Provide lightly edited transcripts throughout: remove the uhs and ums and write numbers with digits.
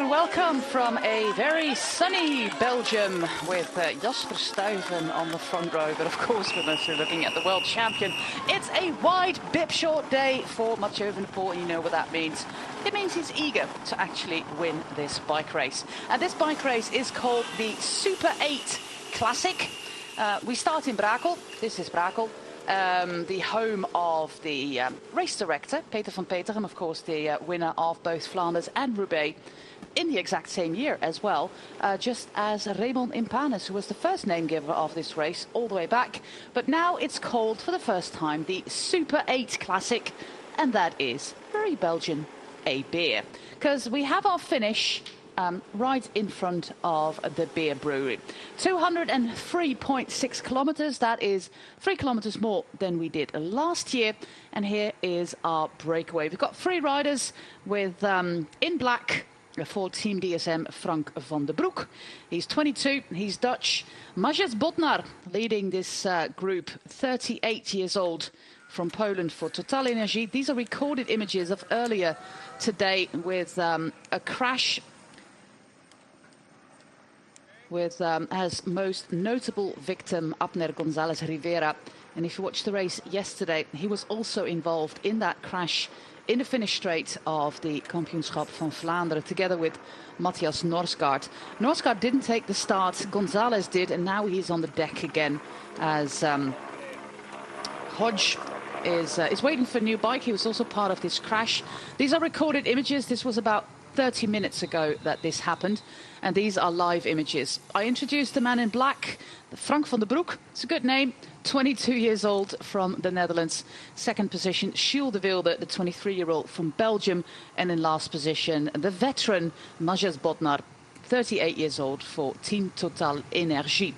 welcome from a very sunny Belgium with Jasper Stuyven on the front row. But of course, we're mostly looking at the world champion. It's a wide bib short day for Mathieu van der Poel, and you know what that means. It means he's eager to actually win this bike race. And this bike race is called the Super 8 Classic. We start in Brakel. This is Brakel. The home of the race director, Peter van Petegem, of course, the winner of both Flanders and Roubaix in the exact same year as well, just as Raymond Impanis, who was the first name giver of this race all the way back. But now it's called for the first time the Super 8 Classic, and that is very Belgian, a beer, because we have our finish right in front of the beer brewery. 203.6 kilometers. That is 3 kilometers more than we did last year. And here is our breakaway. We've got 3 riders with, in black, for Team DSM, Frank van den Broek. He's 22, he's Dutch. Majes Bodnar leading this group, 38 years old, from Poland for Total Energie. These are recorded images of earlier today with a crash with as most notable victim Abner González Rivera. And if you watched the race yesterday, he was also involved in that crash in the finish straight of the Kampioenschap van Vlaanderen, together with Matthias Norsgaard. Norsgaard didn't take the start, González did, and now he's on the deck again as Hodge is waiting for a new bike. He was also part of this crash. These are recorded images. This was about 30 minutes ago that this happened, and these are live images. I introduced the man in black, Frank van den Broek. It's a good name, 22 years old from the Netherlands. Second position, Gilles de Wilde, the 23-year-old from Belgium. And in last position, the veteran Majes Bodnar, 38 years old for Team Total Energie.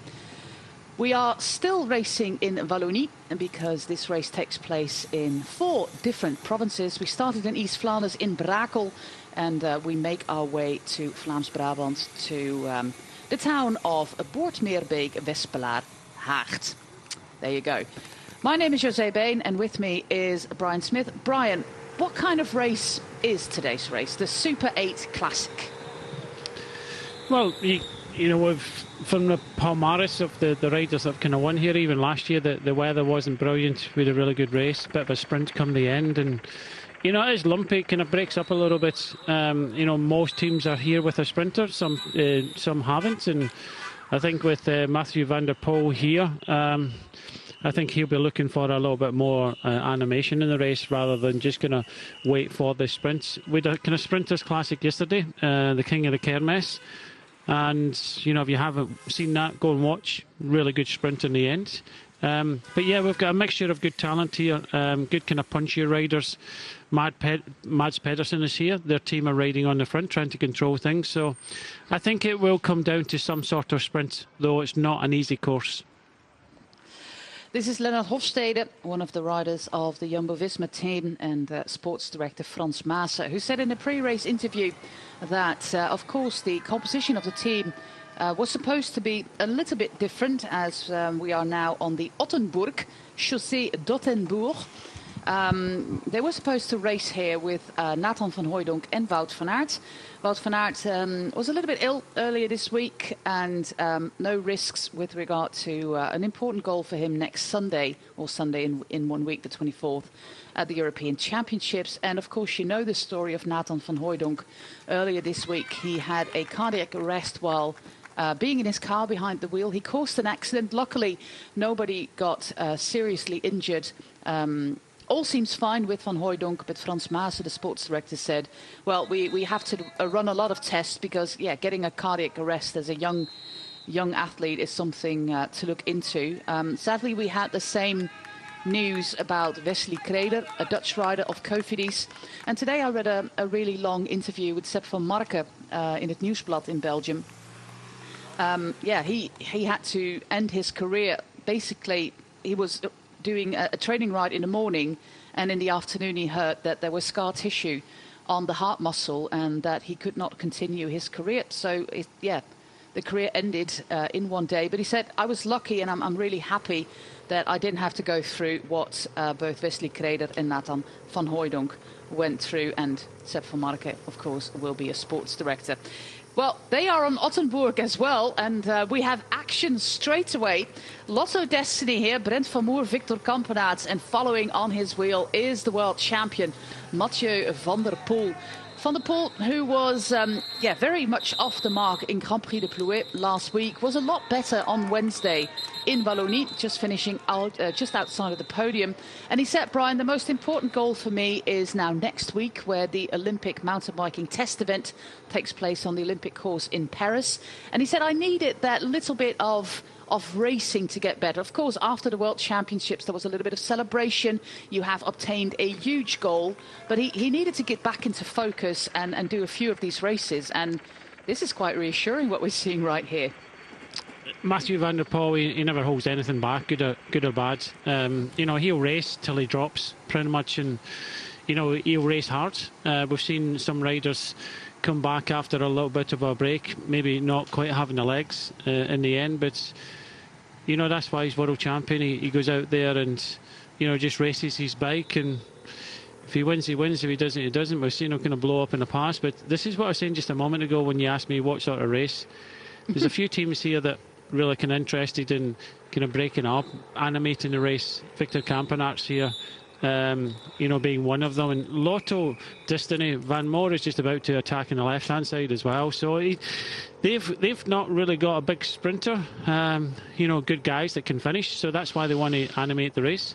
We are still racing in Wallonie, because this race takes place in 4 different provinces. We started in East Flanders in Brakel, and we make our way to Vlaams-Brabant, to the town of Boortmeerbeek-Wespelaar-Haagt. There you go. My name is José Bain, and with me is Brian Smith. Brian, what kind of race is today's race, the Super 8 Classic? Well, you know, from the Palmares of the riders that have kind of won here, even last year, the weather wasn't brilliant. We had a really good race, bit of a sprint come the end, and you know, it is lumpy, kind of breaks up a little bit. You know, most teams are here with a sprinter, some haven't, and I think with Mathieu van der Poel here, I think he'll be looking for a little bit more animation in the race rather than just going to wait for the sprints. We had a kind of sprinters classic yesterday, the King of the Kermes. And, you know, if you haven't seen that, go and watch. Really good sprint in the end. But yeah, we've got a mixture of good talent here, good kind of punchier riders. Mads Pedersen is here. Their team are riding on the front, trying to control things. So I think it will come down to some sort of sprint, though it's not an easy course. This is Lennart Hofstede, one of the riders of the Jumbo-Visma team, and sports director Frans Maassen, who said in a pre-race interview that, of course, the composition of the team was supposed to be a little bit different, as we are now on the Ottenburg, Chaussée d'Ottenburg. They were supposed to race here with Nathan van Hooijdonk and Wout van Aert. Wout van Aert was a little bit ill earlier this week, and no risks with regard to an important goal for him next Sunday, or Sunday in 1 week, the 24th, at the European Championships. And of course, you know the story of Nathan van Hooijdonk. Earlier this week, he had a cardiac arrest while being in his car behind the wheel. He caused an accident. Luckily, nobody got seriously injured. All seems fine with Van Hooijdonk, but Frans Maassen, the sports director, said, well, we have to run a lot of tests because, yeah, getting a cardiac arrest as a young athlete is something to look into. Sadly, we had the same news about Wesley Kreder, a Dutch rider of Cofidis. And today I read a really long interview with Sepp van Marken in het Nieuwsblad in Belgium. Yeah, he had to end his career. Basically, he was doing a training ride in the morning, and in the afternoon he heard that there was scar tissue on the heart muscle and that he could not continue his career. So, yeah, the career ended in one day. But he said, I was lucky, and I'm really happy that I didn't have to go through what both Wesley Kreder and Nathan van Hooijdonk went through. And Sepp van Marke, of course, will be a sports director. Well, they are on Ottenburg as well, and we have action straight away. Lotto Destiny here, Brent van Moer, Victor Kampenaerts, and following on his wheel is the world champion, Mathieu van der Poel. Van der Poel, who was very much off the mark in Grand Prix de Plouay last week, was a lot better on Wednesday in Wallonie, just finishing out just outside of the podium. And he said, Brian, the most important goal for me is now next week, where the Olympic mountain biking test event takes place on the Olympic course in Paris. And he said, I needed that little bit of racing to get better. Of course, after the World Championships, there was a little bit of celebration. You have obtained a huge goal, but he needed to get back into focus and do a few of these races. And this is quite reassuring, what we're seeing right here. Mathieu van der Poel, he never holds anything back, good or bad. He'll race till he drops, pretty much, and he'll race hard. We've seen some riders come back after a little bit of a break, maybe not quite having the legs in the end, but that's why he's world champion. He goes out there and just races his bike, and if he wins, he wins. If he doesn't, he doesn't. We've seen him kind of blow up in the past, but this is what I was saying just a moment ago when you asked me what sort of race. There's a few teams here that really kind of interested in kind of breaking up, animating the race. Victor Kampenaerts here, being one of them, and Lotto Destiny, Van Moer is just about to attack on the left-hand side as well. So they've not really got a big sprinter, good guys that can finish. So that's why they want to animate the race.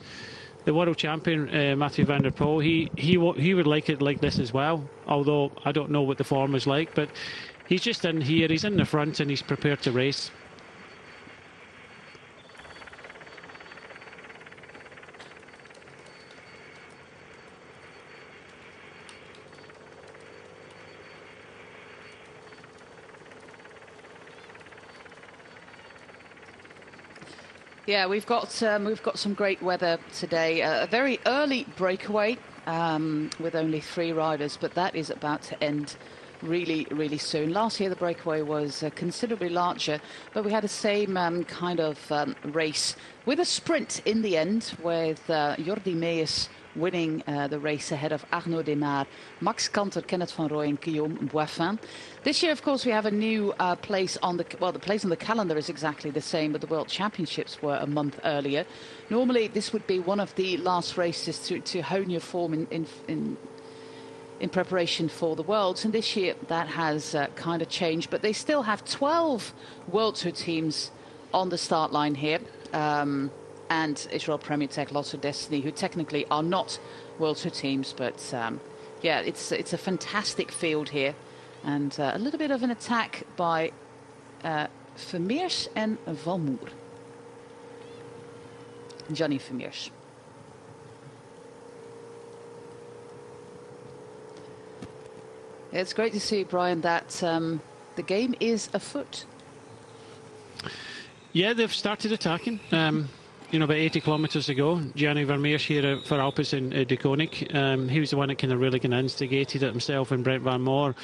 The world champion, Mathieu van der Poel, he would like it like this as well. Although I don't know what the form is like, but he's just in here. He's in the front and he's prepared to race. Yeah, we've got some great weather today. A very early breakaway with only 3 riders, but that is about to end really, really soon. Last year the breakaway was considerably larger, but we had the same kind of race with a sprint in the end, with Jordi Meijers winning the race ahead of Arnaud Démare, Max Kanter, Kenneth Van Rooij and Guillaume Boivin. This year, of course, we have a new place on the place on the calendar is exactly the same, but the World Championships were a month earlier. Normally, this would be one of the last races to hone your form in preparation for the Worlds, and this year that has kind of changed, but they still have 12 World Tour teams on the start line here. And Israel Premier Tech, Lotto Destiny, who technically are not World Tour teams, but it's a fantastic field here, and a little bit of an attack by Vermeers and Van Moer. Johnny Vermeers. It's great to see, Brian, that the game is afoot. Yeah, they've started attacking. About 80 kilometres ago, Gianni Vermeers here for Alpes in De Koning. He was the one that kind of really instigated it himself, and Brent Van Moer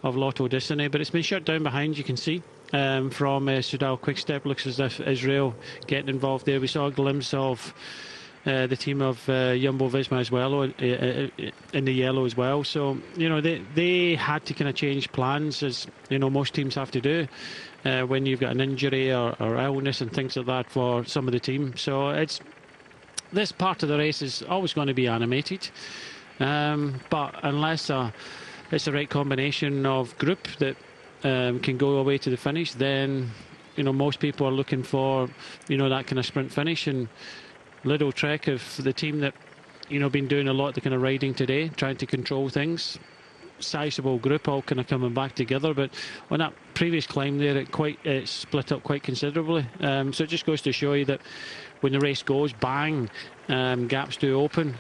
of Lotto Destiny. But it's been shut down behind, you can see, from Soudal Quickstep. Looks as if Israel getting involved there. We saw a glimpse of the team of Jumbo-Visma as well, in the yellow as well. So, they had to kind of change plans, as, most teams have to do. When you've got an injury or illness and things like that for some of the team. So this part of the race is always going to be animated, but unless it's the right combination of group that can go away to the finish, then most people are looking for that kind of sprint finish. And Little Trek of the team that been doing a lot of the kind of riding today, trying to control things. Sizable group all kind of coming back together, but on that previous climb there it split up quite considerably, so it just goes to show you that when the race goes, bang, gaps do open,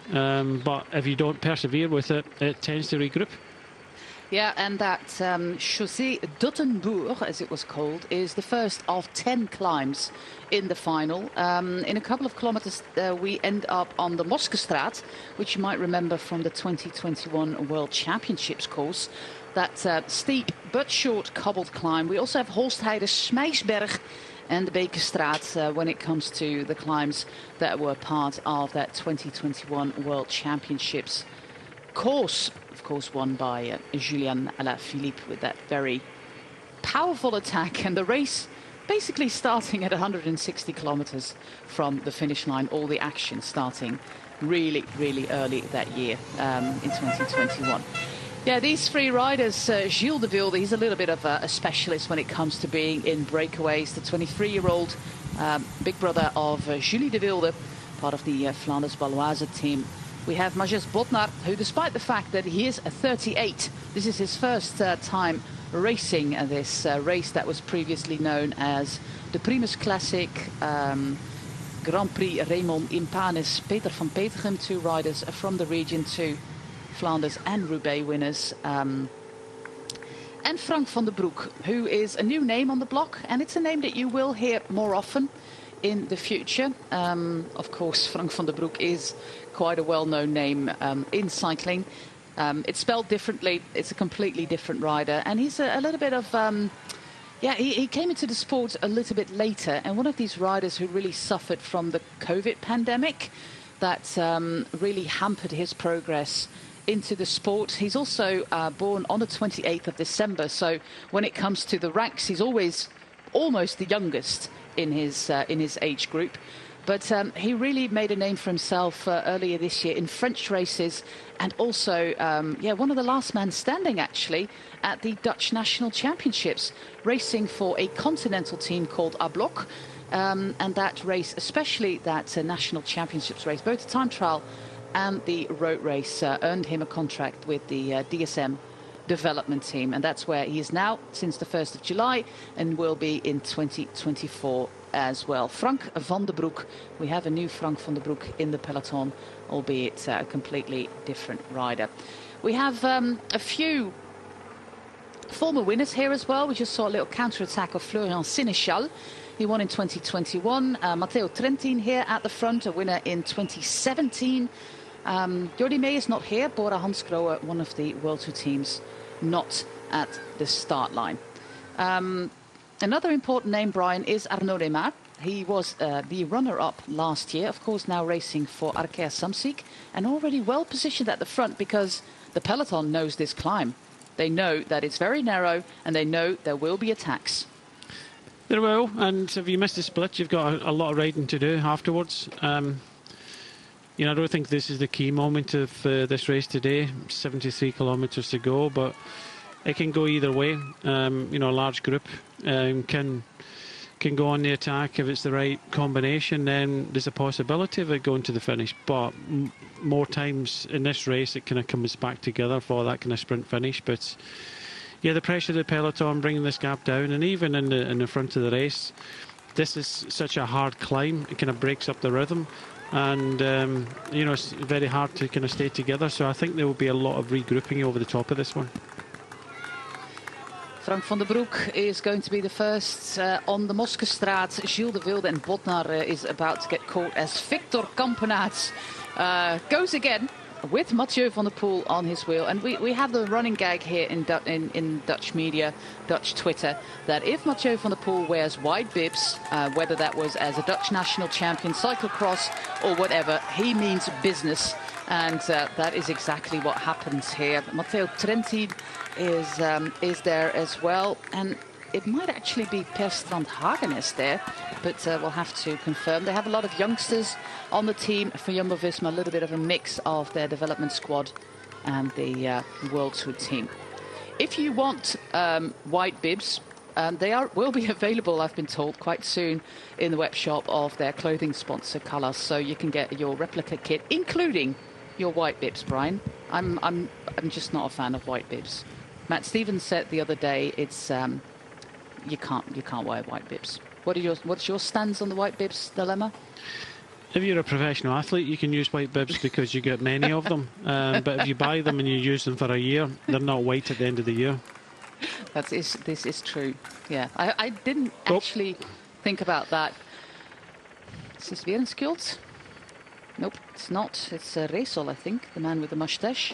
but if you don't persevere with it, it tends to regroup. Yeah, and that Chaussée d'Ottenbourg, as it was called, is the first of 10 climbs in the final. In a couple of kilometers, we end up on the Moskestraat, which you might remember from the 2021 World Championships course. That steep but short cobbled climb. We also have Holstheide Smijsberg and the Bekerstraat when it comes to the climbs that were part of that 2021 World Championships course. Of course, won by Julian Alaphilippe with that very powerful attack, and the race basically starting at 160 kilometers from the finish line. All the action starting really, really early that year in 2021. Yeah, these three riders, Gilles de Wilde, he's a little bit of a specialist when it comes to being in breakaways. The 23-year-old big brother of Julie de Wilde, part of the Flanders Baloise team. We have Majes Bodnar, who, despite the fact that he is 38, this is his first time racing this race that was previously known as the Primus Classic Grand Prix Raymond Impanis. Peter van Petegem, two riders from the region, two Flanders and Roubaix winners. And Frank van der Broek, who is a new name on the block, and it's a name that you will hear more often in the future. Of course, Frank van der Broek is quite a well-known name in cycling. It's spelled differently. It's a completely different rider, and he's a little bit of yeah, he came into the sport a little bit later, and one of these riders who really suffered from the COVID pandemic that really hampered his progress into the sport. He's also born on the 28th of December, so when it comes to the ranks, he's always almost the youngest in his age group. But he really made a name for himself earlier this year in French races, and also, yeah, one of the last man standing, actually, at the Dutch National Championships, racing for a continental team called A-Block. And that race, especially that National Championships race, both the time trial and the road race, earned him a contract with the DSM development team. And that's where he is now since the 1st of July and will be in 2024 as well. Frank van der Broek, we have a new Frank van der Broek in the peloton, albeit a completely different rider. We have a few former winners here as well. We just saw a little counter-attack of Florian Sénéchal. He won in 2021. Matteo Trentin here at the front, a winner in 2017. Jordi May is not here. Bora Hansgrohe, one of the World Tour teams, not at the start line. Another important name, Brian, is Arnaud Démare. He was the runner-up last year, of course, now racing for Arkea Samsic, and already well positioned at the front because the peloton knows this climb. They know that it's very narrow, and they know there will be attacks. There will, and if you miss the split, you've got a lot of riding to do afterwards. You know, I don't think this is the key moment of this race today. 73 kilometres to go, but it can go either way. You know, a large group can go on the attack. If it's the right combination, then there's a possibility of it going to the finish. But more times in this race, it kind of comes back together for that kind of sprint finish. But yeah, the pressure of the peloton bringing this gap down, and even in the front of the race, this is such a hard climb. It kind of breaks up the rhythm, and you know, it's very hard to kind of stay together. So I think there will be a lot of regrouping over the top of this one. Frank van der Broek is going to be the first on the Moskestraat. Gilles de Wilde and Bodnar is about to get caught as Victor Campenaerts goes again with Mathieu van der Poel on his wheel. And we have the running gag here in Dutch media, Dutch Twitter, that if Mathieu van der Poel wears white bibs, whether that was as a Dutch national champion, cyclocross or whatever, he means business. And that is exactly what happens here. Matteo Trentin is there as well. And it might actually be Per Strand Hagenes there, but we'll have to confirm. They have a lot of youngsters on the team for Jumbo-Visma, a little bit of a mix of their development squad and the World Tour team. If you want white bibs, they will be available, I've been told, quite soon in the web shop of their clothing sponsor, Callas. So you can get your replica kit, including your white bibs, Brian. I'm just not a fan of white bibs. Matt Stevens said the other day, it's you can't wear white bibs. What's your stance on the white bibs dilemma? if you're a professional athlete, you can use white bibs because you get many of them. But if you buy them and you use them for a year, they're not white at the end of the year. This is true. Yeah, I didn't actually think about that. Is this weer een Skuld? Nope, it's not. It's Resol, I think, the man with the mustache.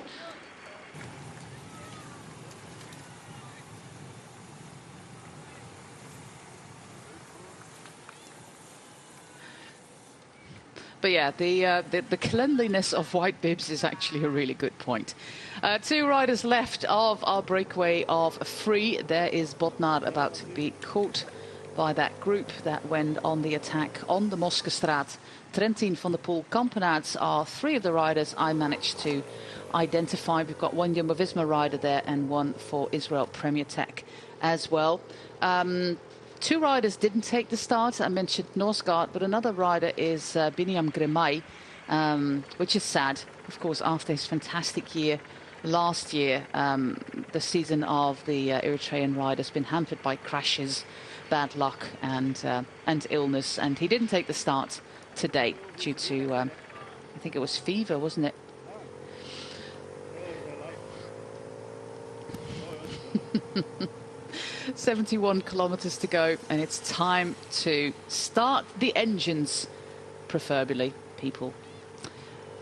But yeah, the cleanliness of white bibs is actually a really good point. 2 riders left of our breakaway of 3. There is Bodnar about to be caught by that group that went on the attack on the Moskestraat. Trentin van der Poel, Kampenaerts are 3 of the riders I managed to identify. We've got 1 Jumbo-Visma rider there and 1 for Israel Premier Tech as well. 2 riders didn't take the start. I mentioned Norsgaard, but another rider is Biniam Girmay, which is sad, of course, after his fantastic year last year. The season of the Eritrean rider has been hampered by crashes, bad luck and illness, and he didn't take the start today due to, I think it was fever, wasn't it? 71 kilometers to go, and it's time to start the engines, preferably, people.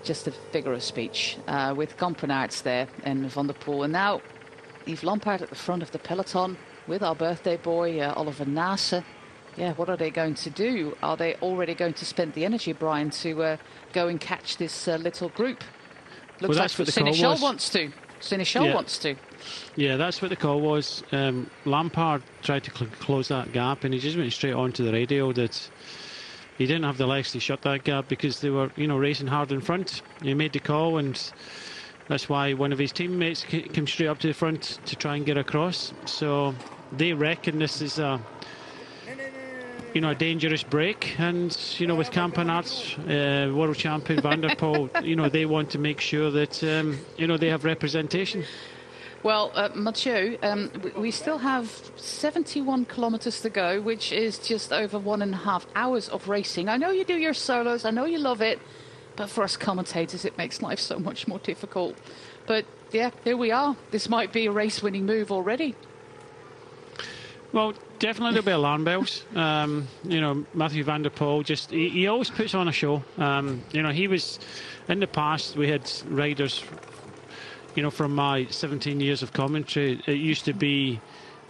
Just a figure of speech with Kampenaerts there and Van der Poel. And now Yves Lampaert at the front of the peloton with our birthday boy, Oliver Nase. Yeah, what are they going to do? Are they already going to spend the energy, Brian, to go and catch this little group? Looks like Sénéchal wants to. Sénéchal wants to. Yeah, that's what the call was. Lampaert tried to close that gap, and he just went straight on to the radio that he didn't have the legs to shut that gap because they were, racing hard in front. He made the call, and that's why one of his teammates came straight up to the front to try and get across. So they reckon this is a dangerous break, and with Kampenaerts, world champion Van der Poel, they want to make sure that they have representation. Well, Mathieu, we still have 71 kilometers to go, which is just over 1.5 hours of racing. I know you do your solos, I know you love it, but for us commentators, it makes life so much more difficult. But yeah, here we are. This might be a race-winning move already. Well, definitely there'll be alarm bells. Mathieu Van der Poel, he always puts on a show. He was, in the past, we had riders, from my 17 years of commentary, it used to be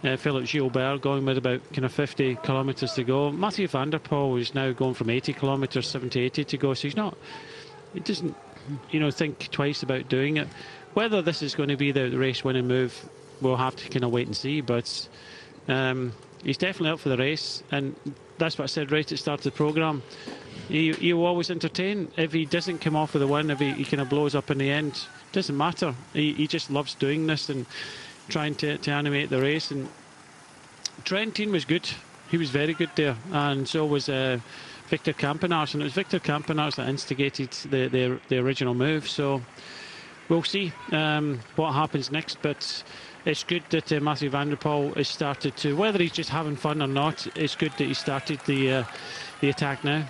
Philippe Gilbert going with about 50 kilometres to go. Mathieu Van der Poel is now going from 80 kilometres, 70, 80 to go. So he doesn't, think twice about doing it. Whether this is going to be the race-winning move, we'll have to wait and see. But he's definitely up for the race, and that's what I said right at the start of the programme. He will always entertain. If he doesn't come off with a win, if he blows up in the end, doesn't matter. He just loves doing this and trying to animate the race. And Trentin was good. He was very good there, and so was Victor Kampenaerts, and it was Victor Kampenaerts that instigated the original move. So we'll see what happens next, but it's good that Mathieu Van der Poel has started to, whether he's just having fun or not, it's good that he started the attack now.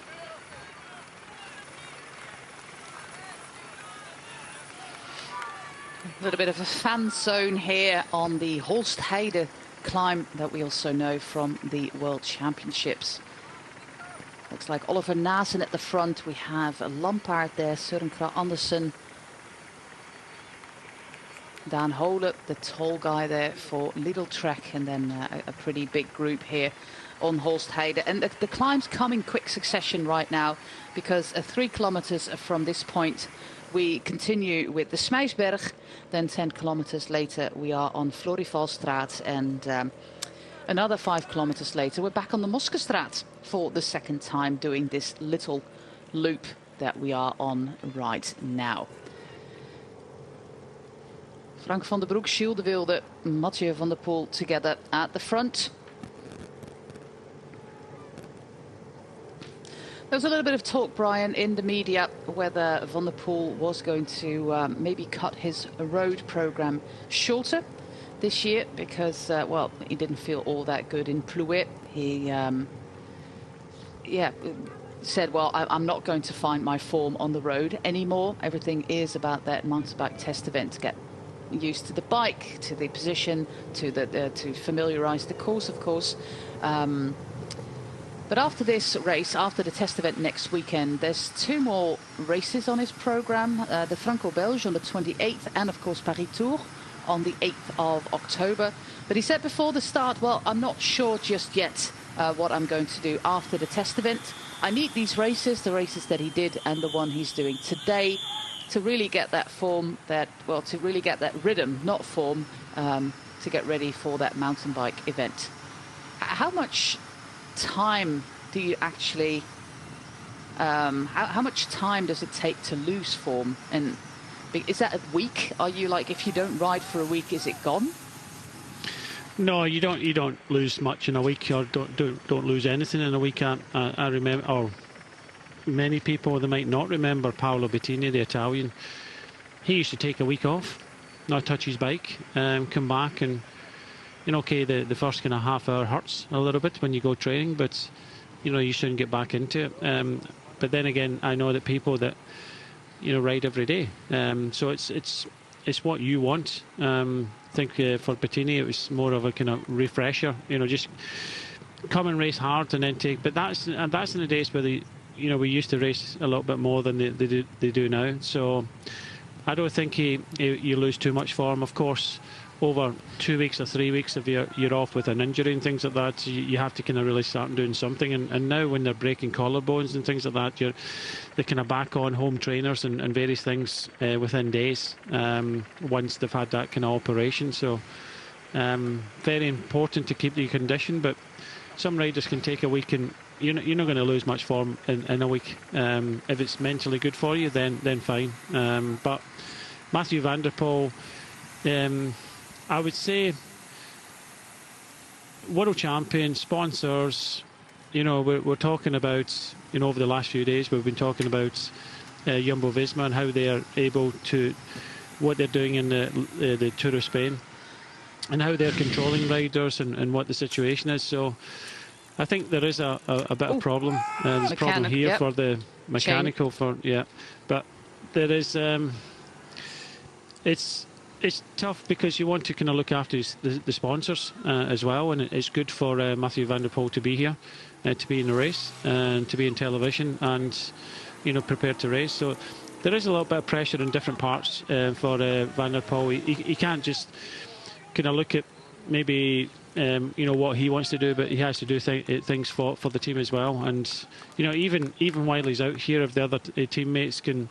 A little bit of a fan zone here on the Holstheide climb that we also know from the World Championships. Looks like Oliver Nase at the front. We have Lampaert there, Søren Kragh Andersen, Dan Hole, the tall guy there for Lidl Trek, and then a pretty big group here on Holstheide. And the climb's come in quick succession right now, because 3 kilometers from this point we continue with the Smeisberg. Then 10 kilometers later we are on Florivalstraat, and another 5 kilometers later we're back on the Moskestraat for the second time, doing this little loop that we are on right now. Frank van der Broek, Gilles de Wilde, Mathieu van der Poel together at the front. There was a little bit of talk, Brian, in the media whether Van der Poel was going to maybe cut his road programme shorter this year because, well, he didn't feel all that good in Plouet. He, said, well, I'm not going to find my form on the road anymore. Everything is about that mountain bike test event to get used to the bike, to the position, to familiarize the course, of course. But after this race, after the test event next weekend, there's 2 more races on his program. The Franco-Belge on the 28th and, of course, Paris Tour on the 8th of October. But he said before the start, well, I'm not sure just yet what I'm going to do after the test event. I need these races, the races that he did and the one he's doing today, to really get that form, to really get that rhythm, not form, to get ready for that mountain bike event. How much time do you actually, how much time does it take to lose form? And is that a week? Are you like, if you don't ride for a week, is it gone? No, you don't lose much in a week, or don't lose anything in a week. I remember, or many people, they might not remember Paolo Bettini, the Italian. He used to take a week off, not touch his bike, come back, and okay, the first kind of half hour hurts a little bit when you go training, but you soon get back into it. But then again, I know that people that ride every day, so it's what you want. I think for Bettini it was more of a kind of refresher, just come and race hard and then take. But that's in the days where we used to race a little bit more than they do now. So I don't think you lose too much form. Of course, over 2 weeks or 3 weeks, if you're off with an injury and things like that, you have to kind of really start doing something. And now when they're breaking collarbones and things like that, they're kind of back on home trainers and various things within days once they've had that kind of operation. So very important to keep the condition. But some riders can take a week, and you're not going to lose much form in a week. If it's mentally good for you, then fine. But Mathieu van der Poel, I would say world champion, sponsors, we're talking about, over the last few days, we've been talking about Jumbo-Visma and how they are able to, what they're doing in the Tour of Spain and how they're controlling riders and what the situation is. So I think there is a bit of problem. There's a problem here for the mechanical, but there is, it's tough because you want to kind of look after the sponsors as well, and it's good for Mathieu van der Poel to be here, to be in the race, and to be in television, and prepared to race. So there is a little bit of pressure in different parts for van der Poel. He can't just kind of look at maybe what he wants to do, but he has to do things for the team as well. And even while he's out here, if the other teammates can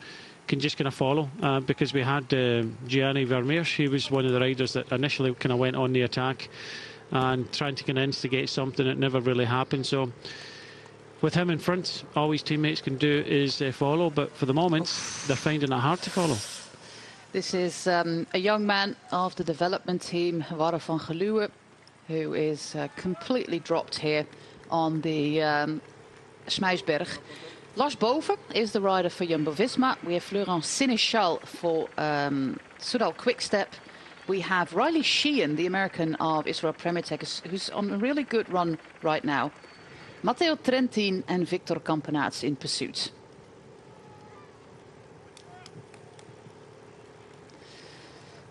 just kind of follow, because we had Gianni Vermeersch. He was one of the riders that initially kind of went on the attack and trying to kind of instigate something that never really happened. So with him in front, all his teammates can do is follow, but for the moment they're finding it hard to follow. This is a young man of the development team, Warren van Geluwe, who is completely dropped here on the Schmeisberg. Lars Boven is the rider for Jumbo-Visma. We have Florent Sénéchal for Soudal Quick-Step. We have Riley Sheehan, the American of Israel Premier Tech, who's on a really good run right now. Matteo Trentin and Victor Campenaerts in pursuit.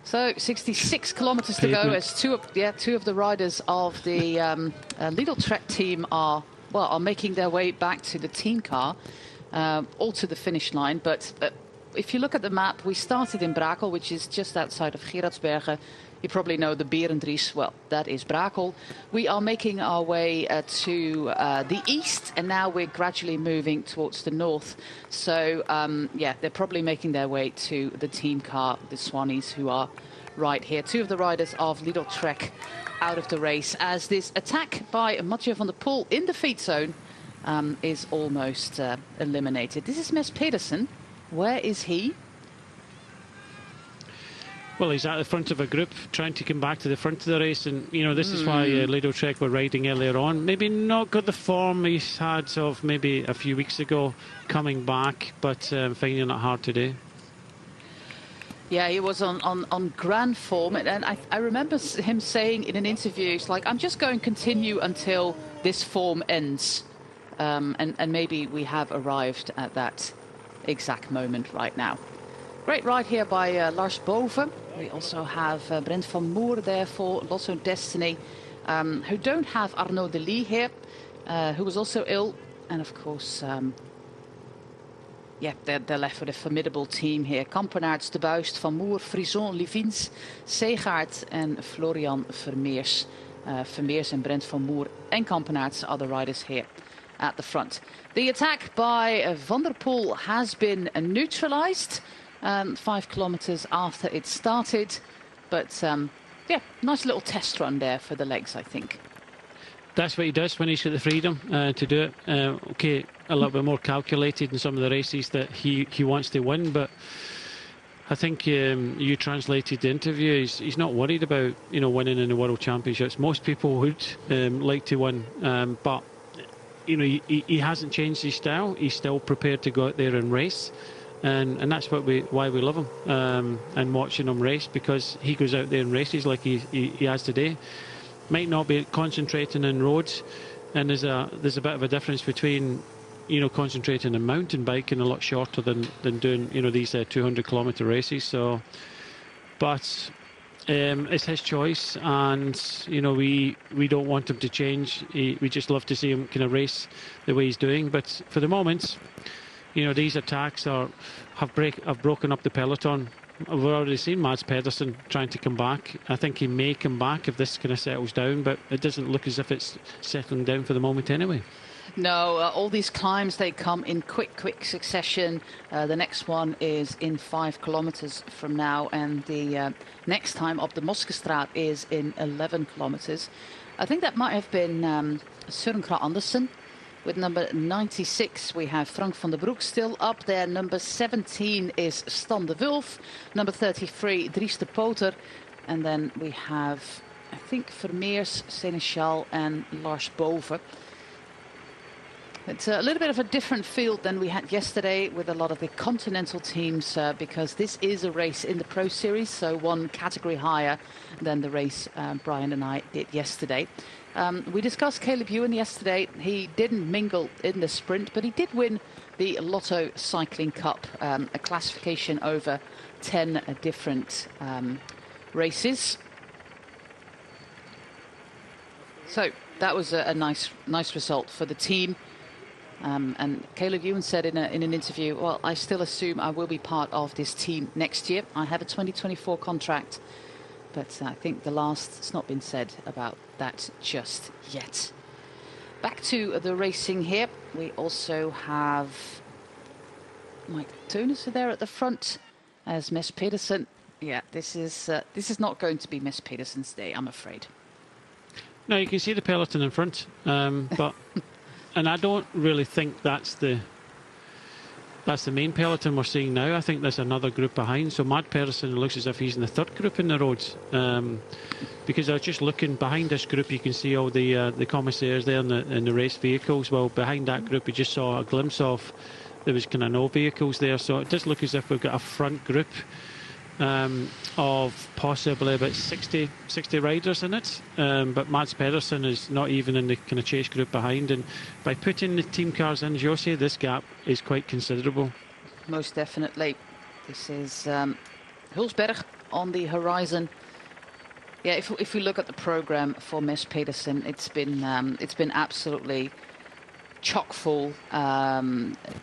So 66 kilometers to go as two of the riders of the Lidl Trek team are making their way back to the team car, all to the finish line. But if you look at the map, we started in Brakel, which is just outside of Gerardsbergen. You probably know the Berendries. Well, that is Brakel. We are making our way to the east, and now we're gradually moving towards the north. So, they're probably making their way to the team car, the Swannies, who are right here. Two of the riders of Lidl Trek out of the race, as this attack by Mathieu van der Poel in the feed zone is almost eliminated. This is Mess Pedersen. Where is he? Well, he's at the front of a group trying to come back to the front of the race, and this is why Lidl Trek were riding earlier on. Maybe not got the form he's had of maybe a few weeks ago coming back, but finding it hard today. Yeah, he was on grand form, and I remember him saying in an interview, it's like, I'm just going to continue until this form ends. and maybe we have arrived at that exact moment right now. Great ride here by Lars Boven. We also have Brent van Moer there for Lotto Destiny, who don't have Arnaud Delis here, who was also ill. And of course, yeah, they're left with a formidable team here. Kampenaerts, De Buist, Van Moer, Frison, Livins, Seegaard and Florian Vermeers. Vermeers and Brent van Moer and Kampenaerts are the riders here at the front. The attack by Van der Poel has been neutralized 5 kilometers after it started. But yeah, nice little test run there for the legs, I think. That's what he does when he's got the freedom to do it. Okay, a little bit more calculated in some of the races that he wants to win, but I think you translated the interview. He's not worried about winning in the World Championships. Most people would like to win, but he hasn't changed his style. He's still prepared to go out there and race, and that's why we love him and watching him race, because he goes out there and races like he has today. Might not be concentrating in roads, and there's a bit of a difference between concentrating in mountain biking a lot shorter than doing these 200-kilometer races. So, but it's his choice, and we don't want him to change. We just love to see him kind of race the way he's doing. But for the moment, these attacks have broken up the peloton. We've already seen Mads Pedersen trying to come back. I think he may come back if this kind of settles down, but it doesn't look as if it's settling down for the moment anyway. No, all these climbs, they come in quick succession. The next one is in 5 kilometers from now, and the next time up the Moskestraat is in 11 kilometers. I think that might have been Søren Kragh Andersen. With number 96, we have Frank van der Broek still up there. Number 17 is Stan de Wulf. Number 33, Dries de Poter. And then we have, I think, Vermeers, Seneschal and Lars Boven. It's a little bit of a different field than we had yesterday with a lot of the continental teams, because this is a race in the Pro Series, so one category higher than the race Brian and I did yesterday. We discussed Caleb Ewan yesterday. He didn't mingle in the sprint, but he did win the Lotto Cycling Cup, a classification over 10 different races. So that was a nice result for the team. And Caleb Ewan said in an interview, well, I still assume I will be part of this team next year. I have a 2024 contract. But I think the last's not been said about that just yet. Back to the racing here. We also have Mike Teunissen there at the front as Mads Pedersen. Yeah, this is not going to be Mads Pedersen's day, I'm afraid. No, you can see the peloton in front, but and I don't really think that's the main peloton we're seeing now. I think there's another group behind. So Mads Pedersen looks as if he's in the third group in the roads. Because I was just looking behind this group, you can see all the commissaires there in the race vehicles. Well, behind that group, we just saw a glimpse of there was kind of no vehicles there. So it does look as if we've got a front group of possibly about 60 riders in it. But Mads Pedersen is not even in the kind of chase group behind. And by putting the team cars in, Josie, this gap is quite considerable. Most definitely. This is Hulsberg on the horizon. Yeah, if we look at the program for Mads Pedersen, it's been absolutely chock full.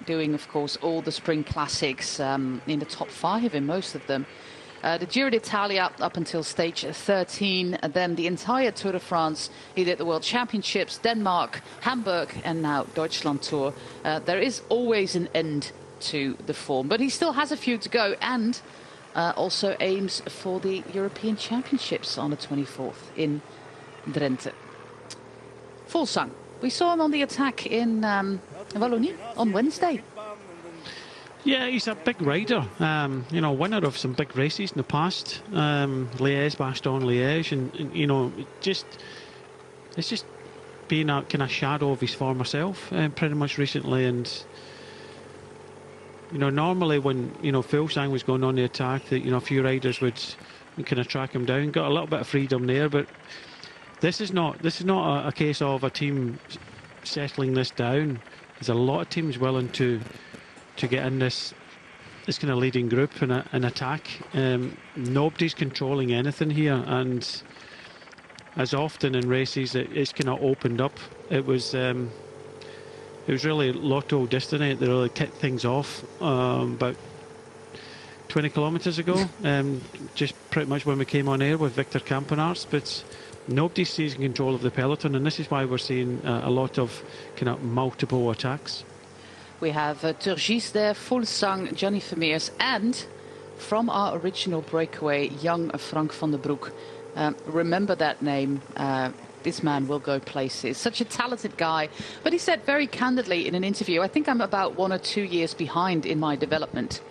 Doing, of course, all the spring classics in the top 5 in most of them. The Giro d'Italia up until stage 13, and then the entire Tour de France. He did the World Championships, Denmark, Hamburg, and now Deutschland Tour. There is always an end to the form, but he still has a few to go, and also aims for the European Championships on the 24th in Drenthe. Fuglsang. We saw him on the attack in Wallonie on Wednesday. Yeah, he's a big rider. Winner of some big races in the past. Liège, Bastogne-Liège, and it's just been a kind of shadow of his former self pretty much recently. And normally when Fuglsang was going on the attack, that a few riders would kind of track him down. Got a little bit of freedom there, but this is not a case of a team settling this down. There's a lot of teams willing to get in this kind of leading group and attack. Nobody's controlling anything here, and as often in races, it's kind of opened up. It was really Lotto Destiny that really kicked things off about 20 kilometres ago, just pretty much when we came on air with Victor Campenaerts, but nobody's seizing control of the peloton, and this is why we're seeing a lot of kind of multiple attacks. We have Turgis there, Fuglsang, Johnny Vermeers, and from our original breakaway, young Frank van der Broek. Remember that name. This man will go places. Such a talented guy. But he said very candidly in an interview, I think I'm about 1 or 2 years behind in my development.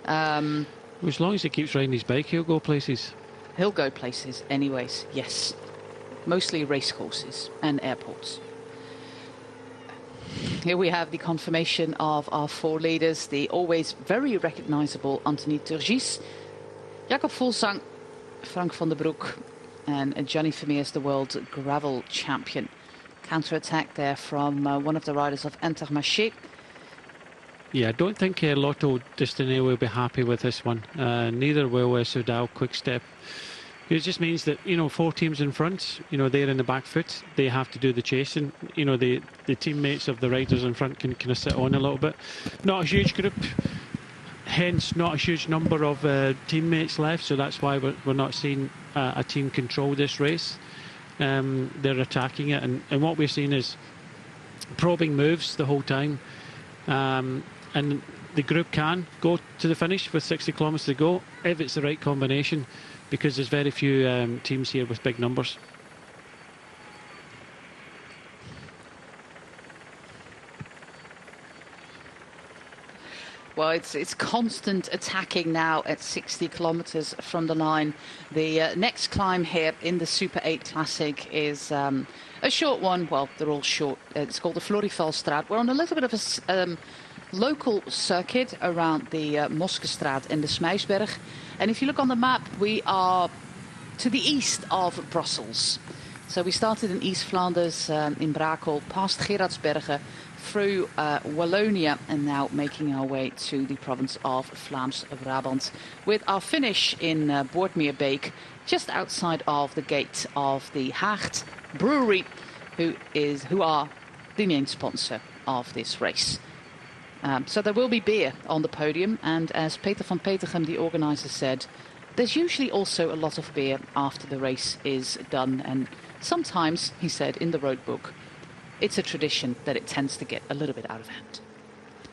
As long as he keeps riding his bike, he'll go places. He'll go places anyways, yes. Mostly racecourses and airports. Here we have the confirmation of our 4 leaders, the always very recognizable Anthony Turgis, Jakob Fuglsang, Frank van der Broek, and Johnny Vermeers, the world gravel champion. Counter-attack there from one of the riders of Intermarché. Yeah, I don't think Lotto Destiny will be happy with this one. Neither will Soudal Quick-Step. It just means that, 4 teams in front, they're in the back foot. They have to do the chasing. The teammates of the riders in front can kind of sit on a little bit. Not a huge group, hence not a huge number of teammates left. So that's why we're not seeing a team control this race. They're attacking it. And what we're seeing is probing moves the whole time. And the group can go to the finish with 60 kilometres to go if it's the right combination, because there's very few teams here with big numbers. Well, it's constant attacking now at 60 kilometres from the line. The next climb here in the Super 8 Classic is a short one. Well, they're all short. It's called the Florivalstraat. We're on a little bit of a local circuit around the Moskestraat and the Smuisberg. And if you look on the map, we are to the east of Brussels. So we started in East Flanders, in Brakel, past Gerardsbergen, through Wallonia, and now making our way to the province of Vlaams-Brabant, with our finish in Boortmeerbeek, just outside of the gate of the Haagd Brewery, who are the main sponsor of this race. So there will be beer on the podium, and as Peter van Petegem, the organizer, said, there's usually also a lot of beer after the race is done, and sometimes, he said in the road book, it's a tradition that it tends to get a little bit out of hand.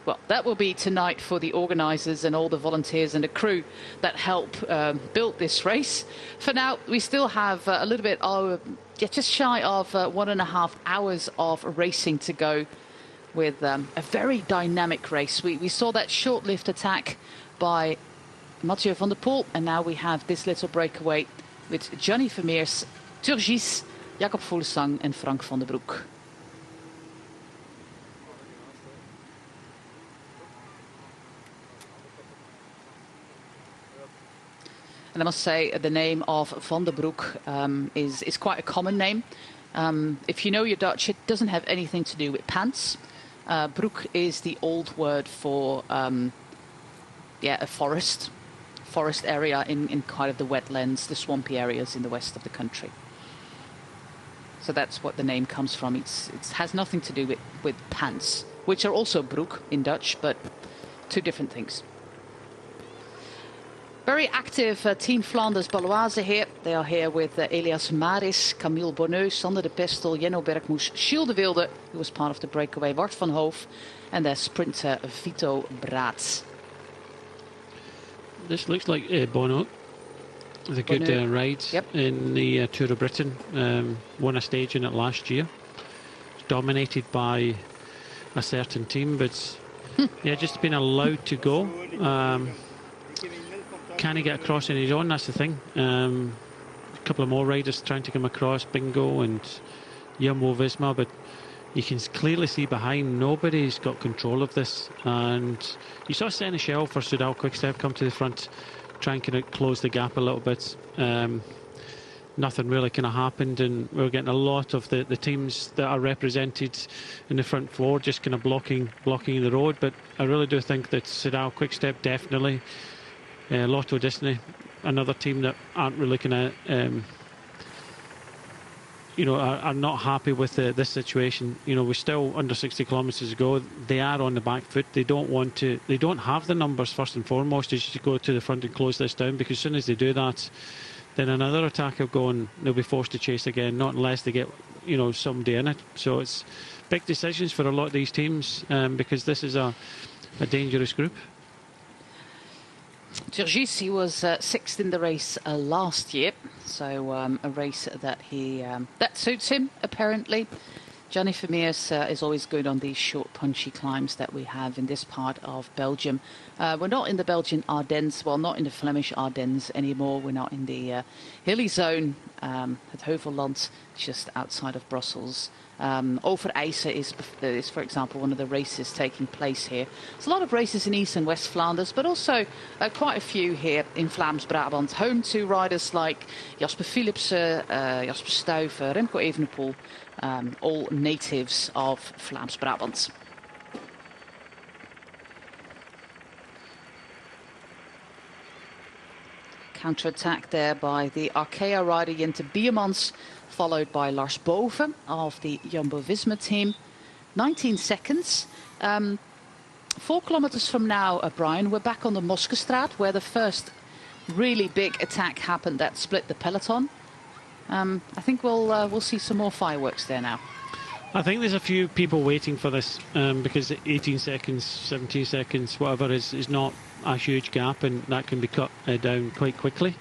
Well, that will be tonight for the organisers and all the volunteers and the crew that help build this race. For now, we still have a little bit, just shy of 1.5 hours of racing to go, with a very dynamic race. We saw that short-lived attack by Mathieu van der Poel, and now we have this little breakaway with Johnny Vermeers, Turgis, Jakob Fuglsang and Frank van der Broek. And I must say, the name of Van der Broek is quite a common name. If you know your Dutch, it doesn't have anything to do with pants. Broek is the old word for a forest area in kind of the wetlands, the swampy areas in the west of the country. So that's what the name comes from. It has nothing to do with pants, which are also broek in Dutch, but 2 different things. Very active Team Flanders Baloise here. They are here with Elias Maris, Camille Bonneau, Sander de Pestel, Jenno Bergmoes, Gilles de Wilde, who was part of the breakaway, Bart van Hoof, and their sprinter Vito Braats. This looks like Bonneau with a good ride in the Tour of Britain. Won a stage in it last year. Dominated by a certain team, but just been allowed to go. Can he get across on his own? That's the thing. A couple of more riders trying to come across, Bingo and Jumbo-Visma, but you can clearly see behind, nobody's got control of this. And you saw Sénéchal for Soudal Quick-Step come to the front, try and kind of close the gap a little bit. nothing really kind of happened, and we're getting a lot of the teams that are represented in the front four just kind of blocking the road. But I really do think that Sydal Quickstep definitely, Lotto Disney, another team that aren't really kind of are not happy with this situation. We're still under 60 kilometres to go. They are on the back foot. They don't have the numbers first and foremost as you go to the front and close this down, because as soon as they do that, then another attack will go and they'll be forced to chase again, not unless they get somebody in it. So it's big decisions for a lot of these teams, because this is a dangerous group. Turgis, he was sixth in the race last year, so a race that that suits him apparently. Gianni Vermeers is always good on these short, punchy climbs that we have in this part of Belgium. We're not in the Belgian Ardennes, well, not in the Flemish Ardennes anymore. We're not in the hilly zone at Heuvelland, just outside of Brussels. Overijse is, for example, one of the races taking place here. There's a lot of races in East and West Flanders, but also quite a few here in Vlaams-Brabant, home to riders like Jasper Philipsen, Jasper Stuyven, Remco Evenepoel, all natives of Vlaams-Brabant. Counter-attack there by the Arkea rider Jente Biermans, followed by Lars Boven of the Jumbo-Visma team. 19 seconds. 4 kilometers from now, Brian, we're back on the Moskestraat, where the first really big attack happened that split the peloton. I think we'll see some more fireworks there now. I think there's a few people waiting for this, because 18 seconds, 17 seconds, whatever, is not a huge gap, and that can be cut down quite quickly.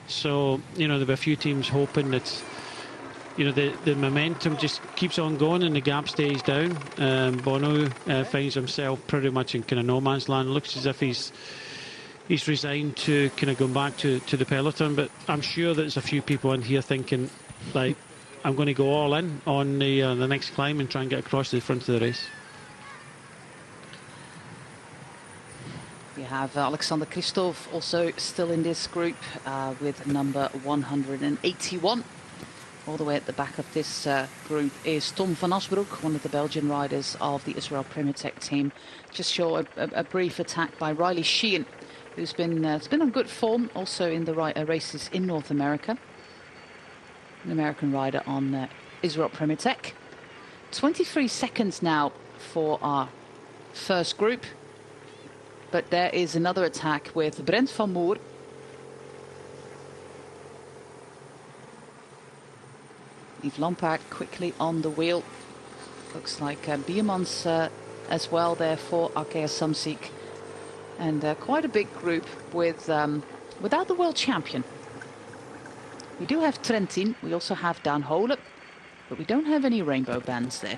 So, there'll be a few teams hoping that the momentum just keeps on going and the gap stays down. Bono finds himself pretty much in kind of no man's land. Looks as if he's resigned to kind of going back to the peloton. But I'm sure there's a few people in here thinking, like, I'm going to go all in on the next climb and try and get across to the front of the race. We have Alexander Kristoff also still in this group with number 181. All the way at the back of this group is Tom van Asbroek, one of the Belgian riders of the Israel Premier Tech team. Just show a brief attack by Riley Sheehan, who's been on good form also in the races in North America. An American rider on Israel Premier Tech. 23 seconds now for our first group. But there is another attack with Brent van Moer. Yves Lampaert quickly on the wheel. Looks like Biermans as well there for Arkea Samsic. And quite a big group with without the world champion. We do have Trentin, we also have Dan Hole, but we don't have any rainbow bands there.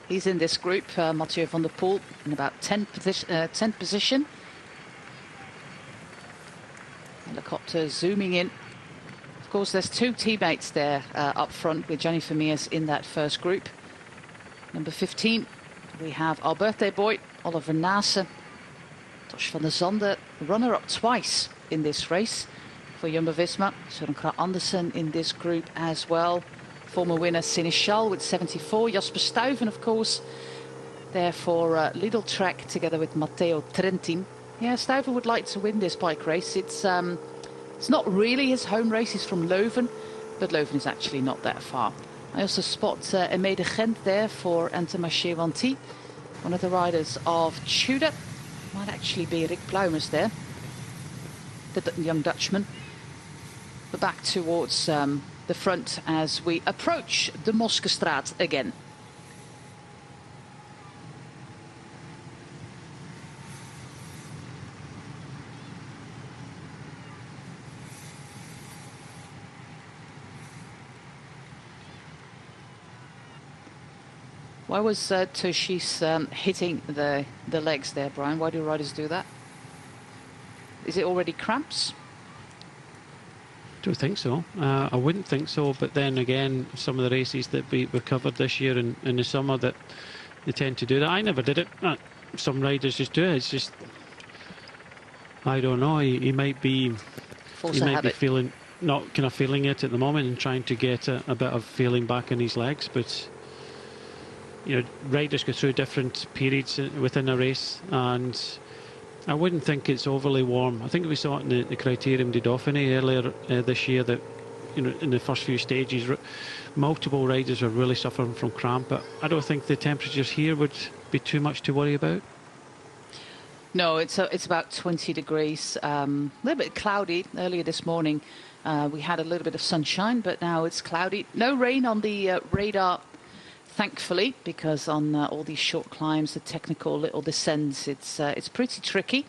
He's in this group, Mathieu van der Poel, in about 10th position. Helicopter zooming in. Of course, there's two teammates there up front with Gianni Vermeers in that first group. Number 15, we have Albert Boy, Oliver Nase, Tosh van der Zande, runner-up twice in this race for Jumbo-Visma. Søren Kragh Andersen in this group as well. Former winner Sénéchal with 74. Jasper Stuyven, of course, there for Lidl Trek together with Matteo Trentin. Yeah, Stuyven would like to win this bike race. It's not really his home race. He's from Leuven, but Leuven is actually not that far. I also spot Aimé de Gent there for Intermarché-Wanty, one of the riders of Tudor. Might actually be Rick Pluimers there, the young Dutchman. But back towards the front as we approach the Moskestraat again. Why was Turgis hitting the legs there, Brian? Why do riders do that? Is it already cramps? I don't think so. I wouldn't think so, but then again, some of the races that we covered this year in the summer, that they tend to do that. I never did it. some riders just do it. It's just, I don't know. He might be feeling, not kind of feeling it at the moment, and trying to get a bit of feeling back in his legs. But you know, riders go through different periods within a race, and I wouldn't think it's overly warm. I think we saw it in the Criterium di Dauphiné earlier this year that, you know, in the first few stages, multiple riders are really suffering from cramp. But I don't think the temperatures here would be too much to worry about. No, it's about 20 degrees. A little bit cloudy earlier this morning. We had a little bit of sunshine, but now it's cloudy. No rain on the radar, thankfully, because on all these short climbs, the technical little descents, it's pretty tricky.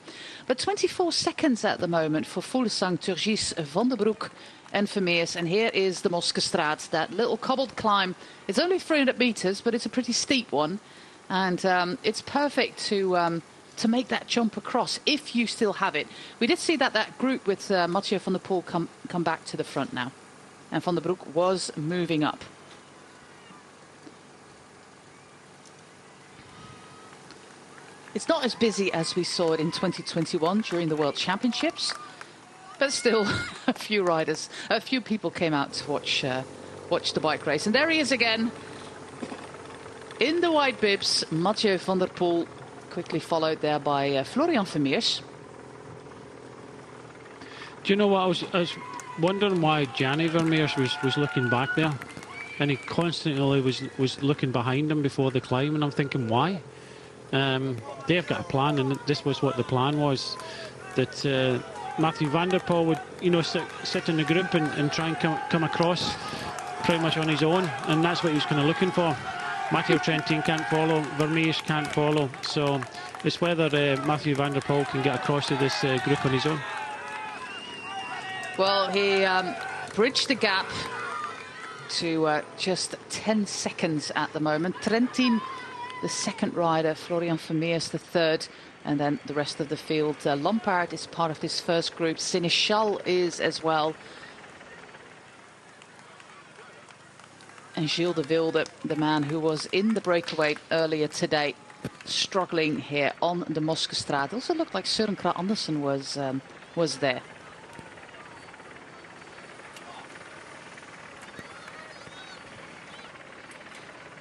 But 24 seconds at the moment for Fuglsang, Turgis, Van der Broek and Vermeers. And here is the Moskestraat, that little cobbled climb. It's only 300 meters, but it's a pretty steep one. And it's perfect to make that jump across if you still have it. We did see that group with Mathieu van der Poel come back to the front now. And Van der Broek was moving up. It's not as busy as we saw it in 2021 during the World Championships, but still a few people came out to watch the bike race. And there he is again in the white bibs, Mathieu van der Poel, quickly followed there by Florian Vermeers. Do you know what, I was wondering why Gianni Vermeers was looking back there, and he constantly was looking behind him before the climb, and I'm thinking, why? They've got a plan, and this was what the plan was, that Mathieu van der Poel would, you know, sit in the group and try and come across pretty much on his own, and that's what he was kind of looking for. Matteo Trentin can't follow, Vermeers can't follow, so it's whether Mathieu van der Poel can get across to this group on his own. Well, he bridged the gap to just 10 seconds at the moment. Trentin, the second rider, Florian Vermeers, the third, and then the rest of the field. Lampaert is part of this first group. Sénéchal is as well. And Gilles de Wilde, the man who was in the breakaway earlier today, struggling here on the Moskestraat. It also looked like Søren Kragh Andersen was there.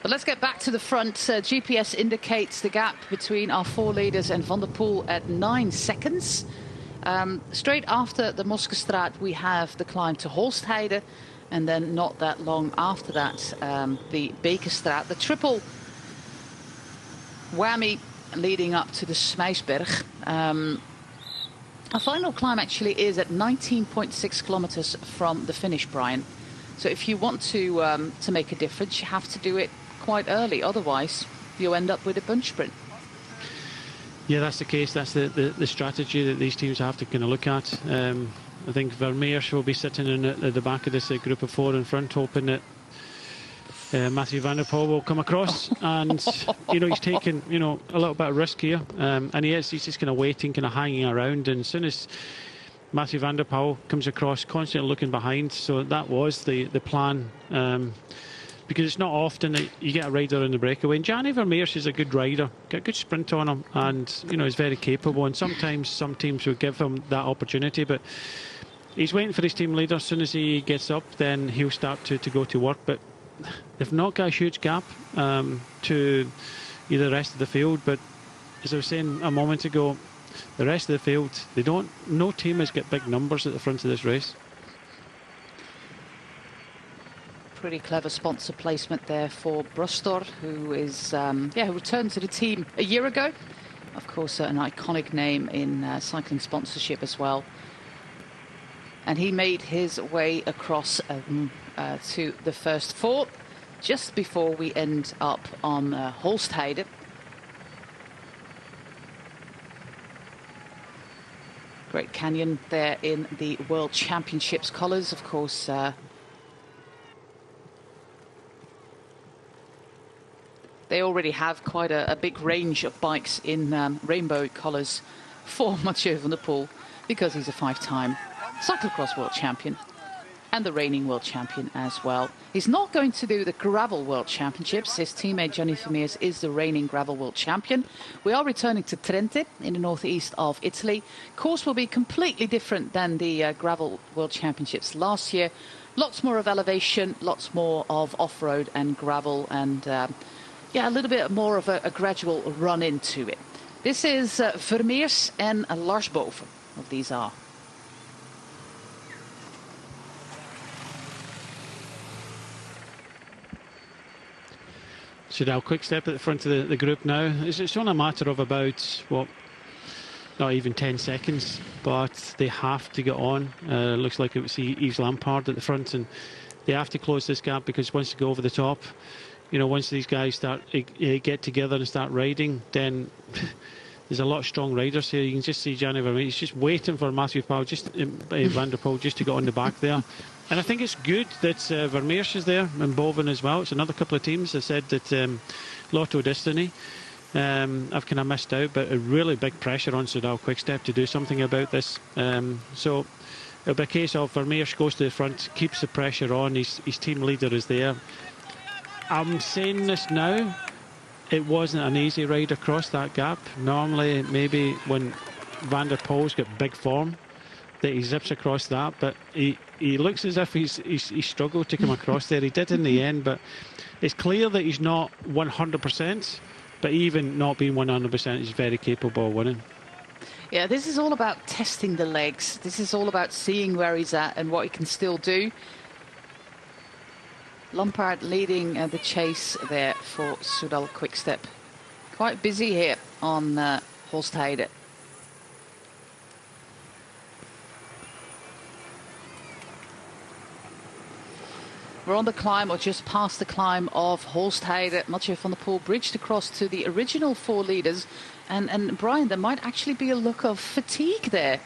But let's get back to the front. GPS indicates the gap between our four leaders and Van der Poel at 9 seconds. Straight after the Moskestraat, we have the climb to Holstheide. And then not that long after that, the Bekerstraat, the triple whammy leading up to the Smeisberg. Our final climb actually is at 19.6 kilometers from the finish, Brian. So if you want to make a difference, you have to do it quite early. Otherwise, you end up with a bunch sprint. Yeah, that's the case. That's the strategy that these teams have to kind of look at. I think Vermeers will be sitting in at the back of this group of four in front, hoping that Mathieu van der Poel will come across. And, you know, he's taking, you know, a little bit of risk here. And he's just kind of waiting, kind of hanging around. And as soon as Mathieu van der Poel comes across, constantly looking behind. So that was the plan. Because it's not often that you get a rider in the breakaway. And Gianni Vermeers is a good rider, got a good sprint on him, and, you know, he's very capable. And sometimes some teams will give him that opportunity, but he's waiting for his team leader. As soon as he gets up, then he'll start to go to work. But they've not got a huge gap to the rest of the field. But as I was saying a moment ago, the rest of the field, no team has got big numbers at the front of this race. Pretty clever sponsor placement there for Brustor, who is who returned to the team a year ago. Of course, an iconic name in cycling sponsorship as well. And he made his way across to the first four just before we end up on Holstheide. Great Canyon there in the World Championships colours, of course. They already have quite a big range of bikes in rainbow colours for Mathieu van der Poel, because he's a 5-time cyclocross world champion and the reigning world champion as well. He's not going to do the Gravel World Championships. His teammate Gianni Vermeers is the reigning Gravel World Champion. We are returning to Trente in the northeast of Italy. Course will be completely different than the Gravel World Championships last year. Lots more of elevation, lots more of off-road and gravel, and yeah, a little bit more of a gradual run into it. This is Vermeers and Lars Boven, of these are. Soudal Quick-Step at the front of the group now. It's only a matter of about, what, not even 10 seconds, but they have to get on. Looks like it was Yves Lampaert at the front, and they have to close this gap, because once they go over the top, you know, once these guys start get together and start riding, then there's a lot of strong riders here. You can just see Gianni Vermeers. He's just waiting for Matthew Powell, Van der Poel, just to get on the back there. And I think it's good that Vermeers is there, and Boven as well. It's another couple of teams that said that Lotto Destiny I've kind of missed out, but a really big pressure on Soudal Quick-Step to do something about this. So it'll be a case of Vermeers goes to the front, keeps the pressure on, his team leader is there. I'm saying this now, it wasn't an easy ride across that gap. Normally, maybe when Van der Poel's got big form, that he zips across that, but he looks as if he's struggled to come across there. He did in the end, but it's clear that he's not 100%, but even not being 100%, he's very capable of winning. Yeah, this is all about testing the legs. This is all about seeing where he's at and what he can still do. Lampaert leading the chase there for Soudal Quick-Step. Quite busy here on Holstheide. We're on the climb, or just past the climb of Holstheide. Mathieu van der Poel bridged across to the original four leaders. And Brian, there might actually be a look of fatigue there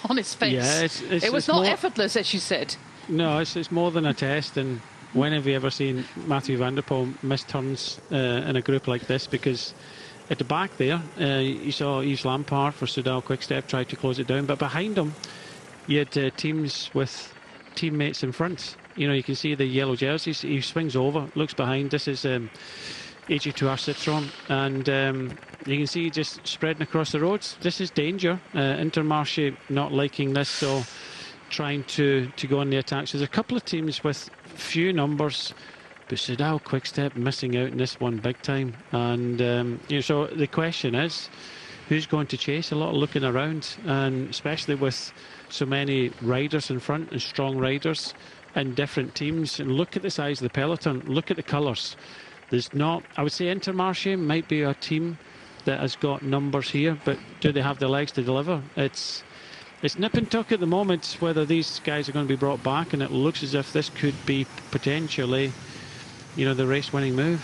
on his face. Yeah, it was not effortless, as you said. No, it's more than a test. And when have you ever seen Mathieu van der Poel miss turns in a group like this? Because at the back there, you saw Yves Lampaert for Soudal Quick-Step try to close it down. But behind him, you had teams with teammates in front. You know, you can see the yellow jerseys. He swings over, looks behind. This is AG2R Citroën, and you can see just spreading across the roads. This is danger. Intermarché not liking this, so trying to go on the attacks. There's a couple of teams with few numbers, but Soudal Quick-Step missing out in this one big time. And you know, so the question is, who's going to chase? A lot of looking around, and especially with so many riders in front and strong riders in different teams. And look at the size of the peloton, look at the colours. There's not, I would say Intermarché might be a team that has got numbers here, but do they have the legs to deliver? It's nip and tuck at the moment whether these guys are going to be brought back, and it looks as if this could be potentially, you know, the race winning move.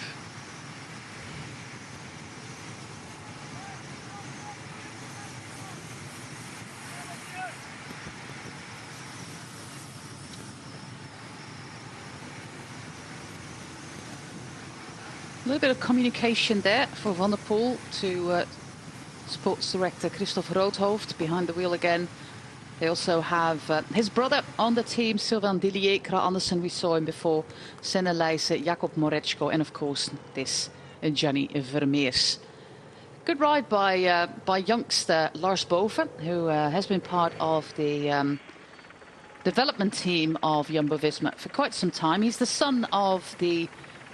A little bit of communication there for Van der Poel to sports director Christophe Roodhoofd behind the wheel again. They also have his brother on the team, Sylvain Dillier, Kra Andersen, we saw him before, Senne Leijsen, Jakob Morechko, and of course this Gianni Vermeers. Good ride by youngster Lars Boven, who has been part of the development team of Jumbo-Visma for quite some time. He's the son of the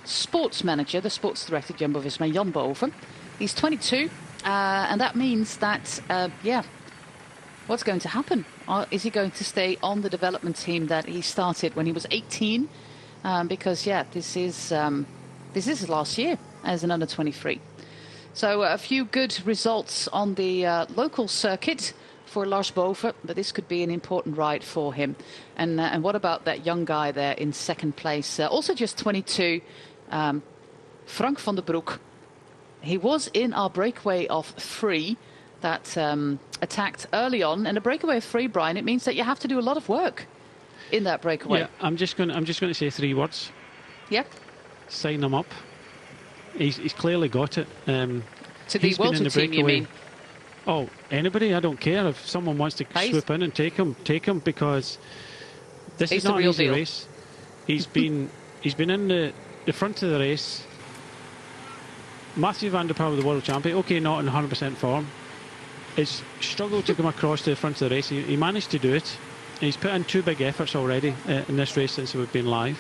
sports manager, the sports director at Jumbo-Visma, Jan Boven. He's 22, and that means that, yeah, what's going to happen? Is he going to stay on the development team that he started when he was 18? Because, yeah, this is his last year as an under-23. So a few good results on the local circuit for Lars Boven, but this could be an important ride for him. And what about that young guy there in second place? Also just 22, Frank van der Broek. He was in our breakaway of 3 that attacked early on, and a breakaway of 3, Brian, it means that you have to do a lot of work in that breakaway. Yeah, I'm just going to say 3 words. Yeah. Sign him up. He's clearly got it. To the World team, you mean? Oh, anybody? I don't care. If someone wants to swoop in and take him, because This He's is not the an real easy deal. race. He's been in the front of the race. Mathieu van der Poel, the world champion, okay, not in 100% form. He's struggled to come across to the front of the race. He managed to do it. He's put in 2 big efforts already in this race since we've been live.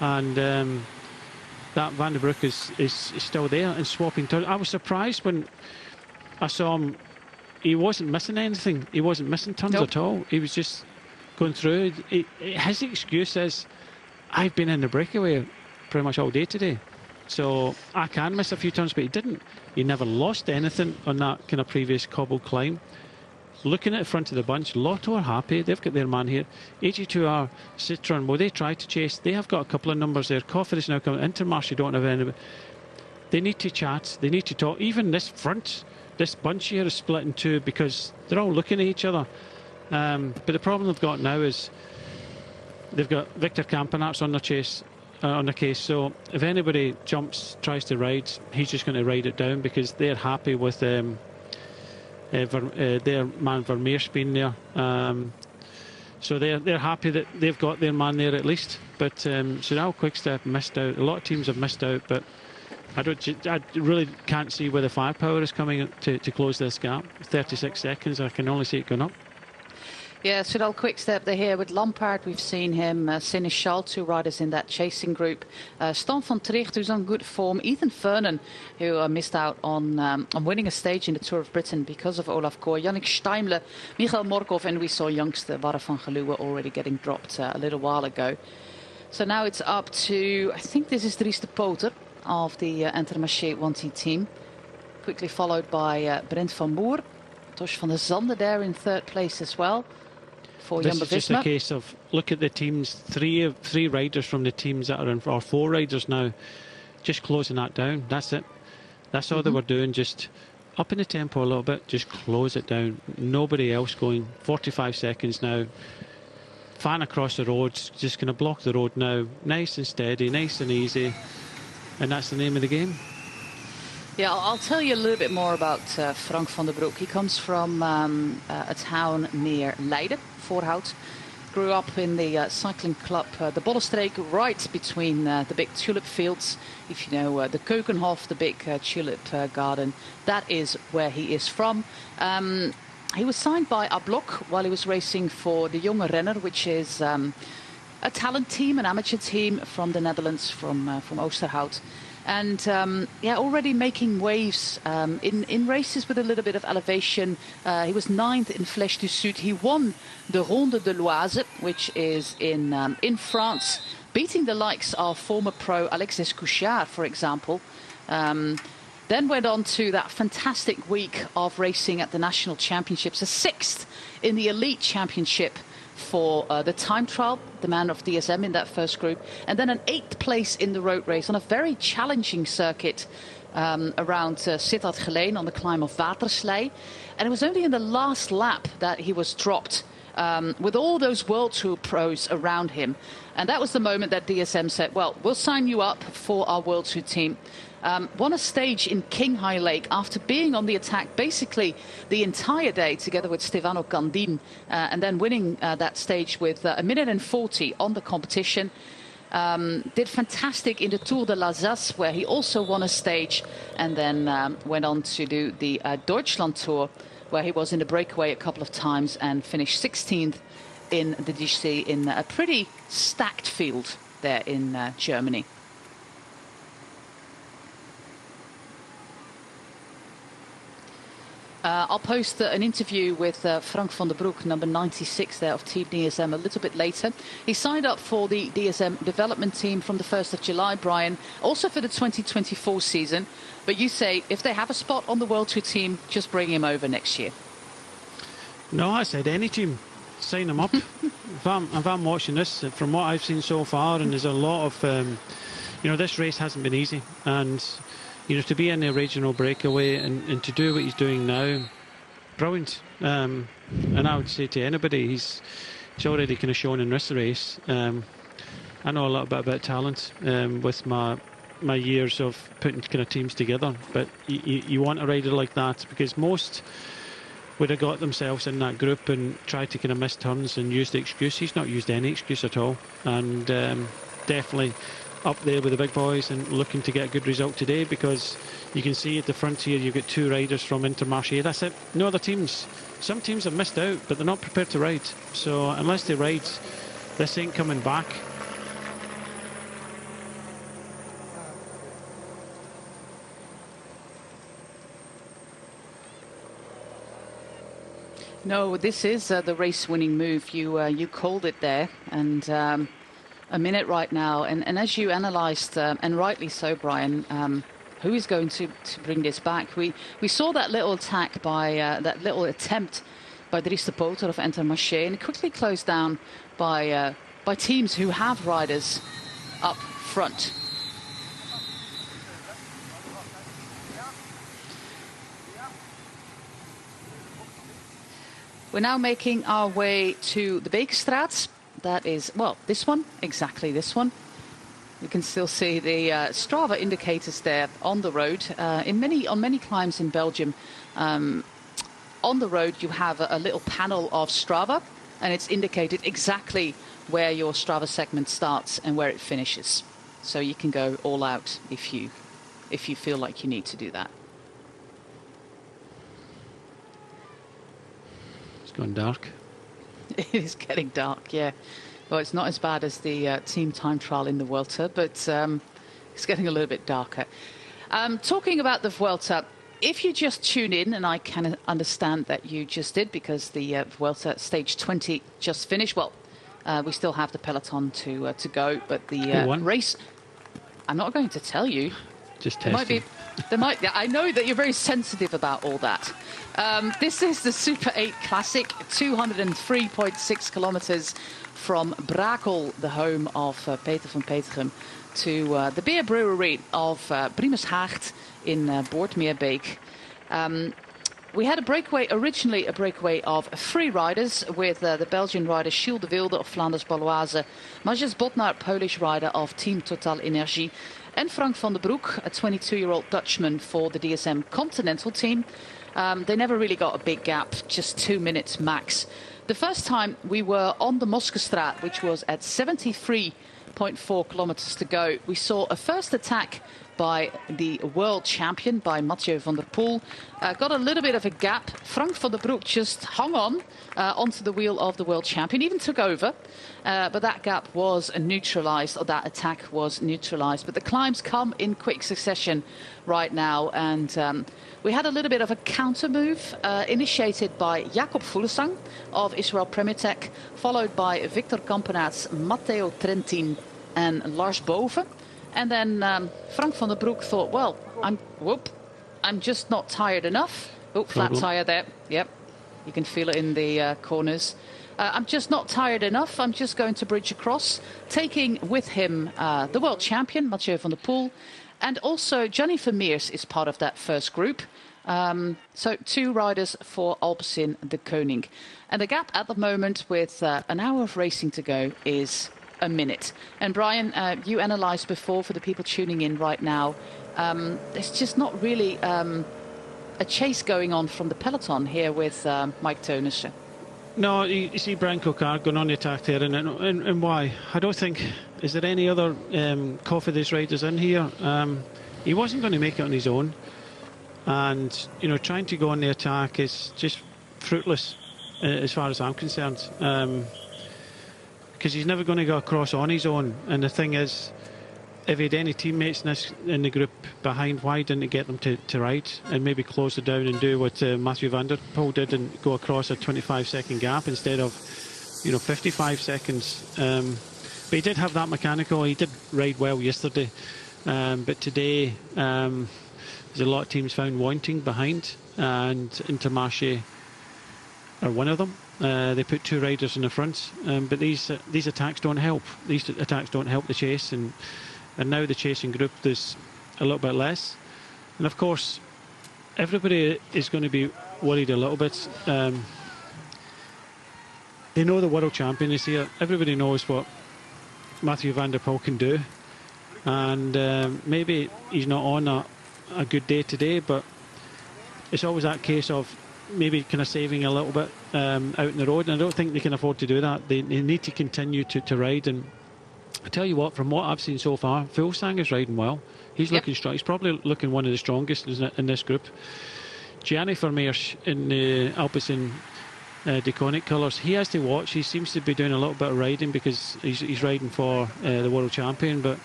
And that Van der Broek is still there and swapping turns. I was surprised when I saw him. He wasn't missing anything. He wasn't missing turns at all. He was just going through. His excuse is, I've been in the breakaway pretty much all day today, so I can miss a few turns, but he didn't. He never lost anything on that kind of previous cobble climb. Looking at the front of the bunch, Lotto are happy. They've got their man here. AG2R, Citroën, well, they try to chase. They have got a couple of numbers there. Coffer is now coming. Intermarché don't have any. They need to chat. They need to talk. Even this front, this bunch here is split in 2 because they're all looking at each other. But the problem they've got now is they've got Victor Campenaerts on their chase. On the case, so if anybody jumps, tries to ride, he's just going to ride it down because they're happy with their man Vermeer's been there. So they're happy that they've got their man there at least. But Soudal Quick-Step missed out. A lot of teams have missed out, but I really can't see where the firepower is coming to close this gap. 36 seconds, I can only see it going up. Yeah, Soudal Quick-Step, they're here with Lampaert. We've seen him, Seneschal, 2 riders in that chasing group. Stan van Tricht, who's on good form. Ethan Vernon, who missed out on winning a stage in the Tour of Britain because of Olaf Kooi. Yannick Steimle, Michael Morkov, and we saw youngster Warren van Geluwe already getting dropped a little while ago. So now it's up to, I think this is Dries de Poter of the Intermarché 1T team. Quickly followed by Brent van Moer. Tosh van der Zande there in 3rd place as well. This is just a case of, look at the teams, three riders from the teams that are in, or 4 riders now, just closing that down. That's it. That's all they were doing, just up in the tempo a little bit, just close it down. Nobody else going. 45 seconds now. Fan across the road, just going to block the road now. Nice and steady, nice and easy. And that's the name of the game. Yeah, I'll tell you a little bit more about Frank van der Broek. He comes from a town near Leiden, Voorhout. Grew up in the cycling club, the Bollenstreek, right between the big tulip fields. If you know the Keukenhof, the big tulip garden, that is where he is from. He was signed by Ablok while he was racing for the Jonge Renner, which is a talent team, an amateur team from the Netherlands, from Oosterhout. And yeah, already making waves in races with a little bit of elevation. He was 9th in Flèche du Sud. He won the Ronde de l'Oise, which is in France, beating the likes of former pro Alexis Couchard, for example. Then went on to that fantastic week of racing at the National Championships, a 6th in the Elite Championship for the time trial, the man of DSM in that first group, and then an 8th place in the road race on a very challenging circuit around Sittard-Geleen on the climb of Waterslei. And it was only in the last lap that he was dropped with all those World Tour pros around him. And that was the moment that DSM said, well, we'll sign you up for our World Tour team. Won a stage in Qinghai Lake after being on the attack basically the entire day together with Stefano Candin, and then winning that stage with 1:40 on the competition. Did fantastic in the Tour de l'Alsace, where he also won a stage, and then went on to do the Deutschland Tour, where he was in the breakaway a couple of times and finished 16th in the DGC in a pretty stacked field there in Germany. I'll post an interview with Frank van der Broek, number 96 there of Team DSM, a little bit later. He signed up for the DSM development team from the 1st of July, Brian, also for the 2024 season. But you say if they have a spot on the World Tour team, just bring him over next year. No, I said any team, sign him up. if I'm watching this, from what I've seen so far, and there's a lot of, you know, this race hasn't been easy, and you know, to be in the regional breakaway and to do what he's doing now, brilliant. And I would say to anybody, he's already kind of shown in this race. I know a little bit about talent with my years of putting kind of teams together, but you want a rider like that, because most would have got themselves in that group and tried to kind of miss turns and use the excuse. He's not used any excuse at all, and definitely up there with the big boys and looking to get a good result today, because you can see at the front here you've got 2 riders from Intermarché. That's it. No other teams. Some teams have missed out, but they're not prepared to ride. So unless they ride, this ain't coming back. No, this is the race-winning move. You called it there, and a minute right now. And as you analysed, and rightly so, Brian, who is going to bring this back? We saw that little attack by that little attempt by Dries de Boter of Intermarché, and it quickly closed down by teams who have riders up front. We're now making our way to the Beekstraat. That is, well, this one, exactly this one. You can still see the Strava indicators there on the road. On many climbs in Belgium, on the road you have a little panel of Strava, and it's indicated exactly where your Strava segment starts and where it finishes. So you can go all out if you feel like you need to do that. Gone dark. It is getting dark, yeah. Well, it's not as bad as the team time trial in the Vuelta, but it's getting a little bit darker. Talking about the Vuelta, if you just tune in, and I can understand that you just did, because the Vuelta stage 20 just finished. Well, we still have the peloton to go, but the race, I'm not going to tell you. Just testing. I know that you're very sensitive about all that. This is the Super 8 Classic, 203.6 kilometers from Brakel, the home of Peter van Petegem, to the beer brewery of Brimershaagd in Boortmeerbeek. We had originally a breakaway of 3 riders, with the Belgian rider Gilles de Wilde of Flanders Baloise, Majes Bodnar, Polish rider of Team Total Energie, and Frank van der Broek, a 22-year-old Dutchman for the DSM Continental team. They never really got a big gap, just 2 minutes max. The first time we were on the Moskestraat, which was at 73.4 kilometers to go, we saw a first attack by the world champion, by Mathieu van der Poel. Got a little bit of a gap. Frank van der Broek just hung on onto the wheel of the world champion, even took over. But that gap was neutralised, or that attack was neutralised. But the climbs come in quick succession right now. And we had a little bit of a counter move initiated by Jakob Fuglsang of Israel Premier Tech, followed by Victor Kampenaerts, Matteo Trentin and Lars Boven. And then Frank van der Broek thought, well, I'm just not tired enough. Oh, flat tyre there. Yep, you can feel it in the corners. I'm just not tired enough. I'm just going to bridge across, taking with him the world champion, Mathieu van der Poel. And also Gianni Vermeers is part of that first group. So 2 riders for Alpecin de Koning. And the gap at the moment, with an hour of racing to go, is a minute. And Brian, you analysed before, for the people tuning in right now, there's just not really a chase going on from the peloton here with Mike Teunissen. No, you see Brian Coquard going on the attack there, and why? I don't think, is there any other Cofidis riders in here? He wasn't going to make it on his own, and trying to go on the attack is just fruitless as far as I'm concerned, because he's never going to go across on his own. And the thing is, if he had any teammates in the group behind, why didn't he get them to ride and maybe close it down and do what Mathieu van der Poel did and go across a 25-second gap instead of 55 seconds. But he did have that mechanical. He did ride well yesterday, but today there's a lot of teams found wanting behind, and Intermarché are one of them. They put 2 riders in the front, but these attacks don't help. These attacks don't help the chase, and now the chasing group, there's a little bit less. And of course, everybody is going to be worried a little bit. They know the world champion is here. Everybody knows what Mathieu van der Poel can do. And maybe he's not on a good day today, but it's always that case of, maybe kind of saving a little bit out in the road, and I don't think they can afford to do that. They need to continue to ride, and I tell you what, from what I've seen so far, Fuglsang is riding well. He's looking strong. He's probably looking one of the strongest in this group. Gianni Vermeers in the Alpecin Deconic colours, he has to watch. He seems to be doing a little bit of riding because he's riding for the world champion, but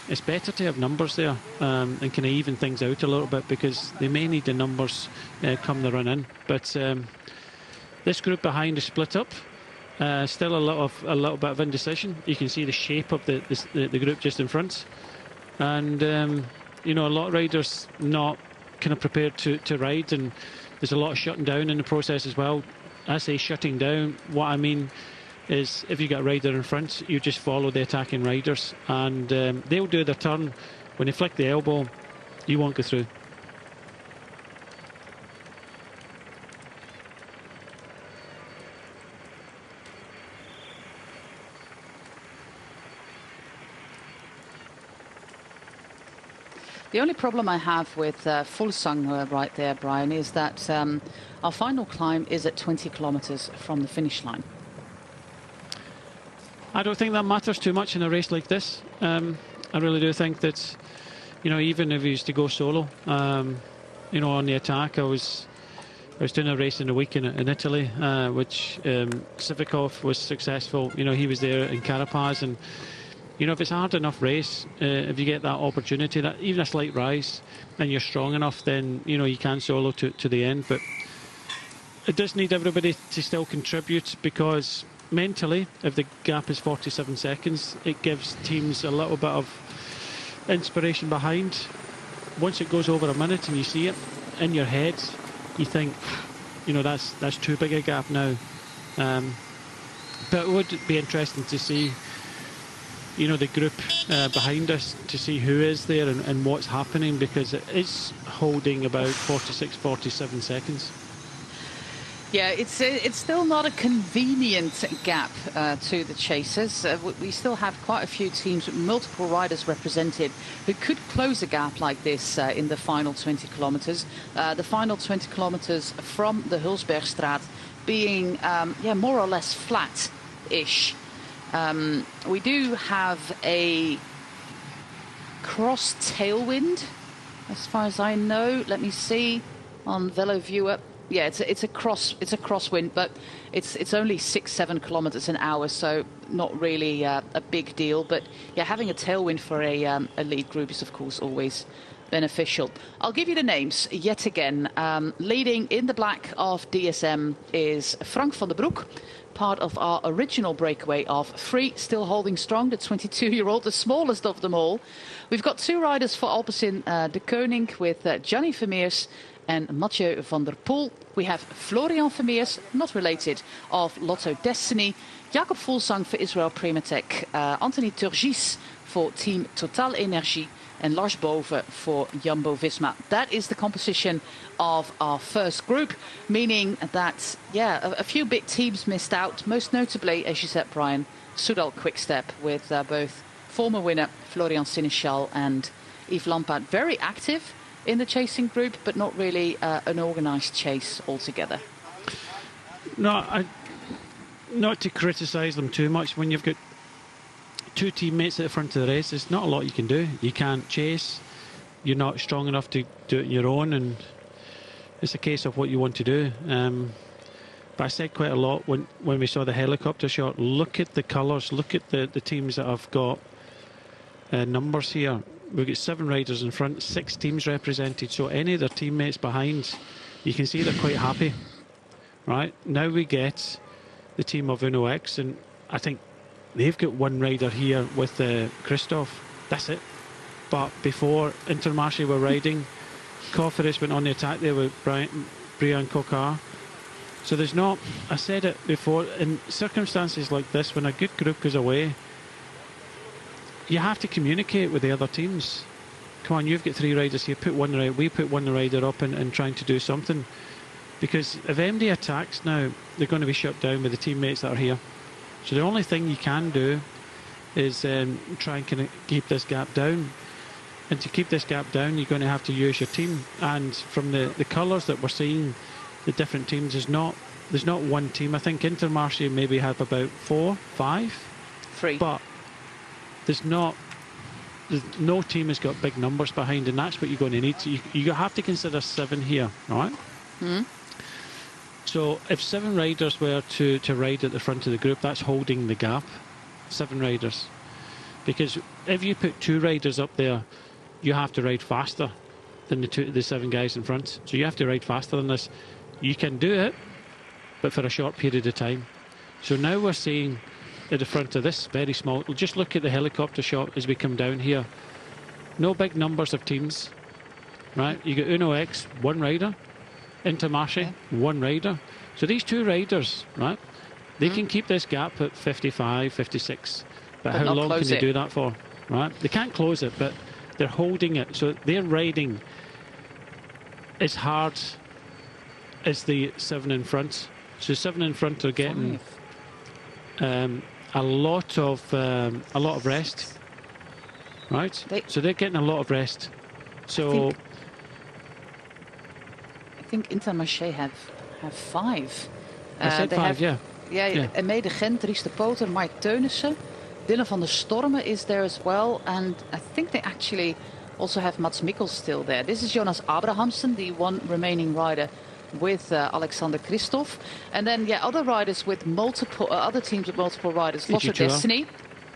it's better to have numbers there and kind of even things out a little bit, because they may need the numbers come the run in. But this group behind is split up. Still a little bit of indecision. You can see the shape of the group just in front, and you know, a lot of riders not kind of prepared to ride, and there's a lot of shutting down in the process as well. I say shutting down, what I mean is if you got a rider in front, you just follow the attacking riders, and they'll do their turn. When they flick the elbow, you won't go through. The only problem I have with Fuglsang right there, Brian, is that our final climb is at 20 kilometres from the finish line. I don't think that matters too much in a race like this. I really do think that, you know, even if he used to go solo, you know, on the attack, I was doing a race in a week in Italy, which Sivakov was successful. You know, he was there in Carapaz, and you know, if it's a hard enough race, if you get that opportunity, that even a slight rise, and you're strong enough, then you know you can solo to the end. But it does need everybody to still contribute, because mentally, if the gap is 47 seconds, it gives teams a little bit of inspiration behind. Once it goes over a minute and you see it in your head, you think, you know, that's too big a gap now. But it would be interesting to see, you know, the group behind us, to see who is there and what's happening, because it is holding about 46, 47 seconds. Yeah, it's still not a convenient gap to the chasers. We still have quite a few teams with multiple riders represented who could close a gap like this in the final 20 kilometres. The final 20 kilometres from the Hulsbergstraat being, more or less flat-ish. We do have a cross tailwind, as far as I know. Let me see on Velo Viewer. Yeah, it's a crosswind, but it's only 6-7 kilometers an hour, so not really a big deal. But yeah, having a tailwind for a lead group is of course always beneficial. I'll give you the names yet again. Leading in the black of DSM is Frank van der Broek, part of our original breakaway of 3, still holding strong, the 22-year-old, the smallest of them all. We've got 2 riders for Alpecin Deceuninck with Gianni Vermeers and Mathieu van der Poel. We have Florian Vermeers, not related, of Lotto Destiny, Jakob Fuglsang for Israel Prematech, Anthony Turgis for Team Total Energie, and Lars Bove for Jumbo-Visma. That is the composition of our first group, meaning that, a few big teams missed out, most notably, as you said, Brian, Soudal Quickstep, with both former winner Florian Sénéchal and Yves Lampaert very active in the chasing group, but not really an organised chase altogether. No, not to criticise them too much. When you've got 2 teammates at the front of the race, there's not a lot you can do. You can't chase. You're not strong enough to do it on your own, and it's a case of what you want to do. But I said quite a lot when we saw the helicopter shot. Look at the colours. Look at the teams that have got numbers here. We've got 7 riders in front, 6 teams represented, so any of their teammates behind, you can see they're quite happy. Right, now we get the team of Uno X, and I think they've got 1 rider here with Christoph. That's it. But before Intermarché were riding, Cofidis went on the attack there with Brian Cocard. So there's not, I said it before, in circumstances like this, when a good group goes away, you have to communicate with the other teams. Come on, you've got 3 riders here, we put one rider up and trying to do something. Because if MD attacks now, they're going to be shut down with the teammates that are here. So the only thing you can do is try and kind of keep this gap down. And to keep this gap down, you're going to have to use your team. And from the colours that we're seeing the different teams. There's not one team. I think Intermarché maybe have about 4, 5. 3. But there's no team has got big numbers behind, and that's what you're going to need. You have to consider 7 here, right? So if 7 riders were to ride at the front of the group, that's holding the gap. 7 riders. Because if you put 2 riders up there, you have to ride faster than the 7 guys in front. So you have to ride faster than this. You can do it, but for a short period of time. So now we're seeing at the front of this very small, just look at the helicopter shot as we come down here. No big numbers of teams, right? You got Uno X, 1 rider. Intermarché, 1 rider. So these 2 riders, right, they can keep this gap at 55, 56. But how long can they do that for, right? They can't close it, but they're holding it. So they're riding as hard as the 7 in front. So 7 in front are getting a lot of rest, right? So they're getting a lot of rest. So I think Intermarché have 5. I said 5, yeah. Yeah, Aimé de Gent, Dries de Poter, Mike Teunissen, Dylan van der Stormen is there as well, and I think they actually also have Mats Mikkels still there. This is Jonas Abrahamsen, the one remaining rider with Alexander Kristoff, and then other riders with multiple other teams with multiple riders. Lotte Destiny,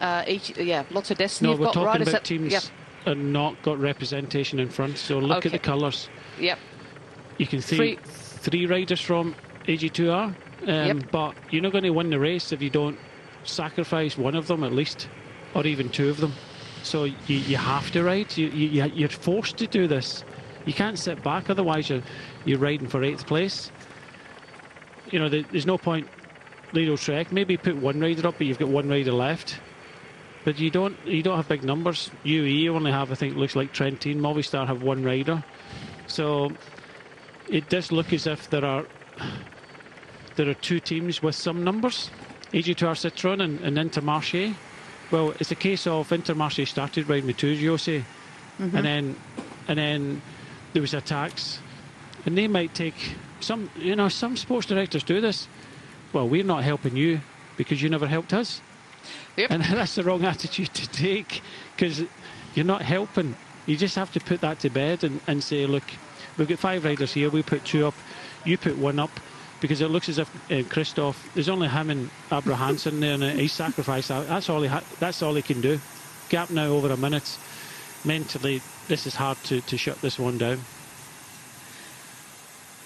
Lotte Destiny. No, we're talking about teams are not got representation in front. So look at the colours. Yep. You can see 3 riders from AG2R, but you're not going to win the race if you don't sacrifice one of them at least, or even 2 of them. So you have to ride. You're forced to do this. You can't sit back, otherwise you're riding for 8th place. You know, there's no point. Lido Trek, maybe put 1 rider up, but you've got 1 rider left. But you don't have big numbers. UE only have, I think, looks like Trentin. Movistar have 1 rider. So it does look as if there are 2 teams with some numbers. AG2R Citroën and Intermarché. Well, it's a case of Intermarché started riding with 2, Jose, and then there was attacks, and they might take some. You know, some sports directors do this. Well, we're not helping you because you never helped us. Yep. And that's the wrong attitude to take, because you're not helping. You just have to put that to bed and say, look, we've got 5 riders here. We put 2 up. You put 1 up. Because it looks as if Kristoff, there's only him and Abrahamsen there, and he sacrificed that. That's all he can do. Gap now over a minute. Mentally, this is hard to shut this one down.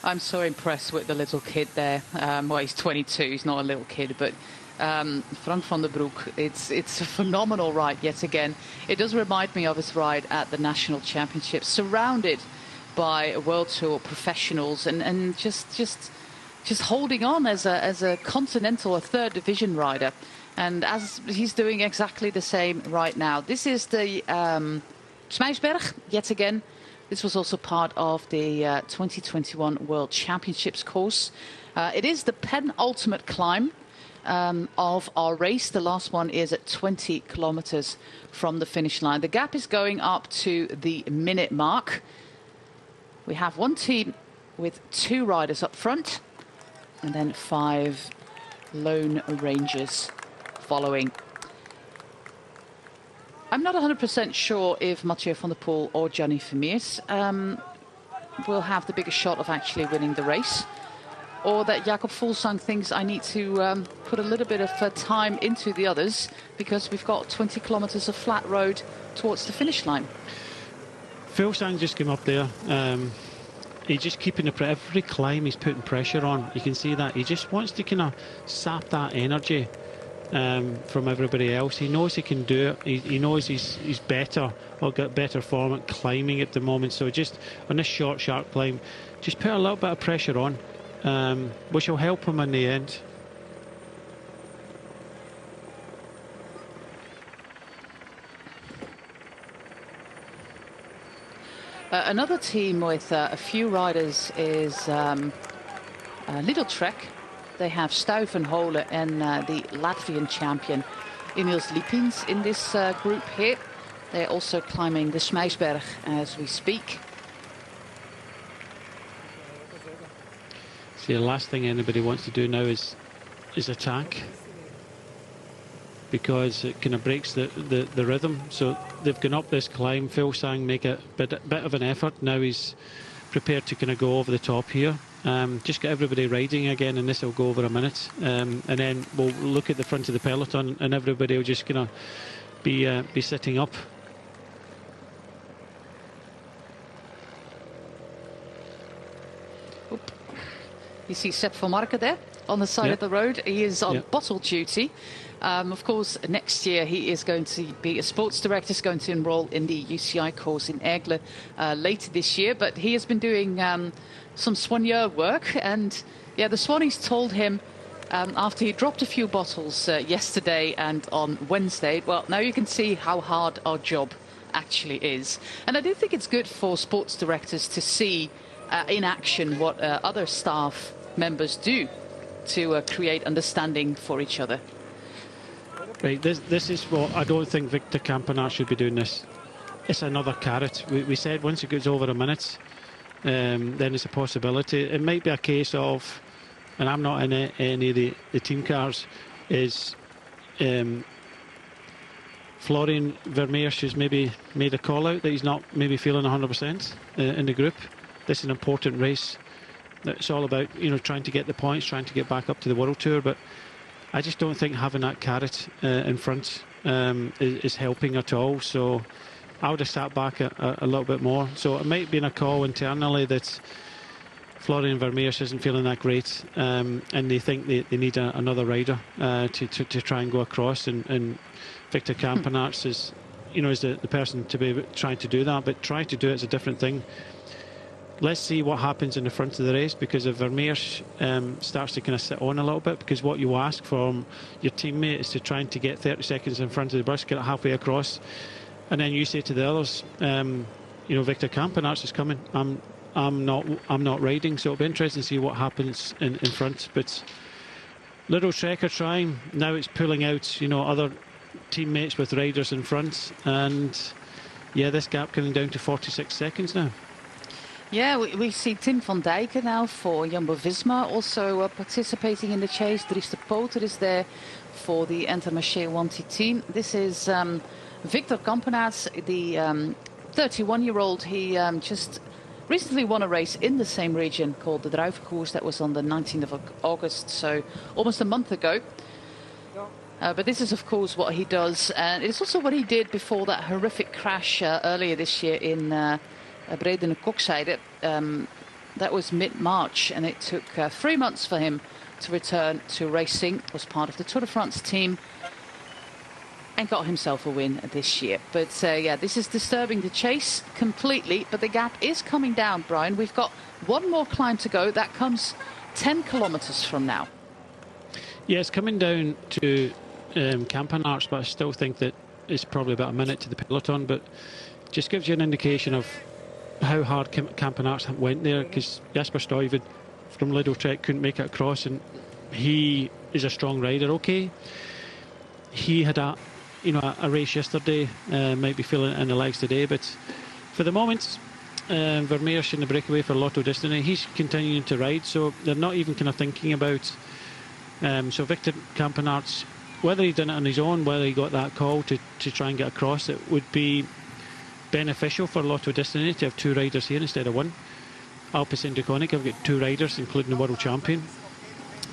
I'm so impressed with the little kid there. Well, he's 22. He's not a little kid, but Frank van der Broek. It's a phenomenal ride yet again. It does remind me of his ride at the National Championships, surrounded by World Tour professionals, and just holding on as a continental, a 3rd division rider, and as he's doing exactly the same right now. This is the Smeisberg yet again. This was also part of the 2021 World Championships course. It is the penultimate climb of our race. The last one is at 20 kilometers from the finish line. The gap is going up to the minute mark. We have 1 team with 2 riders up front, and then 5 lone rangers following. I'm not 100% sure if Mathieu van der Poel or Gianni Vermeers will have the biggest shot of actually winning the race, or that Jakob Fuglsang thinks I need to put a little bit of time into the others, because we've got 20 kilometers of flat road towards the finish line. Fuglsang just came up there. He's just keeping every climb he's putting pressure on. You can see that he just wants to kind of sap that energy from everybody else. He knows he can do it. He knows he's better, or got better form at climbing at the moment. So just on this short, sharp climb, just put a little bit of pressure on, which will help him in the end. Another team with a few riders is Lidl Trek. They have Stuyven Hole and the Latvian champion Emils Lipins in this group here. They're also climbing the Smeisberg as we speak. See, the last thing anybody wants to do now is attack, because it kind of breaks the rhythm. So they've gone up this climb. Fuglsang make a bit of an effort. Now he's prepared to kind of go over the top here. Just get everybody riding again, and this will go over a minute. And then we'll look at the front of the peloton, and everybody will just kind of be sitting up. Oop. You see Sepp van Marken there on the side of the road. He is on bottle duty. Of course, next year he is going to be a sports director. He's going to enroll in the UCI course in Aigle later this year. But he has been doing some soigneur work. And yeah, the Swannies told him after he dropped a few bottles yesterday and on Wednesday, well, now you can see how hard our job actually is. And I do think it's good for sports directors to see in action what other staff members do to create understanding for each other. Right, this is what I don't think Victor Campenaerts should be doing this. It's another carrot. We said once it goes over a minute, then it's a possibility. It might be a case of, and I'm not in any of the team cars, is Florian Vermeersch has maybe made a call out that he's not maybe feeling 100% in the group. This is an important race. It's all about, you know, trying to get the points, trying to get back up to the World Tour, but I just don't think having that carrot in front is helping at all. So I would have sat back a little bit more. So it might have been a call internally that Florian Vermeersch isn't feeling that great, and they think they need another rider to try and go across. And Victor Campenaerts is, you know, is the person to be trying to do that. But trying to do it is a different thing. Let's see what happens in the front of the race, because if Vermeersch starts to kind of sit on a little bit, because what you ask from your teammate is to try and to get 30 seconds in front of the bus, get it halfway across, and then you say to the others, you know, Victor Campenaerts is coming. I'm not riding, so it'll be interesting to see what happens in front. But Little Trek are trying. Now it's pulling out, you know, other teammates with riders in front, and yeah, this gap coming down to 46 seconds now. Yeah, we see Tim van Dijken now for Jumbo-Visma also participating in the chase. Dries de Poter is there for the Intermarché 1T. This is Victor Campenaerts, the 31-year-old. He just recently won a race in the same region called the Druivenkoers. That was on the 19th of August, so almost a month ago. But this is, of course, what he does. And it's also what he did before that horrific crash earlier this year in Bredene Kokzijde. That was mid-March, and it took 3 months for him to return to racing. Was part of the Tour de France team and got himself a win this year. But yeah, this is disturbing the chase completely, but the gap is coming down, Brian. We've got one more climb to go. That comes 10 kilometers from now. Yeah, it's coming down to Campenaerts, but I still think that it's probably about a minute to the peloton, but just gives you an indication of how hard Campenaerts went there, because Jasper Stuyven from Lidl Trek couldn't make it across, and he is a strong rider. Okay, he had a race yesterday, might be feeling it in the legs today, but for the moment, Vermeersch in the breakaway for Lotto Destiny, he's continuing to ride, so they're not even kind of thinking about. So Victor Campenaerts, whether he done it on his own, whether he got that call to try and get across, it would be beneficial for Lotto Destiny to have two riders here instead of one. Alpecin-Deceuninck have got two riders, including the world champion.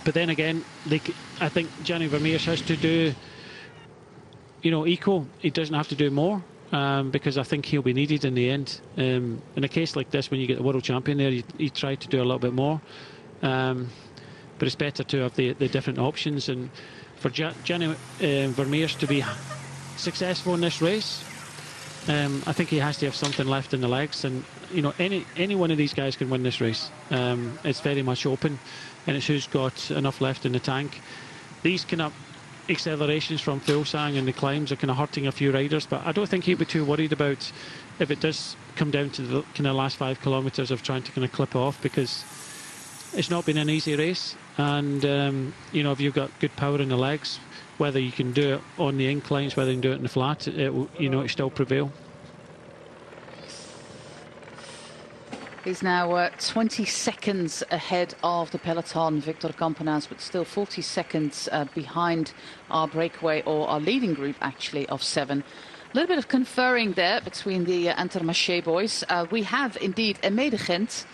But then again, I think Gianni Vermeersch has to do, you know, equal. He doesn't have to do more, because I think he'll be needed in the end. In a case like this, when you get the world champion there, you try to do a little bit more. But it's better to have the different options. And for Gianni Vermeersch to be successful in this race, I think he has to have something left in the legs, and you know, any one of these guys can win this race. It's very much open, and it's who's got enough left in the tank. These kind of accelerations from Fuglsang and the climbs are kind of hurting a few riders, but I don't think he'd be too worried about if it does come down to the kind of last 5 kilometres of trying to kind of clip off, because it's not been an easy race, and you know, if you've got good power in the legs, whether you can do it on the inclines, whether you can do it in the flat, it still prevail. He's now 20 seconds ahead of the peloton, Victor Campenaerts, but still 40 seconds behind our breakaway, or our leading group, actually, of 7. A little bit of conferring there between the Intermarché boys. We have, indeed, Emme de Gent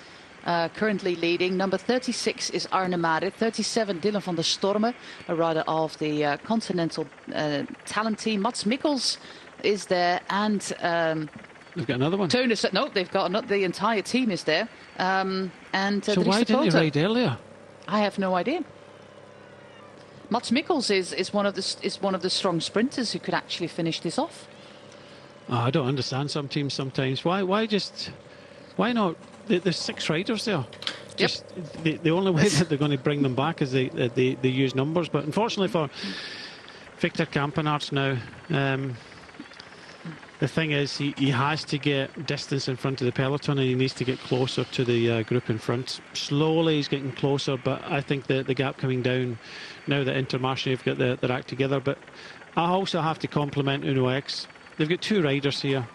currently leading. Number 36 is Arne Marit. 37, Dylan van der Storme, a rider of the Continental Talent team. Mats Mikkels is there, and... they've got another one. No, they've got the entire team is there. And so why didn't he ride earlier? I have no idea. Mats Mikkels is one of the strong sprinters who could actually finish this off. Oh, I don't understand some teams sometimes. Why not? There's 6 riders there. Just the only way that they're going to bring them back is they use numbers. But unfortunately for Victor Campenaerts now, the thing is he has to get distance in front of the peloton, and he needs to get closer to the group in front. Slowly he's getting closer, but I think the gap coming down now that Intermarché have got their act together. But I also have to compliment Uno X. They've got 2 riders here.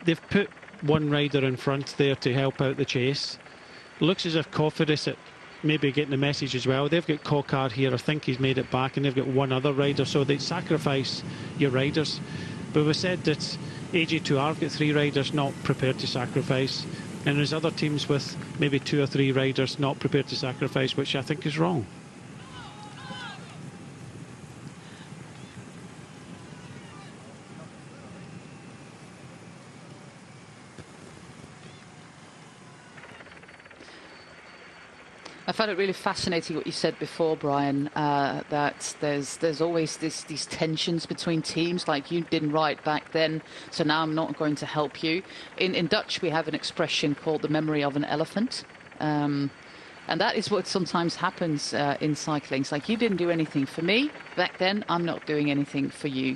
They've put one rider in front there to help out the chase. Looks as if Cofidis maybe getting the message as well. They've got Coquard here. I think he's made it back, and they've got one other rider. So they sacrifice your riders. But we said that AG2R have got 3 riders not prepared to sacrifice, and there's other teams with maybe 2 or 3 riders not prepared to sacrifice, which I think is wrong. I found it really fascinating what you said before, Brian, that there's always these tensions between teams, like you didn't ride back then, so now I'm not going to help you. In Dutch, we have an expression called the memory of an elephant. And that is what sometimes happens in cycling. It's like, you didn't do anything for me back then, I'm not doing anything for you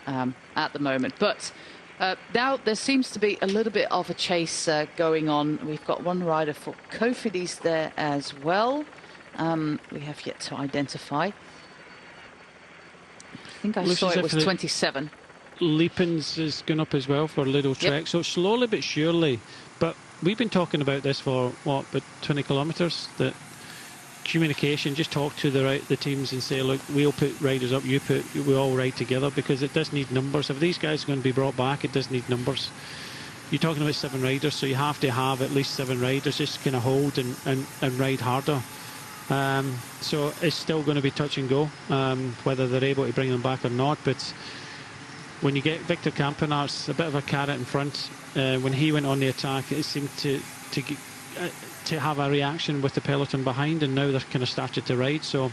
at the moment. But now there seems to be a little bit of a chase going on. We've got one rider for Cofidis there as well. We have yet to identify. I think I saw it was 27. Liepens is going up as well for Lido Trek. So slowly but surely. But we've been talking about this for, what, about 20 kilometres? That communication, just talk to the teams and say, look, we'll put riders up, we all ride together, because it does need numbers. If these guys are going to be brought back, it does need numbers. You're talking about 7 riders, so you have to have at least 7 riders just kind of hold and ride harder. So it's still going to be touch and go, whether they're able to bring them back or not. But when you get Victor Campenaerts, a bit of a carrot in front, when he went on the attack, it seemed to have a reaction with the peloton behind, and now they're kind of started to ride. So,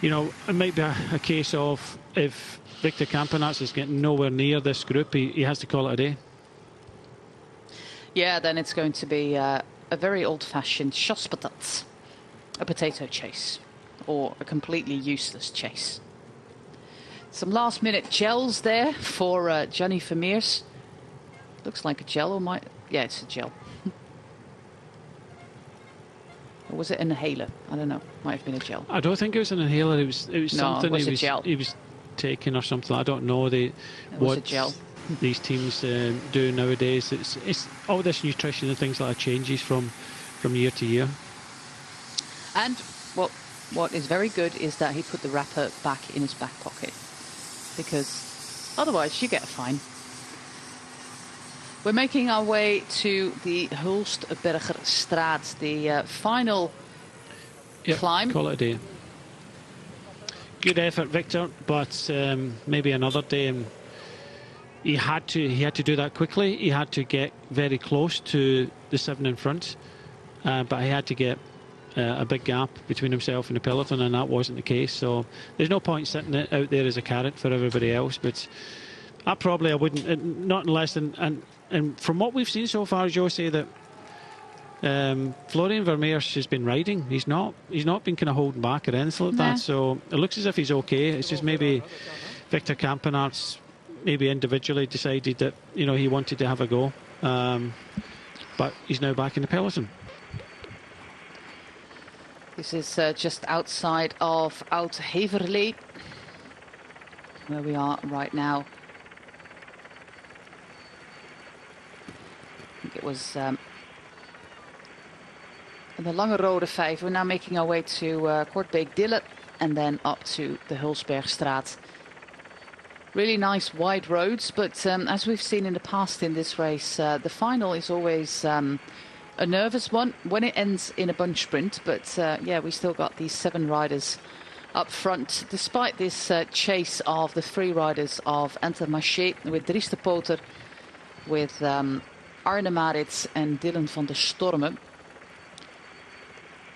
you know, it might be a case of, if Victor Campenaerts is getting nowhere near this group, he has to call it a day. Yeah, then it's going to be a very old-fashioned chasspatat, a potato chase, or a completely useless chase. Some last-minute gels there for Gianni Vermeers. Looks like a gel, or yeah, it's a gel. Or was it an inhaler? I don't know. Might have been a gel. I don't think it was an inhaler. It was something he was taking or something. I don't know what these teams do nowadays. It's all this nutrition and things like that changes from year to year. And what is very good is that he put the wrapper back in his back pocket, because otherwise you get a fine. We're making our way to the Hulstbergerstraat, the final climb. Call it a day. Good effort, Victor, but maybe another day. And he had to do that quickly. He had to get very close to the 7 in front, but he had to get a big gap between himself and the peloton, and that wasn't the case. So there's no point sitting it out there as a carrot for everybody else. But I wouldn't, not unless and from what we've seen so far, Joe, say that Florian Vermeers has been riding. He's not been kind of holding back or anything like that. So it looks as if he's okay. It's just maybe Victor Campenaerts maybe individually decided that, you know, he wanted to have a go, but he's now back in the peloton. This is just outside of Oud-Heverlee, where we are right now. I think it was the Lange Rode 5. We're now making our way to Kortbeek Dille and then up to the Hulsbergstraat. Really nice wide roads, but as we've seen in the past in this race, the final is always a nervous one when it ends in a bunch sprint. But yeah, we still got these 7 riders up front, despite this chase of the 3 riders of Intermarché with Dries de Poter, with Arne Maritz and Dylan van der Stormen.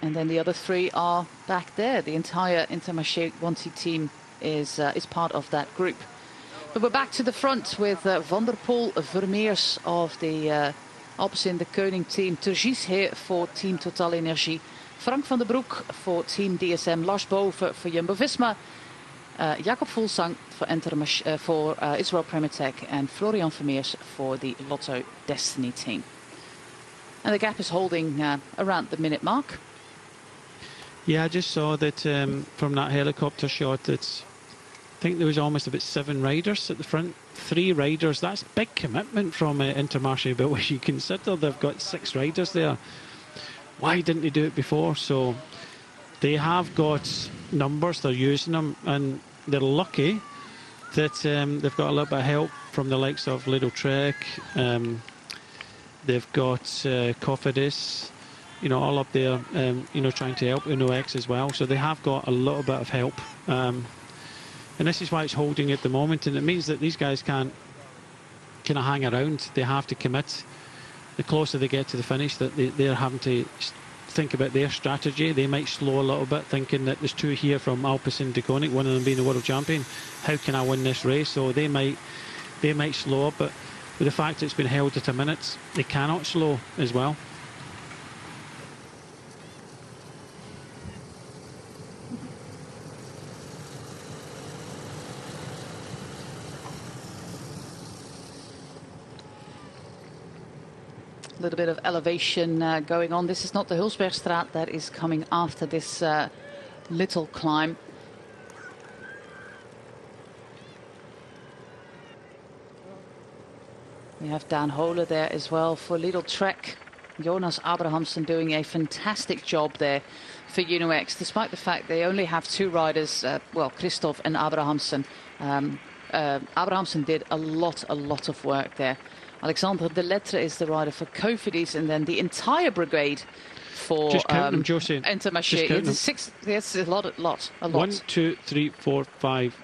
And then the other 3 are back there. The entire Intermarché 1T team is part of that group. But we're back to the front with Van der Poel, Vermeers of the Alpecin de Koning team, Turgis here for Team Total Energie, Frank van der Broek for Team DSM, Lars Boven for Jumbo-Visma, Jakob Fuglsang for Israel Premier Tech, and Florian Vermeers for the Lotto Destiny team. And the gap is holding around the minute mark. Yeah, I just saw that from that helicopter shot that I think there was almost about 7 riders at the front. 3 riders, that's big commitment from Intermarché, but when you consider they've got 6 riders there, why didn't they do it before? So they have got numbers, they're using them, and they're lucky that they've got a little bit of help from the likes of Lidl Trek. They've got Cofidis, you know, all up there, you know, trying to help Uno X as well. So they have got a little bit of help. And this is why it's holding at the moment. And it means that these guys can't kind of hang around. They have to commit. The closer they get to the finish, that they're having to think about their strategy. They might slow a little bit, thinking that there's 2 here from Alpecin de Koning, one of them being the world champion. How can I win this race? So they might slow up. But with the fact that it's been held at a minute, they cannot slow as well. A little bit of elevation going on. This is not the Hulsbergstraat that is coming after this little climb. We have Dan Hole there as well for Lidl Trek. Jonas Abrahamsen doing a fantastic job there for Uno X, despite the fact they only have 2 riders, well, Christoph and Abrahamsen. Abrahamsen did a lot of work there. Alexandre Delettre is the rider for Cofidis, and then the entire brigade for just count them, Josie. Intermarché. It's 6. Yes, a lot. 1, 2, 3, 4, 5,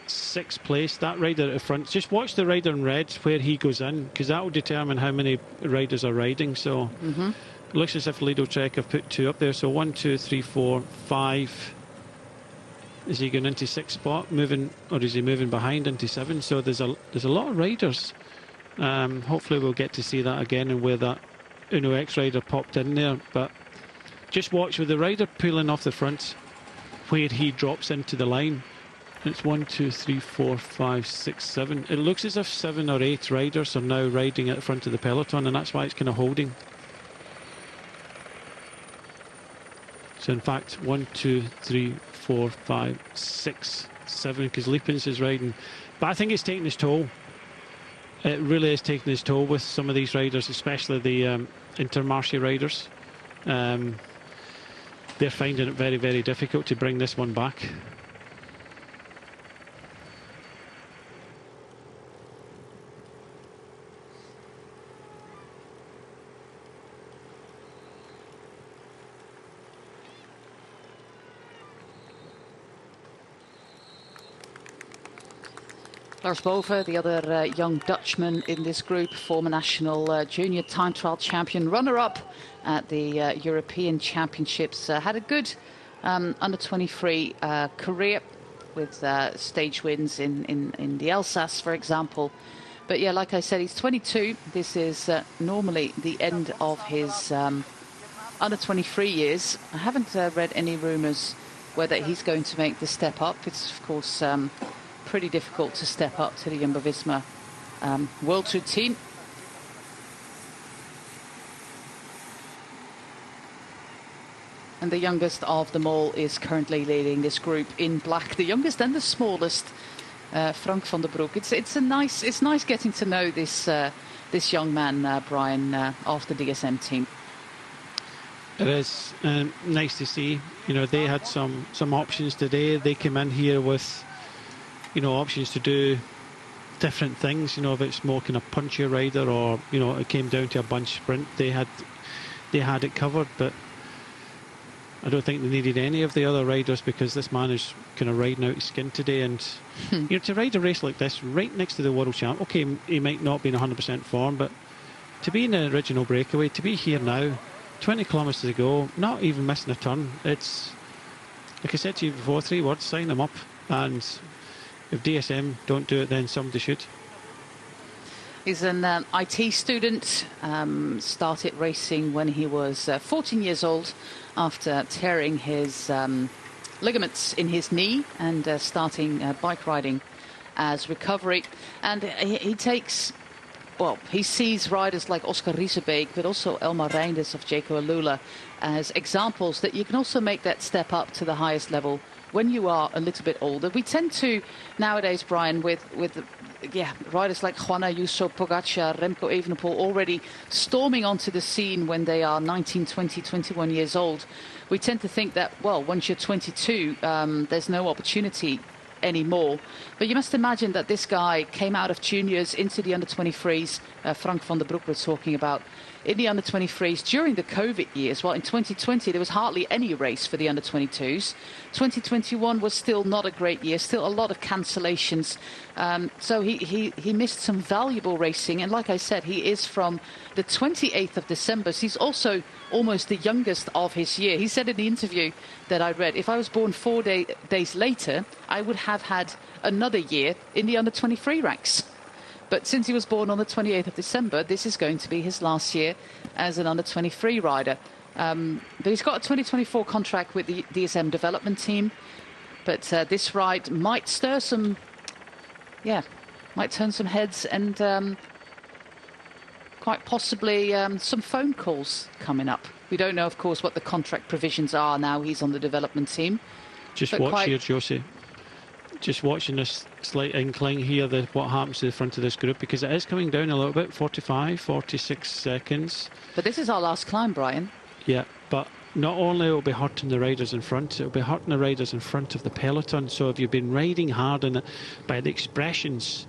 6 place. That rider at the front. Just watch the rider in red where he goes in, because that will determine how many riders are riding. So it looks as if Lidl Trek have put 2 up there. So 1, 2, 3, 4, 5. Is he going into 6th spot, moving, or is he moving behind into 7? So there's a lot of riders. Hopefully we'll get to see that again, and where that Uno X rider popped in there. But just watch with the rider pulling off the front where he drops into the line. It's 1, 2, 3, 4, 5, 6, 7. It looks as if 7 or 8 riders are now riding at the front of the peloton, and that's why it's kind of holding. So in fact 1, 2, 3, 4, 5, 6, 7, because Liepins is riding. But I think it's taking its toll. It really is taking its toll with some of these riders, especially the Intermarché riders. They're finding it very difficult to bring this one back. Lars Boven, the other young Dutchman in this group, former national junior time trial champion, runner-up at the European Championships. Had a good under-23 career with stage wins in the Alsace, for example. But yeah, like I said, he's 22. This is normally the end of his under-23 years. I haven't read any rumours whether he's going to make the step up. It's, of course, pretty difficult to step up to the Jumbo-Visma World Tour team. And the youngest of them all is currently leading this group in black. The youngest and the smallest, Frank van der Broek. It's nice getting to know this young man, Brian, of the DSM team. It is nice to see. You know, they had some options today. They came in here with, you know, options to do different things. You know, if it's more kind of punchier rider, or you know, it came down to a bunch sprint, they had it covered. But I don't think they needed any of the other riders, because this man is kind of riding out his skin today. And you know, to ride a race like this right next to the world champ, okay, he might not be in 100% form, but to be in the original breakaway, to be here now, 20 kilometres to go, not even missing a turn. It's, like I said to you before, 3 words: sign them up. And if DSM don't do it, then somebody should. He's an IT student, started racing when he was 14 years old after tearing his ligaments in his knee, and starting bike riding as recovery. And he takes... Well, he sees riders like Oscar Riesebeek, but also Elmar Reinders of Jayco AlUla as examples that you can also make that step up to the highest level when you are a little bit older. We tend to nowadays, Brian, with riders like Juan Ayuso, Pogacar, Remco Evenepoel already storming onto the scene when they are 19, 20, 21 years old. We tend to think that, well, once you're 22, there's no opportunity anymore. But you must imagine that this guy came out of juniors into the under-23s. Frank van der Broek was talking about in the under-23s during the COVID years. Well, in 2020 there was hardly any race for the under-22s. 2021 was still not a great year, still a lot of cancellations. So he missed some valuable racing. And like I said, he is from the 28th of December. So he's also almost the youngest of his year. He said in the interview that I read, if I was born 4 days later, I would have had another year in the under-23 ranks. But since he was born on the 28th of December, this is going to be his last year as an under-23 rider. But he's got a 2024 contract with the DSM development team. But this ride might stir some, might turn some heads, and quite possibly some phone calls coming up. We don't know, of course, what the contract provisions are now he's on the development team. Just watch here, Josie. Just watching this slight incline here, what happens to the front of this group, because it is coming down a little bit, 45, 46 seconds. But this is our last climb, Brian. Yeah, but not only will it be hurting the riders in front, it will be hurting the riders in front of the peloton. So if you've been riding hard in it, by the expressions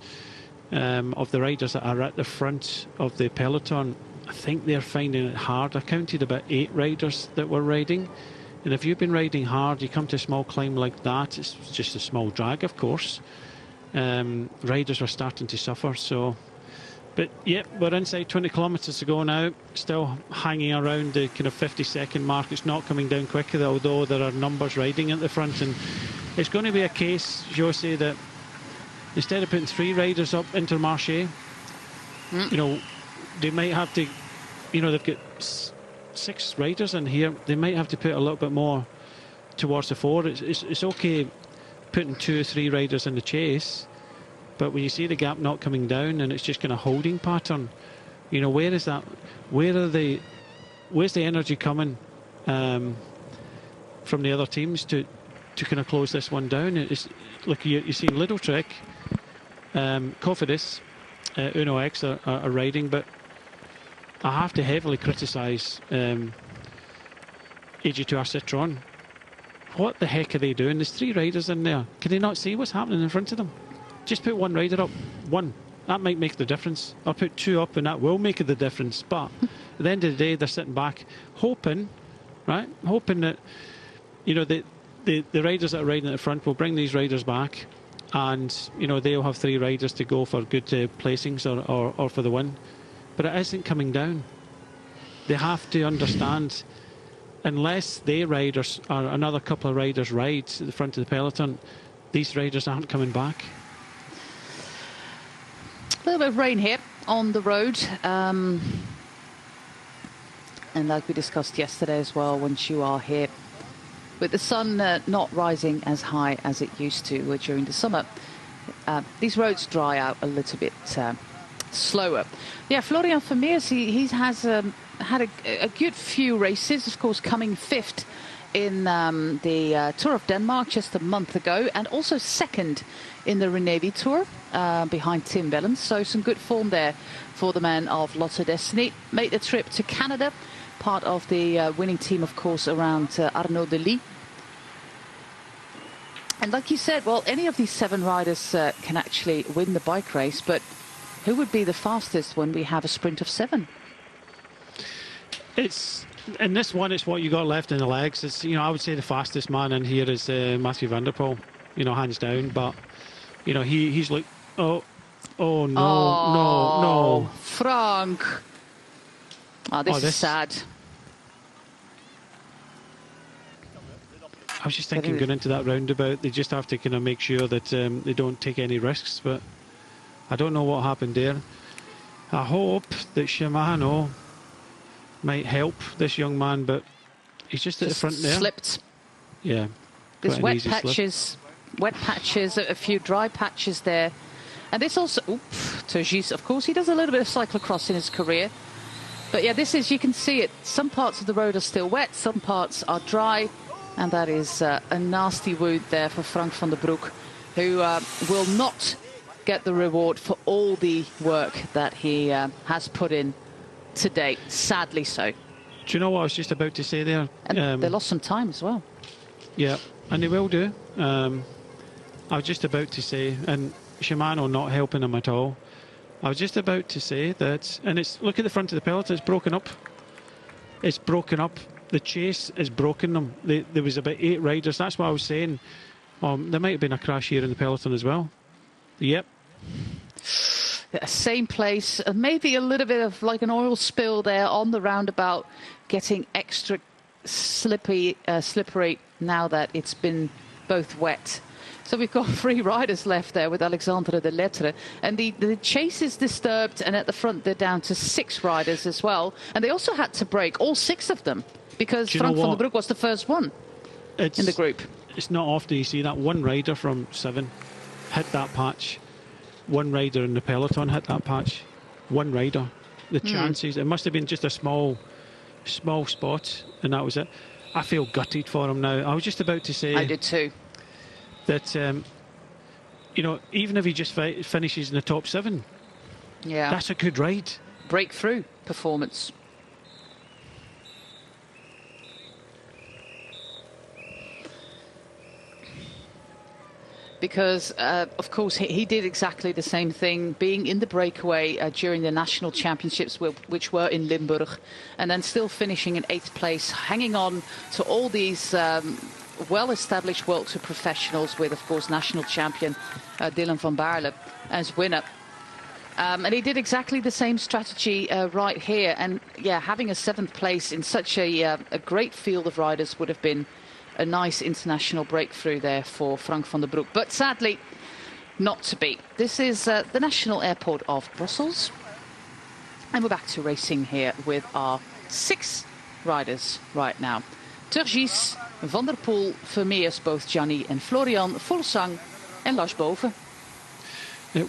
of the riders that are at the front of the peloton, I think they're finding it hard. I counted about 8 riders that were riding. And if you've been riding hard, you come to a small climb like that, it's just a small drag, of course. Riders are starting to suffer, so... But, yeah, we're inside 20 kilometres to go now, still hanging around the kind of 50-second mark. It's not coming down quicker, although there are numbers riding at the front. And it's going to be a case, Josie, that instead of putting 3 riders up Intermarché, you know, they might have to... You know, they've got 6 riders in here. They might have to put a little bit more towards the 4. It's okay putting 2 or 3 riders in the chase, but when you see the gap not coming down and it's just kind of holding pattern, you know, where is that? Where's the energy coming from the other teams to kind of close this one down? It's look, you're seeing Lidl-Trek, Cofidis, Uno X are riding, but I have to heavily criticise AG2R Citroën. What the heck are they doing? There's 3 riders in there. Can they not see what's happening in front of them? Just put 1 rider up. 1. That might make the difference. I'll put 2 up and that will make the difference. But at the end of the day, they're sitting back hoping, right? Hoping that, you know, the riders that are riding at the front will bring these riders back, and, you know, they'll have 3 riders to go for good placings or for the win. But it isn't coming down. They have to understand, unless they riders or another couple of riders ride at the front of the peloton, these riders aren't coming back. A little bit of rain here on the road. And like we discussed yesterday as well, once you are here, with the sun not rising as high as it used to during the summer, these roads dry out a little bit slower. Yeah, Florian Vermeers, he has had a good few races, of course, coming 5th in the Tour of Denmark just a month ago, and also 2nd in the Renevi Tour behind Tim Wellens. So some good form there for the man of Lotto Destiny. Made a trip to Canada part of the winning team, of course, around Arnaud Delis. And like you said, well, any of these 7 riders can actually win the bike race, but who would be the fastest when we have a sprint of 7? In this one, it's what you got left in the legs. It's, you know, I would say the fastest man in here is Mathieu van der Poel, you know, hands down. But, you know, he's like, oh no, no. Frank. This is sad. I was just thinking, going into that roundabout, they just have to kind of make sure that they don't take any risks. But I don't know what happened there. I hope that Shimano might help this young man, but he's just at the front there. Slipped. Yeah. There's wet patches, a few dry patches there. And this also, Turgis, of course, he does a little bit of cyclocross in his career. But yeah, this is, you can see it, some parts of the road are still wet, some parts are dry. And that is a nasty wound there for Frank van der Broek, who will not get the reward for all the work that he has put in to date, sadly so. Do you know what I was just about to say there? And they lost some time as well. Yeah, and they will do. I was just about to say, and Shimano not helping him at all. I was just about to say that, and it's, look at the front of the peloton, it's broken up. It's broken up. The chase has broken them. There was about 8 riders. That's what I was saying. There might have been a crash here in the peloton as well. Yep. Same place, maybe a little bit of like an oil spill there on the roundabout, getting extra slippery now that it's been both wet. So we've got 3 riders left there with Alexandre de Lettre, and the chase is disturbed, and at the front they're down to 6 riders as well, and they also had to break, all 6 of them, because Frank van der Broek was the first one in the group. It's not often you see that one rider from 7 hit that patch. One rider in the peloton hit that patch. One rider. The chances, it must have been just a small spot, and that was it. I feel gutted for him now. I was just about to say... I did too. That, you know, even if he just finishes in the top 7, yeah, that's a good ride. Breakthrough performance. Because, of course, he did exactly the same thing, being in the breakaway during the national championships, which were in Limburg, and then still finishing in 8th place, hanging on to all these well-established World Tour professionals with, of course, national champion Dylan van Baarle as winner. And he did exactly the same strategy right here. And, yeah, having a 7th place in such a great field of riders would have been a nice international breakthrough there for Frank van der Broek. But sadly, not to be. This is the National Airport of Brussels. And we're back to racing here with our 6 riders right now. Turgis, Van der Poel, Vermeers, both Gianni and Florian, Fuglsang and Lars Boven.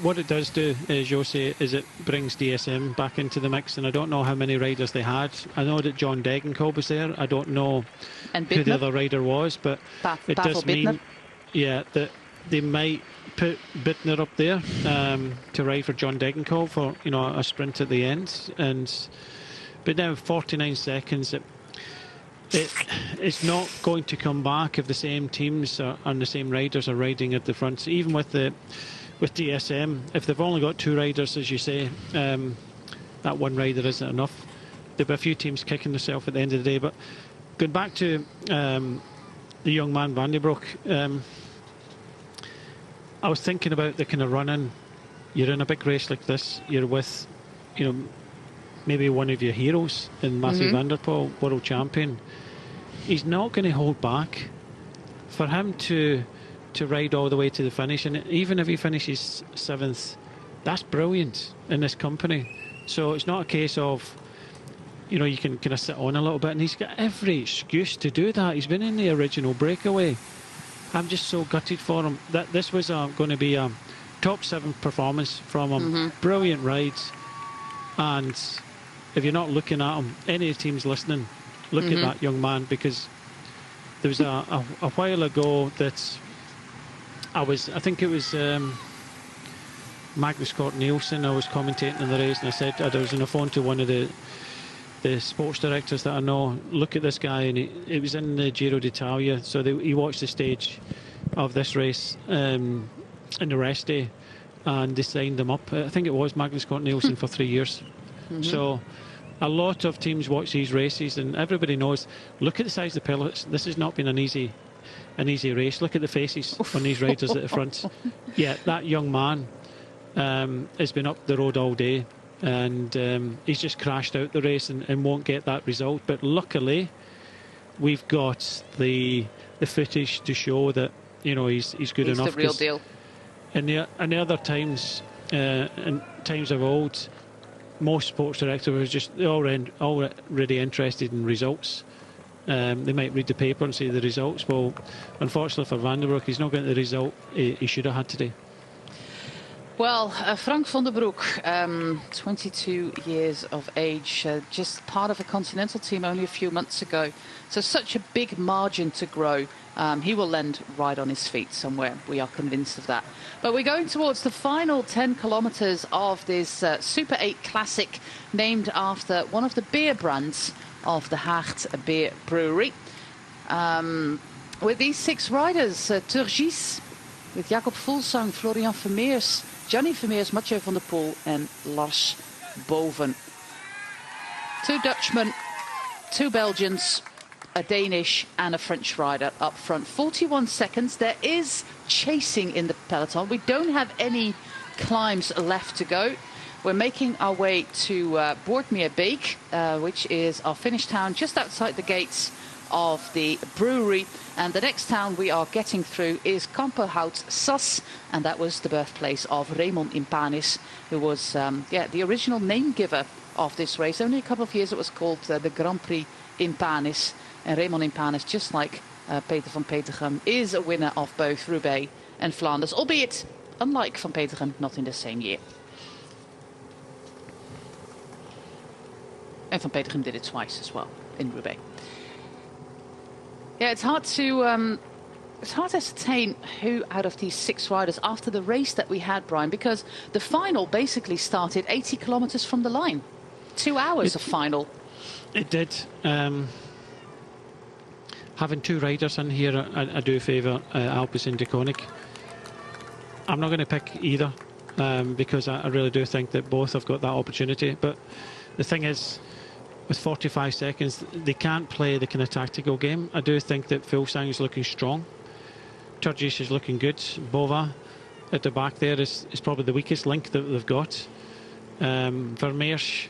What it does do, Jose, is it brings DSM back into the mix, and I don't know how many riders they had. I know that John Degenkolb was there. I don't know who the other rider was, but it does mean, yeah, that they might put Bittner up there to ride for John Degenkolb for, you know, a sprint at the end. But now 49 seconds. It's not going to come back if the same teams and the same riders are riding at the front. Even with DSM, if they've only got 2 riders, as you say, that one rider isn't enough. There'll be a few teams kicking themselves at the end of the day. But going back to the young man Van der Broek, I was thinking about the kind of running. You're in a big race like this. You're with, you know, maybe one of your heroes in Mathieu van der Poel, world champion. He's not going to hold back. For him to ride all the way to the finish, and even if he finishes 7th, that's brilliant in this company. So it's not a case of, you know, you can kind of sit on a little bit, and he's got every excuse to do that. He's been in the original breakaway. I'm just so gutted for him. That this was going to be a top 7 performance from him. Brilliant rides, and if you're not looking at him, any of the teams listening, look at that young man, because there was a while ago that I think it was Magnus Cort Nielsen, I was commentating on the race, and I said, I was on the phone to one of the the sports directors that I know look at this guy, and it was in the Giro d'Italia, so he watched the stage of this race in the rest day, and they signed him up. I think it was Magnus Cort Nielsen for 3 years. So a lot of teams watch these races, and everybody knows, look at the size of the pelots. This has not been an easy race. Look at the faces on these riders at the front. Yeah, that young man has been up the road all day, and he's just crashed out the race and won't get that result. But luckily, we've got the footage to show that, you know, he's good enough. He's the real deal. And the other times, in times of old, most sports directors were just already interested in results. They might read the paper and see the results. Well, unfortunately for Van der Broek, he's not getting the result he should have had today. Well, Frank van der Broek, 22 years of age, just part of a continental team only a few months ago. So such a big margin to grow. He will land right on his feet somewhere. We are convinced of that. But we're going towards the final 10 kilometres of this Super 8 Classic, named after one of the beer brands of the Hart Beer Brewery. With these 6 riders, Turgis, with Jacob Fuglsang, Florian Vermeers, Gianni Vermeers, Mathieu van der Poel and Lars Boven. 2 Dutchmen, 2 Belgians, a Danish and a French rider up front. 41 seconds. There is chasing in the peloton. We don't have any climbs left to go. We're making our way to Boortmeerbeek, which is our finish town just outside the gates of the brewery. And the next town we are getting through is Kamperhout-Sas, and that was the birthplace of Raymond Impanis, who was the original name giver of this race. Only a couple of years it was called the Grand Prix Impanis. And Raymond Impanis, just like Peter van Petegem, is a winner of both Roubaix and Flanders, albeit, unlike van Petegem, not in the same year. And van Petegem did it twice as well in Roubaix. Yeah, it's hard to ascertain who out of these 6 riders after the race that we had, Brian, because the final basically started 80 kilometres from the line. 2 hours of final. It did. Having 2 riders in here, I do favour Alpecin Deceuninck. I'm not going to pick either, because I really do think that both have got that opportunity. But the thing is, with 45 seconds, they can't play the kind of tactical game. I do think that Fuglsang is looking strong. Turgis is looking good. Bova at the back there is probably the weakest link that they've got. Vermeers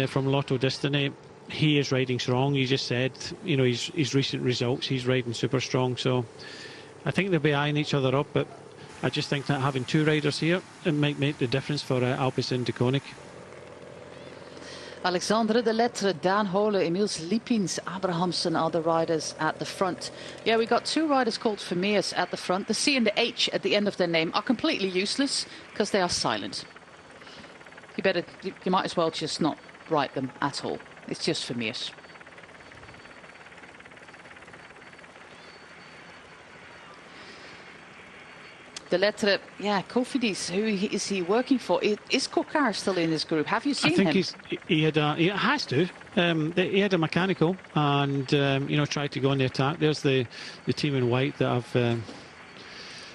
from Lotto Destiny, he is riding strong. You just said, you know, his recent results, he's riding super strong. So I think they'll be eyeing each other up, but I just think that having 2 riders here, it might make the difference for Alpecin Deceuninck. Alexandre de Lettre, Daan Hole, Emils Liepins, Abrahamsen are the riders at the front. Yeah, we got 2 riders called Vermeers at the front. The C and the H at the end of their name are completely useless because they are silent. You might as well just not write them at all. It's just Vermeers. De Lettre, yeah, Cofidis, who is he working for? Is Coquard still in this group? Have you seen him? I think he has to. He had a mechanical and, you know, tried to go on the attack. There's the team in white that have...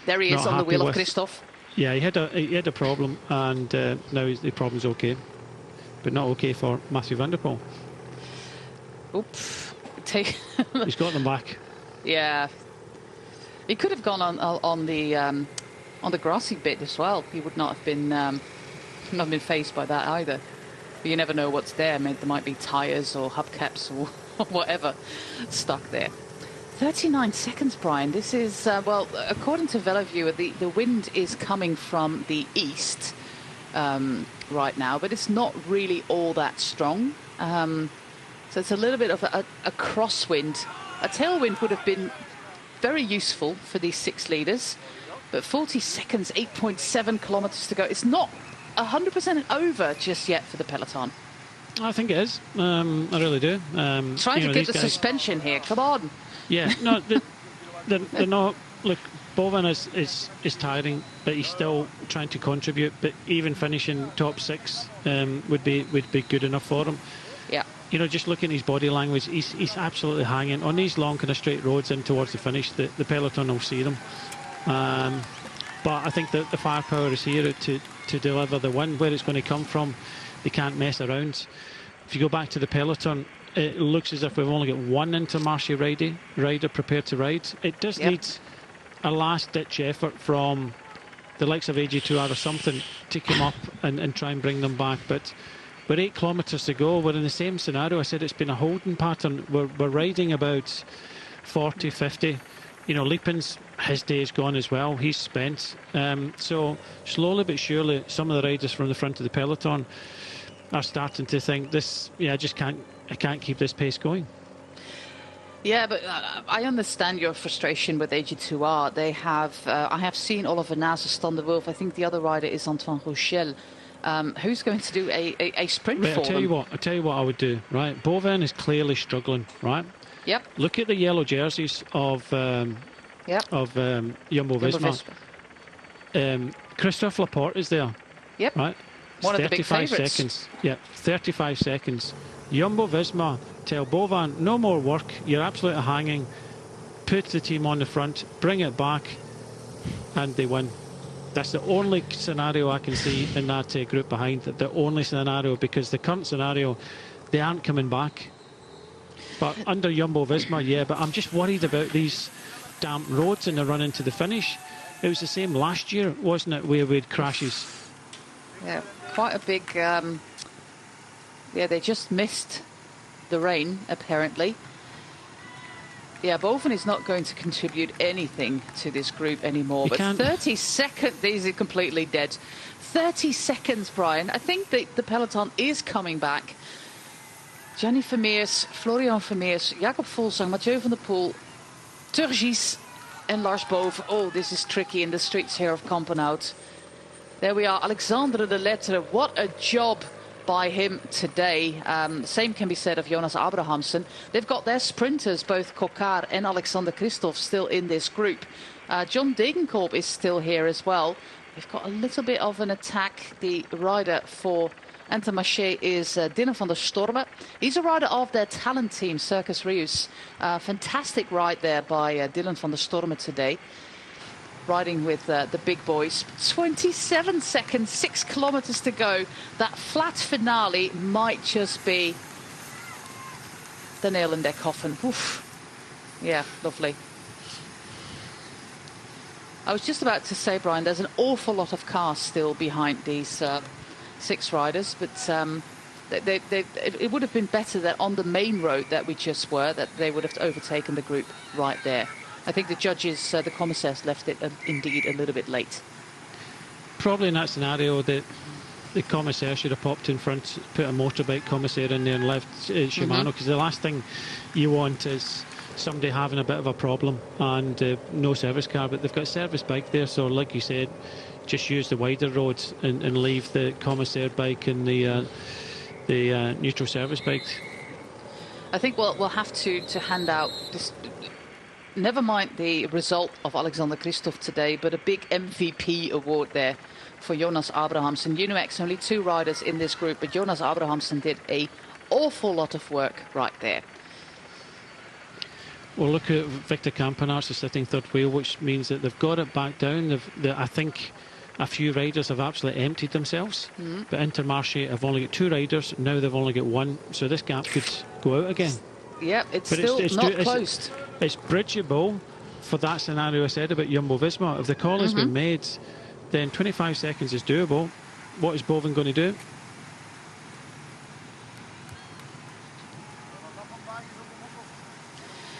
there he is on the wheel of Christophe. Yeah, he had a problem, and now the problem's okay. But not okay for Mathieu van der Poel. Oops. He's got them back. Yeah. He could have gone on the grassy bit as well. He would not have been faced by that either. But you never know what's there. There might be tyres or hubcaps or whatever stuck there. 39 seconds, Brian. This is, well, according to VeloViewer, the wind is coming from the east right now, but it's not really all that strong. So it's a little bit of a crosswind. A tailwind would have been very useful for these 6 leaders, but 40 seconds, 8.7 kilometres to go. It's not 100% over just yet for the peloton. I think it is. I really do. Trying to get the suspension here. Come on. Yeah, no, they're not. Look, Boven is tiring, but he's still trying to contribute. But even finishing top 6 would be good enough for him. Yeah. you know, just looking at his body language, he's absolutely hanging on these long kind of straight roads in towards the finish. The peloton will see them. But I think that the firepower is here to deliver the win. Where it's going to come from, they can't mess around. If you go back to the peloton, it looks as if we've only got one Intermarché rider prepared to ride. It does need a last-ditch effort from the likes of AG2R or something to come up and try and bring them back. But we're 8 kilometres to go. We're in the same scenario. I said it's been a holding pattern. We're riding about 40, 50. You know, Liepens, his day is gone as well. He's spent. So slowly but surely, some of the riders from the front of the peloton are starting to think this. Yeah, I can't keep this pace going. Yeah, but I understand your frustration with AG2R. They have, I have seen Oliver Nase, Stan de Wulf. I think the other rider is Antoine Rochelle. Who's going to do a sprint for them? I'll tell you what I would do. Right, Bovin is clearly struggling. Right. Yep. Look at the yellow jerseys of Jumbo-Visma. Christophe Laporte is there. Yep. Right. One of the big favourites. 35 seconds. Yeah, 35 seconds. Jumbo-Visma tell Bovin, no more work. You're absolutely hanging. Put the team on the front, bring it back, and they win. That's the only scenario I can see in that group behind. The only scenario, because the current scenario, they aren't coming back. But under Jumbo-Visma, yeah, but I'm just worried about these damp roads and the run into the finish. It was the same last year, wasn't it, where we had crashes? Yeah, quite a big... yeah, they just missed the rain, apparently. Yeah, Bovin is not going to contribute anything to this group anymore. But 30 seconds, these are completely dead. 30 seconds, Brian. I think the peloton is coming back. Gianni Vermeers, Florian Vermeers, Jakob Fuglsang, Mathieu van der Poel, Turgis and Lars Boven. Oh, this is tricky in the streets here of Kampenhout. There we are, Alexandre de Lettre. What a job by him today. Same can be said of Jonas Abrahamsen. They've got their sprinters, both Coquard and Alexander Kristoff, still in this group. John Degenkolb is still here as well. We've got a little bit of an attack. The rider for Intermarché is Dylan van der Storme. He's a rider of their talent team, Circus Rius. Fantastic ride there by Dylan van der Storme today. Riding with the big boys. 27 seconds, 6 kilometres to go. That flat finale might just be the nail in their coffin. Oof. Yeah, lovely. I was just about to say, Brian, there's an awful lot of cars still behind these 6 riders, but it would have been better that on the main road that we just were, that they would have overtaken the group right there. I think the judges, the commissaires, left it indeed a little bit late. Probably in that scenario that the commissaire should have popped in front, put a motorbike commissaire in there and left Shimano, because the last thing you want is somebody having a bit of a problem and no service car, but they've got a service bike there, so like you said, just use the wider roads and leave the commissaire bike and the neutral service bikes. I think we'll have to hand out this. Never mind the result of Alexander Kristoff today, but a big MVP award there for Jonas Abrahamsen. Uno-X, only 2 riders in this group, but Jonas Abrahamsen did an awful lot of work right there. Well, look at Victor Kampenaerts sitting third wheel, which means that they've got it back down. I think a few riders have absolutely emptied themselves, but Intermarché have only got 2 riders, now they've only got 1, so this gap could go out again. Yeah, it's not closed. It's bridgeable for that scenario I said about Jumbo-Visma. If the call has been made, then 25 seconds is doable. What is Bovin going to do?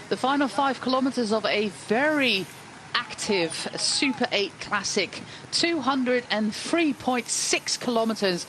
The final 5 kilometres of a very active Super 8 Classic, 203.6 kilometres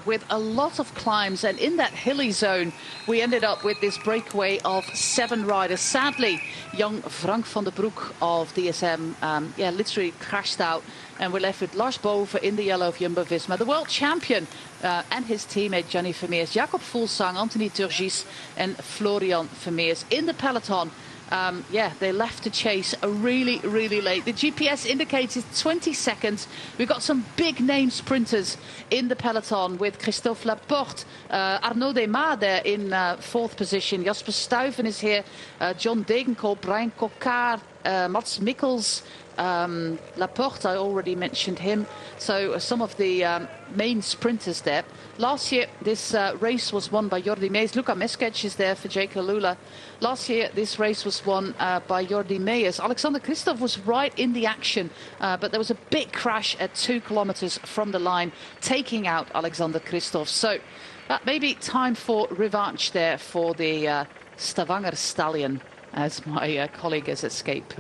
with a lot of climbs, and in that hilly zone we ended up with this breakaway of 7 riders. Sadly, young Frank van der Broek of DSM literally crashed out, and we're left with Lars Boven in the yellow of Jumbo-Visma, the world champion and his teammate Gianni Vermeers, Jakob Fuglsang, Anthony Turgis and Florian Vermeers. In the peloton, Yeah, they left to chase really, really late. The GPS indicates 20 seconds. We've got some big name sprinters in the peloton with Christophe Laporte, Arnaud Démare there in 4th position. Jasper Stuyven is here, John Degenkolb, Brian Coquard, Mats Mikkels, Laporte, I already mentioned him. So some of the main sprinters there. Last year, this race was won by Jordi Meijers. Luka Meskec is there for Jake Lula. Last year, this race was won by Jordi Meijers. Alexander Kristoff was right in the action, but there was a big crash at 2 kilometers from the line, taking out Alexander Kristoff. So maybe time for revanche there for the Stavanger Stallion, as my colleague as Escape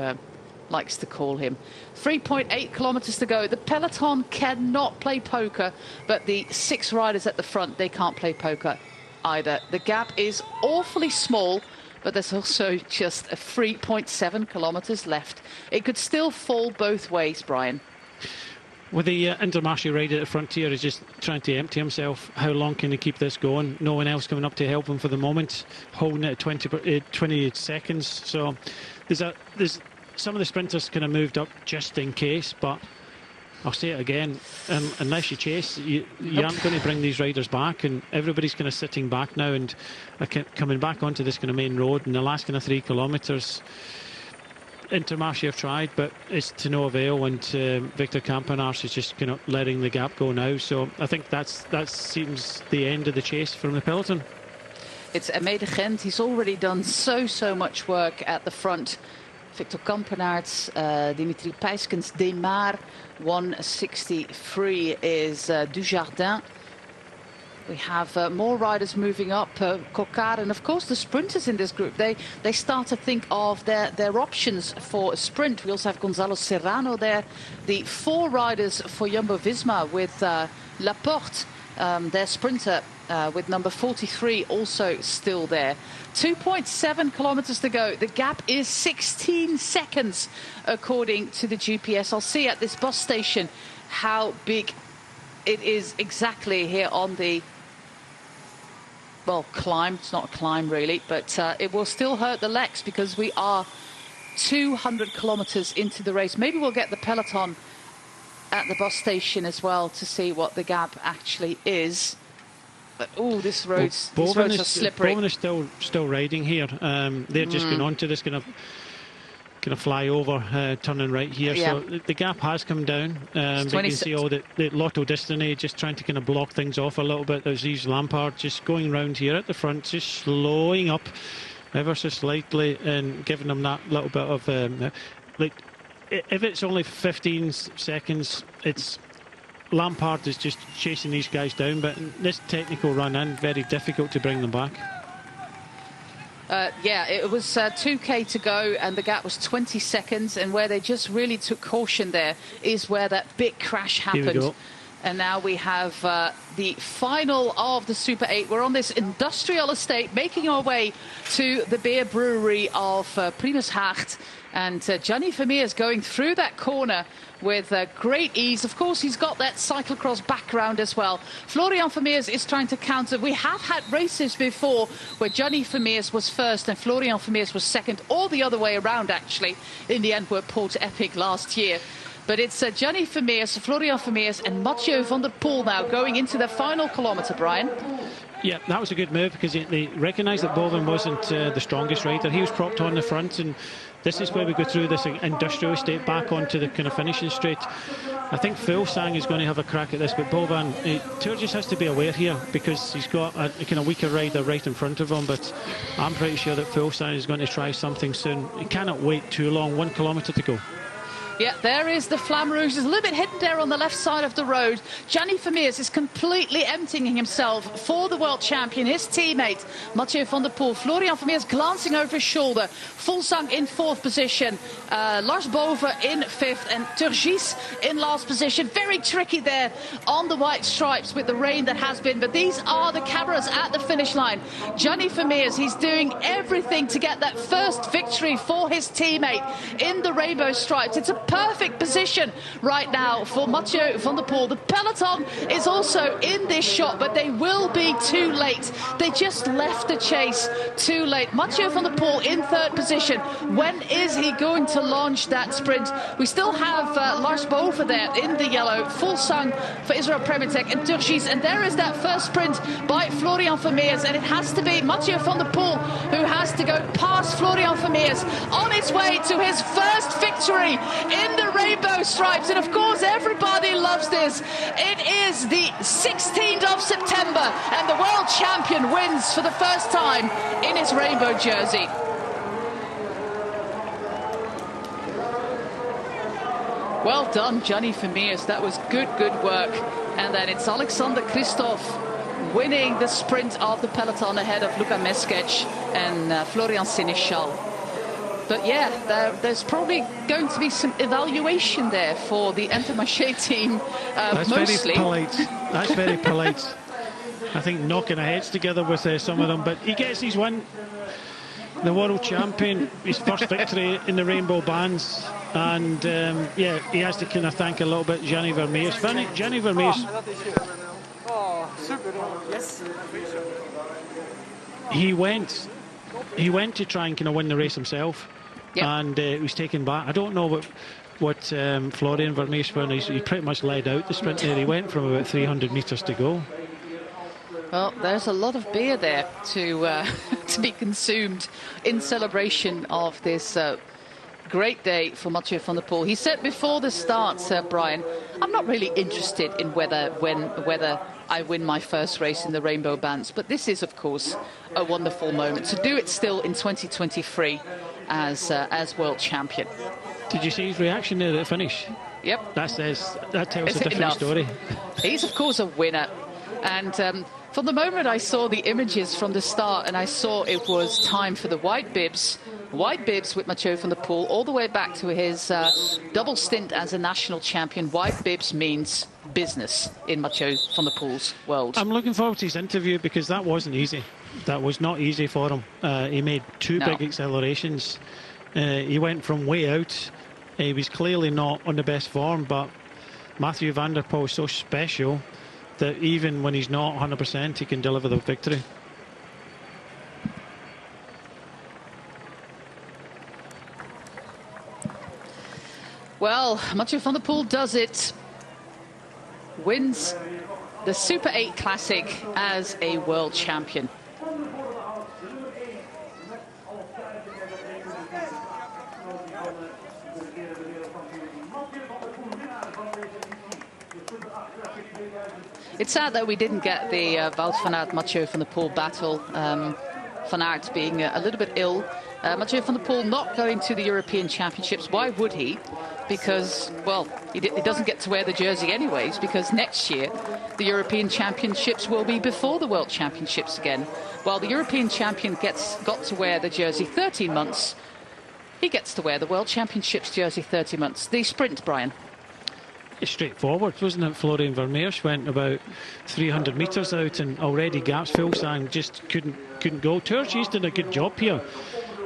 likes to call him. 3.8 kilometers to go. The peloton cannot play poker, but the 6 riders at the front, they can't play poker either. The gap is awfully small, but there's also just 3.7 kilometers left. It could still fall both ways, Brian. Well, the Intermarché rider at the frontier is just trying to empty himself. How long can he keep this going? No one else coming up to help him for the moment, holding it at 20 seconds. So there's some of the sprinters kind of moved up just in case, but I'll say it again, unless you chase, you aren't going to bring these riders back, and everybody's kind of sitting back now and coming back onto this kind of main road. In the last kind of 3 kilometres, Intermarché have tried, but it's to no avail, and Victor Campenaerts is just kind of letting the gap go now. So I think that seems the end of the chase from the peloton. It's Aimé de Gendt. He's already done so much work at the front. Victor Campenaerts, Dimitri Peiskens, Démare, 163 is Dujardin. We have more riders moving up, Coquard, and of course the sprinters in this group. They start to think of their options for a sprint. We also have Gonzalo Serrano there. The 4 riders for Jumbo-Visma with Laporte, their sprinter, with number 43 also still there. 2.7 kilometers to go. The gap is 16 seconds according to the GPS. I'll see at this bus station how big it is exactly here on the, well, climb. It's not a climb really, but it will still hurt the legs because we are 200 kilometers into the race. Maybe we'll get the peloton at the bus station as well to see what the gap actually is. But oh, these roads are slippery. Bowman is still riding here. They're just going on to this kind of fly over, turning right here. Yeah. So the gap has come down. You can see all the Lotto Destiny just trying to kind of block things off a little bit. There's Yves Lampaert just going round here at the front, just slowing up ever so slightly and giving them that little bit of like. If it's only 15 seconds, it's Lampaert is just chasing these guys down, but this technical run in, very difficult to bring them back. Yeah, it was 2k to go and the gap was 20 seconds, and where they just really took caution there is where that big crash happened. Here we go. And now we have the final of the Super 8. We're on this industrial estate, making our way to the beer brewery of Primus Hacht. And Gianni Vermeers going through that corner with great ease. Of course, he's got that cyclocross background as well. Florian Vermeers is trying to counter. We have had races before where Gianni Vermeers was first and Florian Vermeers was second, or the other way around, actually, in the Antwerp-Port Epic last year. But it's Gianni Vermeers, Florian Vermeers and Mathieu van der Poel now going into the final kilometre, Brian. Yeah, that was a good move because they recognised that Bovin wasn't the strongest rider. He was propped on the front, and this is where we go through this industrial estate back onto the kind of finishing straight. I think Fuglsang is going to have a crack at this, but Bovin, Turgis has to be aware here because he's got a kind of weaker rider right in front of him, but I'm pretty sure that Fuglsang is going to try something soon. He cannot wait too long. 1 kilometre to go. Yeah, there is the Flamme Rouge. It's a little bit hidden there on the left side of the road. Gianni Vermeers is completely emptying himself for the world champion, his teammate, Mathieu van der Poel. Florian Vermeers glancing over his shoulder. Fuglsang in 4th position. Lars Boven in 5th. And Turgis in last position. Very tricky there on the white stripes with the rain that has been. But these are the cameras at the finish line. Gianni Vermeers, he's doing everything to get that first victory for his teammate in the rainbow stripes. It's a perfect position right now for Mathieu van der Poel. The peloton is also in this shot, but they will be too late. They just left the chase too late. Mathieu van der Poel in third position. When is he going to launch that sprint? We still have Lars Boven there in the yellow, Fuglsang for Israel Premier Tech and Turgis, and there is that first sprint by Florian Vermeers, and it has to be Mathieu van der Poel who has to go past Florian Vermeers on his way to his first victory in the rainbow stripes. And of course everybody loves this. It is the 16th of September and the world champion wins for the first time in his rainbow jersey. Well done, Gianni Vermeers. That was good work. And then it's Alexander Kristoff winning the sprint of the peloton ahead of Luka Meskec and Florian Sénéchal. But yeah, there's probably going to be some evaluation there for the Intermarché team. That's mostly. Very polite. That's very polite. I think knocking our heads together with some of them. But he gets his win. The world champion, his first victory in the rainbow bands. And yeah, he has to kind of thank a little bit Gianni Vermeers. Gianni Vermeers. He went to try and kind of win the race himself, and he was taken back. I don't know what Florian Vermeers won. He pretty much led out the sprint there. He went from about 300 metres to go. Well, there's a lot of beer there to to be consumed in celebration of this great day for Mathieu van der Poel. He said before the start, Brian, I'm not really interested in whether I win my first race in the rainbow bands, but this is, of course, a wonderful moment to do it still in 2023 as world champion. Did you see his reaction there at the finish? Yep. That tells a different story. He's, of course, a winner. And from the moment I saw the images from the start and I saw it was time for the white bibs with Mathieu van der Poel, all the way back to his double stint as a national champion, white bibs means business in Mathieu van der Poel's world. I'm looking forward to his interview because that wasn't easy. That was not easy for him. He made two big accelerations. He went from way out. He was clearly not on the best form, but Mathieu van der Poel is so special that even when he's not 100%, he can deliver the victory. Well, Mathieu van der Poel does it. Wins the Super 8 Classic as a world champion. It's sad that we didn't get the Wout van Aert, Mathieu van der Poel battle. Van Aert being a little bit ill. Mathieu van der Poel not going to the European Championships. Why would he? Because, well, he doesn't get to wear the jersey anyways, because next year the European Championships will be before the World Championships again. While the European champion got to wear the jersey 13 months, he gets to wear the World Championships jersey 30 months. The sprint, Brian. It's straightforward, wasn't it? Florian Vermeers went about 300 metres out and already gaps. Fuglsang just couldn't go. Turgis did a good job here.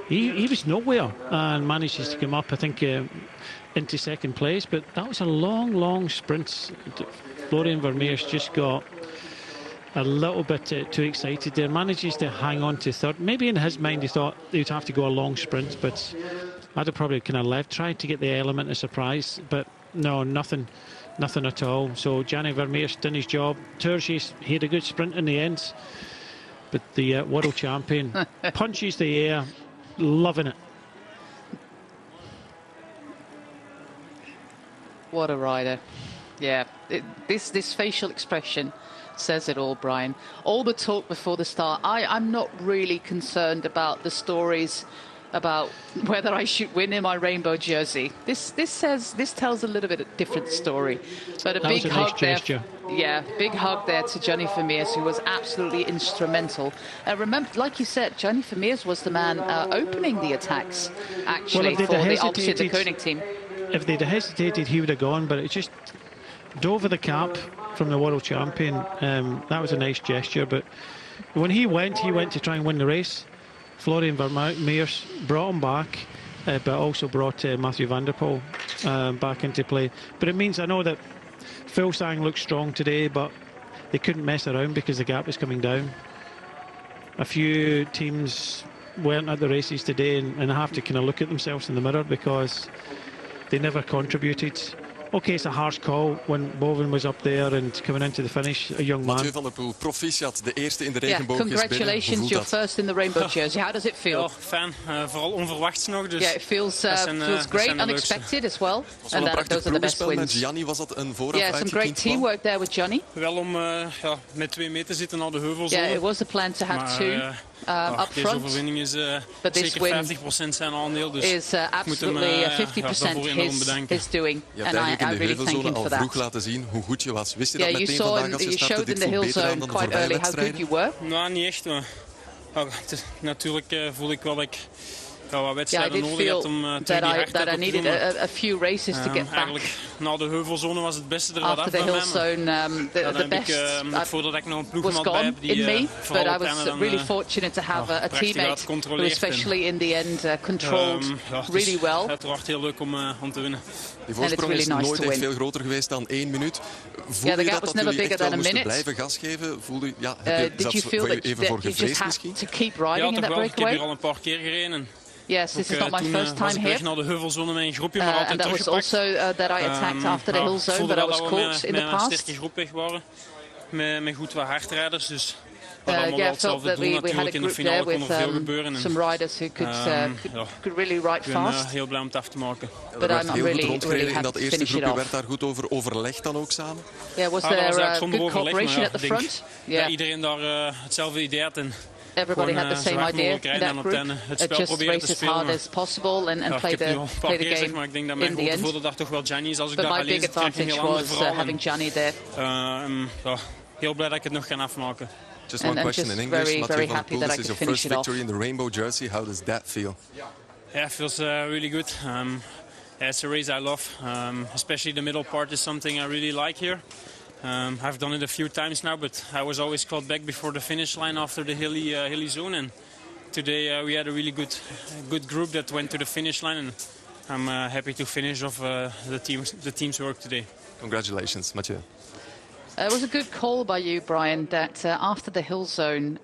He was nowhere and manages to come up, I think, into second place. But that was a long sprint. Florian Vermeers just got a little bit too excited there. Manages to hang on to third. Maybe in his mind he thought he'd have to go a long sprint, but I'd have probably kind of left, tried to get the element of surprise, but no, nothing at all. So Gianni Vermeers done his job. Turgis, he had a good sprint in the end, but the world champion punches the air, loving it. What a rider. Yeah, this facial expression says it all, Brian. All the talk before the start. I'm not really concerned about the stories about whether I should win in my rainbow jersey. This tells a little bit of a different story. But that big hug there. Yeah, big hug there to Gianni Vermeers, who was absolutely instrumental. Remember, like you said, Gianni Vermeers was the man opening the attacks, actually, for the Alpecin de Koning team. If they'd hesitated, he would have gone, but it just dove the cap from the world champion. That was a nice gesture, but when he went to try and win the race. Florian Vermeers brought him back, but also brought Mathieu van der Poel back into play. But it means, I know that Fuglsang looks strong today, but they couldn't mess around because the gap is coming down. A few teams weren't at the races today and have to kind of look at themselves in the mirror because they never contributed. Okay, it's a harsh call when Boven was up there and coming into the finish, a young man. Mathieu van der Poel, proficiat, de eerste in de regenboog. Congratulations, you're first in the rainbow jersey. How does it feel? Ja, fijn. Vooral onverwachts nog. Dus yeah, it feels great, unexpected as well. And those are the best wins. Met Gianni was dat een vooraf some great teamwork there with Gianni. Wel om met 2 mee te zitten naar de heuvels. Yeah, it was the plan to have two up front. Deze overwinning is zeker 50% zijn aandeel. Dus is absolutely 50% his doing. And I really thank him for that. Vroeg laten zien hoe goed je was. Wist je dat meteen vandaag als je startte? Dit voelt beter aan dan de voorbije wedstrijden? Nou, niet echt. Maar natuurlijk voel ik wel dat ik wat wedstrijden nodig had om terug die hardheid op te doen. A few races to get back. Eigenlijk na de heuvelzone was het beste er wat af bij mij. The best voordat ik nog een ploegmaat bij heb die but I was really fortunate to have a teammate who especially in the end controlled really well. Uiteraard heel leuk om te winnen. Die voorsprong is nooit echt veel groter geweest dan 1 minuut. Voelde je dat jullie echt wel moesten blijven gas geven? Voelde je, heb je even voor gevreesd misschien? To keep riding in that breakaway? Ik heb hier al een paar keer gereden. Yes, this is not my first time here. Naar de heuvelsone met een groepje, maar altijd and that was also that I attacked after the hill zone, but I was caught in the past. Een sterke groep weg waren, met goed wat hardrijders, dus I felt that we had a group there with some riders who could really ride fast. Heel blij om het af te maken. But I'm really happy to finish it off. In dat eerste groepje werd daar goed over overlegd dan ook samen? Yeah, was there good cooperation at the front? Ja, iedereen daar hetzelfde idee had. Everybody had the same idea in that group. Just race as hard as possible and play the game ik denk dat in the end. Voelde daar toch wel Gianni is. Als ik but daar my big advantage was having Gianni there. Heel blij dat ik het nog kan afmaken. Just one question in English. Mathieu van der Poel, this is your first victory in the rainbow jersey. How does that feel? Yeah, it feels really good. It's a race I love. Especially the middle part is something I really like here. I've done it a few times now, but I was always caught back before the finish line after the hilly zone. And today we had a really good group that went to the finish line, and I'm happy to finish off the team's work today. Congratulations, Mathieu. It was a good call by you, Brian, that after the hill zone,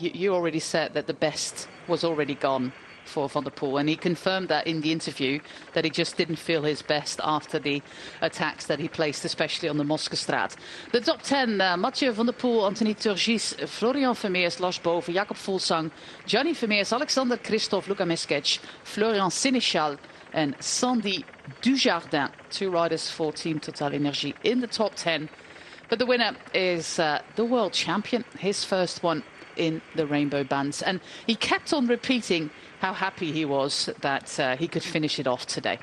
you already said that the best was already gone for Van der Poel, and he confirmed that in the interview, that he just didn't feel his best after the attacks that he placed, especially on the Moskestraat. The top 10, Mathieu van der Poel, Anthony Turgis, Florian Vermeers, Lars Boven, Jakob Fuglsang, Gianni Vermeers, Alexander Kristoff, Luka Meskec, Florian Sénéchal and Sandy Dujardin, 2 riders for Team TotalEnergies in the top 10. But the winner is the world champion, his first one in the rainbow bands. And he kept on repeating how happy he was that he could finish it off today.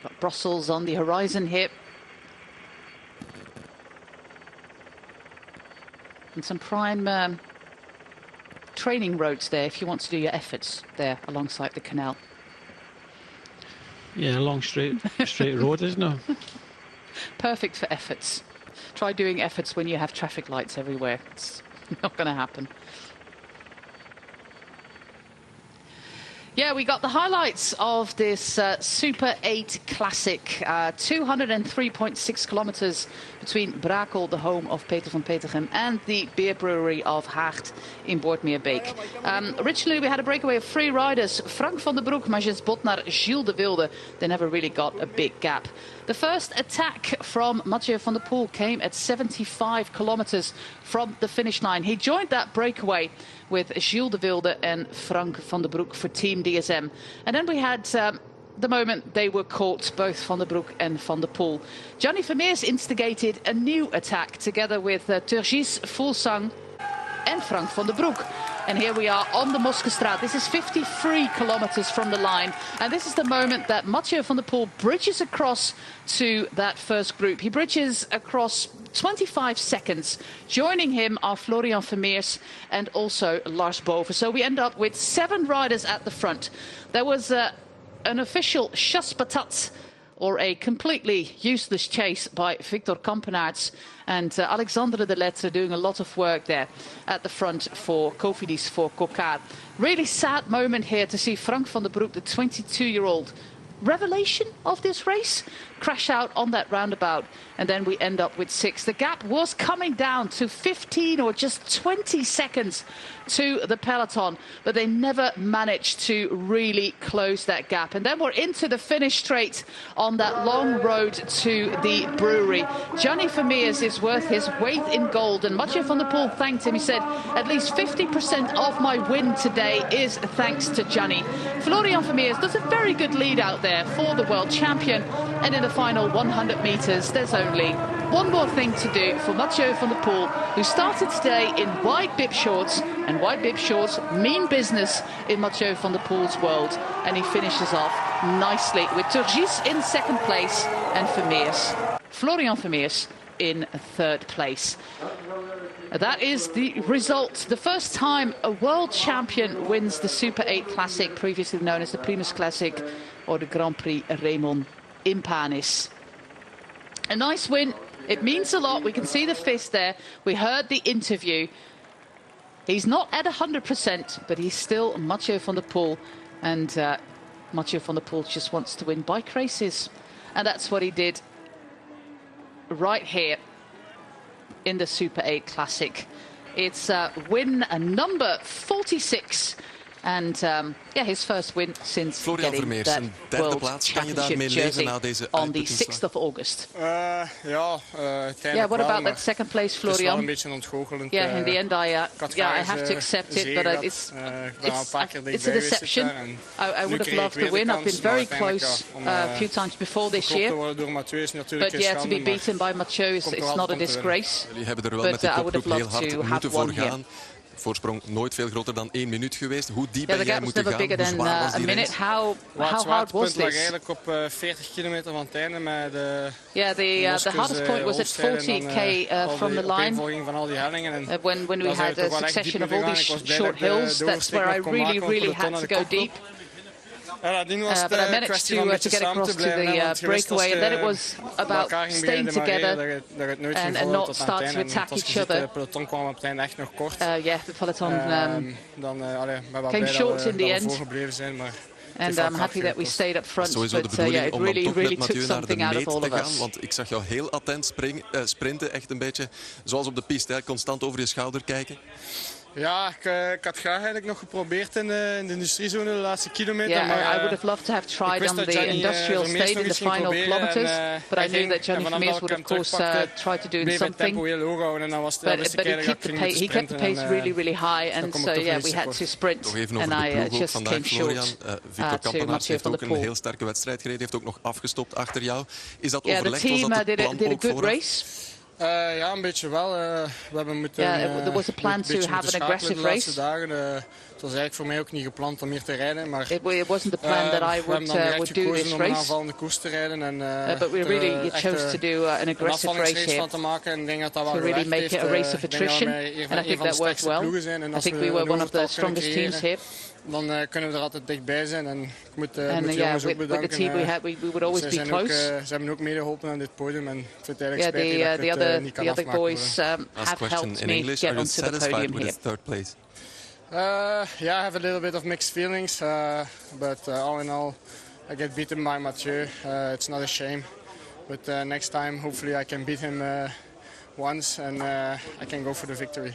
Got Brussels on the horizon here. And some prime training roads there if you want to do your efforts there alongside the canal. Yeah, a long straight road, isn't it? Perfect for efforts. Try doing efforts when you have traffic lights everywhere. It's not going to happen. Yeah, we got the highlights of this Super 8 Classic. 203.6 kilometers between Brakel, the home of Peter van Petegem, and the beer brewery of Haagt in Boortmeerbeek. Originally, we had a breakaway of 3 riders. Frank van der Broek, Majes Botnar, Gilles de Wilde. They never really got a big gap. The first attack from Mathieu van der Poel came at 75 kilometers from the finish line. He joined that breakaway with Gilles de Wilde and Frank van der Broek for Team DSM. And then we had the moment they were caught, both Van der Broek and Van der Poel. Gianni Vermeers instigated a new attack together with Turgis, Fuglsang and Frank van der Broek. And here we are on the Moskestraat. This is 53 kilometers from the line. And this is the moment that Mathieu van der Poel bridges across to that first group. He bridges across 25 seconds. Joining him are Florian Vermeers and also Lars Boven. So we end up with 7 riders at the front. There was an official chasse patate or a completely useless chase by Victor Kampenaerts. And Alexandre de Lettre doing a lot of work there at the front for Cofidis, for Coquard. Really sad moment here to see Frank van der Broek, the 22-year-old revelation of this race, crash out on that roundabout, and then we end up with 6th. The gap was coming down to 15 or just 20 seconds to the peloton, but they never managed to really close that gap. And then we're into the finish straight on that long road to the brewery. Gianni Vermeers is worth his weight in gold, and Mathieu van der Poel thanked him. He said, at least 50% of my win today is thanks to Gianni. Florian Vermeers does a very good lead out there for the world champion, and in the final 100 meters, there's only one more thing to do for Mathieu van der Poel, who started today in white bib shorts, and white bib shorts mean business in Mathieu van der Poel's world, and he finishes off nicely with Turgis in 2nd place and Florian Vermeers in 3rd place. That is the result. The first time a world champion wins the Super 8 Classic, previously known as the Primus Classic or the Grand Prix Raymond Impanis. A nice win. It means a lot. We can see the fist there. We heard the interview. He's not at 100%, but he's still Mathieu van der Poel. And Mathieu van der Poel just wants to win bike races. And that's what he did right here in the Super 8 Classic. It's win number 46. And yeah, his first win since Florian getting Vermeers, that een derde World plaats. Kan je Championship daarmee leven jersey na deze on the 6th of August? Yeah, what about that second place, Florian? Het is wel een beetje ontgoochelend. Yeah, in the end, I have to accept it, but it's a deception. I would have loved to win. I've been very close a few times before this year. But yeah, to be beaten by Mathieu is not a disgrace. Jullie hebben er wel met de kopgroep heel hard moeten voor gaan. Voorsprong nooit veel groter dan 1 minuut geweest. Hoe diep ben jij moeten gaan? Hoe zwaar was die race? How hard was this? Eigenlijk op 40 kilometer van het einde met de the hardest point was at 40k from the line. When we had a succession of all these short hills, that's where I really had to go deep. But I managed to get across to the breakaway, and then it was about staying together and not start to attack each other. Yeah, the peloton came short in the end. And I'm happy that we stayed up front, but yeah, it really took something out of all of us. Want ik zag jou heel attent sprinten, echt een beetje zoals op de piste, constant over je schouder kijken. Ja, ik had graag eigenlijk nog geprobeerd in de industriezone de laatste kilometer. Yeah, maar I would have loved to have tried on the industrial state in the final kilometers, but I knew that Gianni Vermeers would of course try to do something. But he kept the pace really high, and so yeah, we had to sprint, and I just came short Victor Kampenaerts heeft ook een heel sterke wedstrijd gereden, heeft ook nog afgestopt achter jou. Is dat overlegd? The team did a good race. Ja, een beetje wel. We hebben moeten. There was a plan to have an aggressive race. Het was eigenlijk voor mij ook niet gepland om hier te rijden, maar it wasn't the plan that I would do this race. Om een aanvallende koers te rijden en but we really chose to do an aggressive race here. Van te maken en ik denk dat dat wel to really make it a race of attrition, and I think that worked well. I think we were one of the strongest teams here. Dan kunnen we er altijd dichtbij zijn en ik moet de jongens ook bedanken. With the team we would always be close. Ze hebben ook mede geholpen aan dit podium en ik vind het eigenlijk spijtig dat ik het niet kan afmaken. The other boys have helped me get onto the podium here. Third place? Yeah, I have a little bit of mixed feelings, but all in all, I get beaten by Mathieu. It's not a shame, but next time hopefully I can beat him once and I can go for the victory.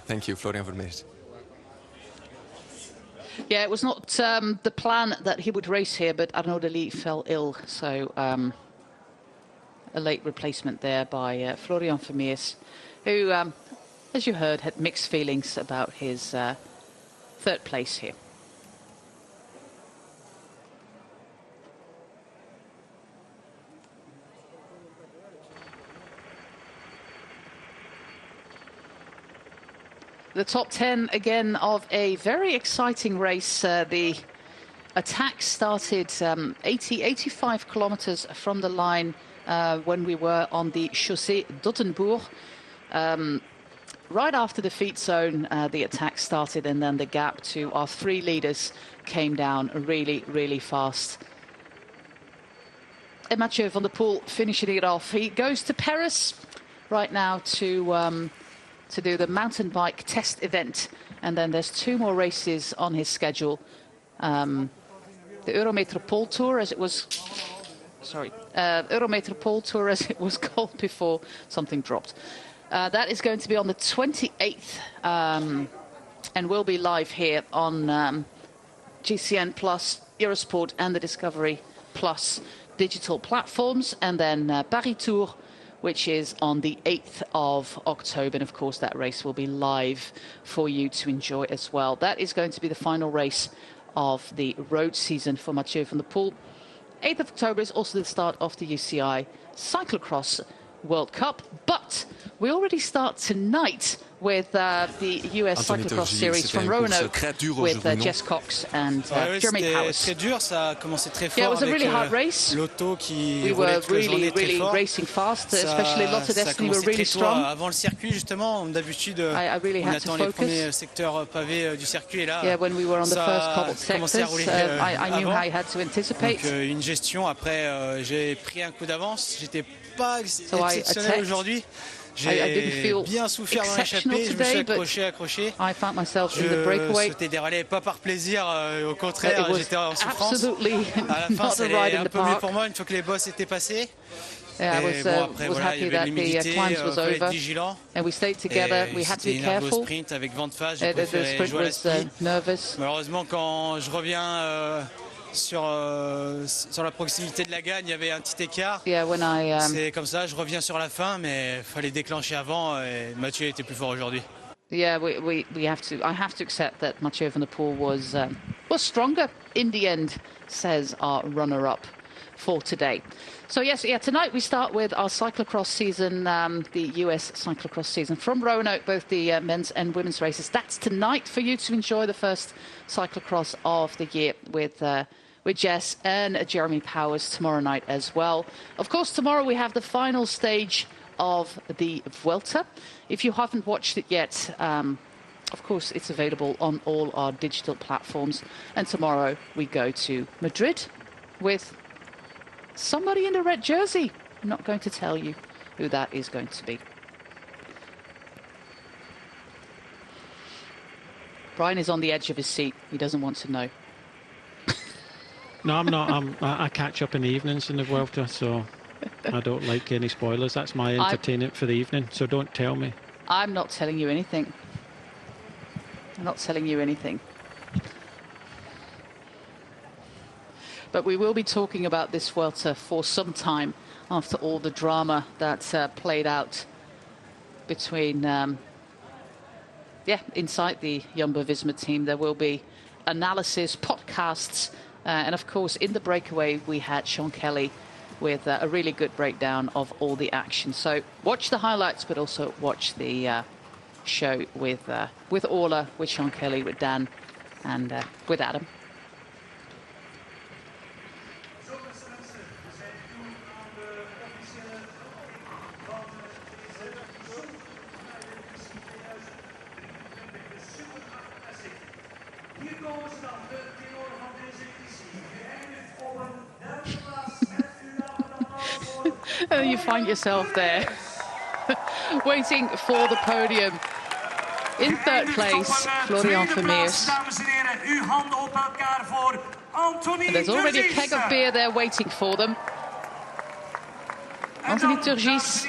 Thank you, Florian Vermeers. Yeah, it was not the plan that he would race here, but Arnaud Delis fell ill, so a late replacement there by Florian Vermeers, who, as you heard, had mixed feelings about his third place here. The top 10 again of a very exciting race. The attack started 85 kilometers from the line when we were on the Chaussée d'Ottenbourg. Right after the feed zone, the attack started, and then the gap to our 3 leaders came down really fast. Mathieu van der Poel finishing it off. He goes to Paris right now to do the mountain bike test event. And then there's 2 more races on his schedule. The Eurometropole Tour, as it was... Sorry, Eurometropole Tour, as it was called before something dropped. That is going to be on the 28th and will be live here on GCN Plus, Eurosport and the Discovery Plus digital platforms. And then Paris Tour, which is on the 8th of October. And of course, that race will be live for you to enjoy as well. That is going to be the final race of the road season for Mathieu van der Poel. 8th of October is also the start of the UCI Cyclocross World Cup. But we already start tonight with the US Cyclocross Series from Roanoke with Jess Cox and Jeremy Powers. Très dur, ça a commencé très fort. Yeah, it was a really hard race. L'auto qui we were really racing fast, especially Lotte Destiny were really strong. Avant le circuit justement, d'habitude I really on had to attend les focus. premiers secteurs pavés du circuit et là. Yeah, when we were on the first cobbled sectors, I knew how I had to anticipate. Donc une gestion. Après, j'ai pris un coup d'avance. J'étais pas exceptionnel aujourd'hui. J'ai bien souffert dans l'échappée, je me suis accroché. I found myself in the breakaway. Je sautais des relais pas par plaisir, au contraire, j'étais en souffrance. À la fin, ça allait un peu mieux pour moi une fois que les bosses étaient passés. Yeah, I was happy that the climbs was over, and we stayed together. We had to be careful. Sprint avec vent de face, the sprint was nervous. Malheureusement, quand je reviens sur la proximité de la gagne, il y avait un petit écart. Yeah, when c'est comme ça, je reviens sur la fin, mais il fallait déclencher avant et Mathieu était plus fort aujourd'hui. Yeah, I have to accept that Mathieu van der Poel was stronger in the end, says our runner-up for today. So yes, tonight we start with our cyclocross season, the US cyclocross season from Roanoke, both the men's and women's races. That's tonight for you to enjoy the first cyclocross of the year with Jess and Jeremy Powers tomorrow night as well. Of course, tomorrow we have the final stage of the Vuelta. If you haven't watched it yet, of course, it's available on all our digital platforms. And tomorrow we go to Madrid with somebody in a red jersey. I'm not going to tell you who that is going to be. Brian is on the edge of his seat. He doesn't want to know. No, I'm not. I catch up in the evenings in the Vuelta, so I don't like any spoilers. That's my entertainment for the evening, so don't tell me. I'm not telling you anything. I'm not telling you anything. But we will be talking about this Vuelta for some time after all the drama that played out between, inside the Jumbo-Visma team. There will be analysis, podcasts, and of course, in the breakaway, we had Sean Kelly with a really good breakdown of all the action. So watch the highlights, but also watch the show with Orla, with Sean Kelly, with Dan, and with Adam. And you find yourself there, waiting for the podium. In third place, Florian Vermeers. And there's already a keg of beer there waiting for them. Anthony Turgis.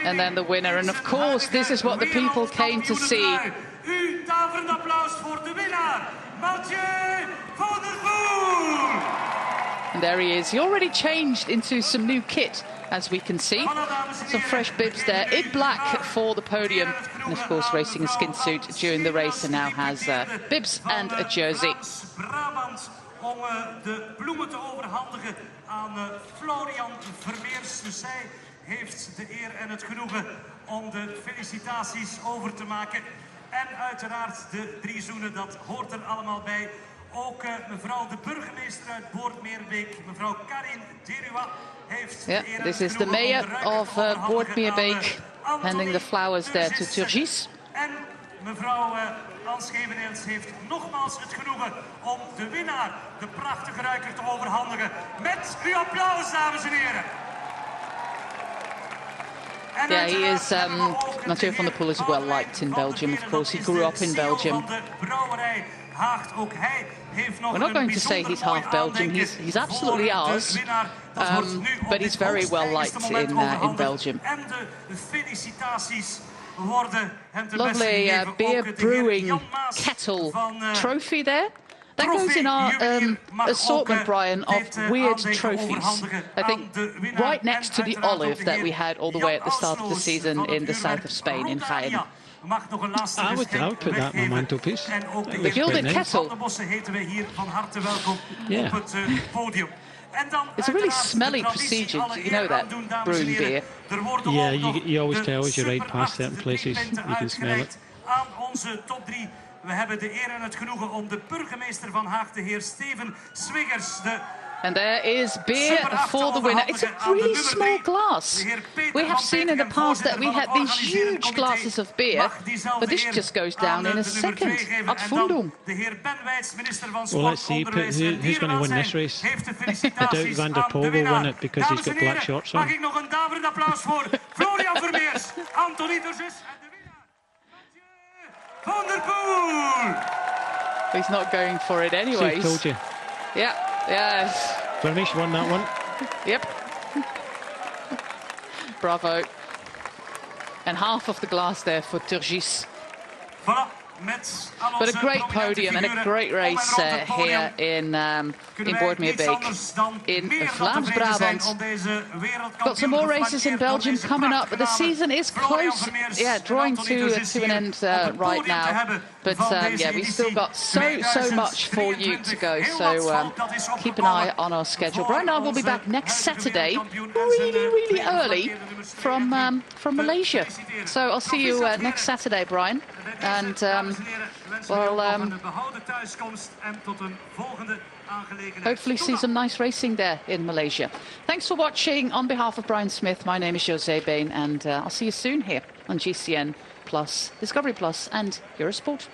And then the winner. And of course, this is what the people came to see. And there he is. He already changed into some new kit, as we can see. Some fresh bibs there in black for the podium. And of course, racing a skin suit during the race, and now has bibs and a jersey. Om de bloemen te overhandigen aan Florian Vermeers. Dus zij heeft de eer en het genoegen om de felicitaties over te maken. En uiteraard de 3 zoenen, dat hoort er allemaal bij. Ook mevrouw de burgemeester uit Boortmeerbeek, mevrouw Karin Derua, heeft de eer this is the mayor of Boortmeerbeek, handing the flowers there to Turgis. En mevrouw Ans Geveneels heeft nogmaals het genoegen om de winnaar, de prachtige ruiker, te overhandigen. Met uw applaus, dames en heren. Yeah, he is, Mathieu van der Poel is well liked in Belgium, of course. He grew up in Belgium. We're not going to say he's half Belgian, he's absolutely ours, but he's very well liked in Belgium. Lovely beer brewing kettle trophy there. That goes in our assortment, Brian, of weird trophies. I think right next to the olive that we had all the way at the start of the season in the south of Spain, in Jaén. I would put that on my mantelpiece. The gilded kettle. Yeah. It's a really smelly procedure, you know that, brewing beer. Yeah, you always tell as you ride past certain places, you can smell it. We hebben de eer en het genoegen om de burgemeester van Haag, de heer Steven Swiggers. And there is beer for the winner. It's a really small glass. We have seen in the past that we had these huge glasses of beer, but this just goes down in a second. Ad fundum. Well, let's see who's going to win this race. I doubt Van der Poel will win it because he's got black shorts on. Mag ik nog een daverend applaus voor Florian Vermeers, Anthony Doges. Van der Poel! He's not going for it anyways. I told you. Yeah, yes. Vermeers won that one. Yep. Bravo. And half of the glass there for Turgis. Voilà. But a great podium and a great race here in Boardmeerbeek in Vlaams-Brabant. Got some more races in Belgium coming up, but the season is close, drawing to an end right now. But yeah, we've still got so much for you to go, so keep an eye on our schedule. Brian and I will be back next Saturday, really early from Malaysia. So I'll see you next Saturday, Brian. And hopefully see some nice racing there in Malaysia. Thanks for watching. On behalf of Brian Smith, my name is Jose Bain, and I'll see you soon here on GCN Plus, Discovery Plus and Eurosport.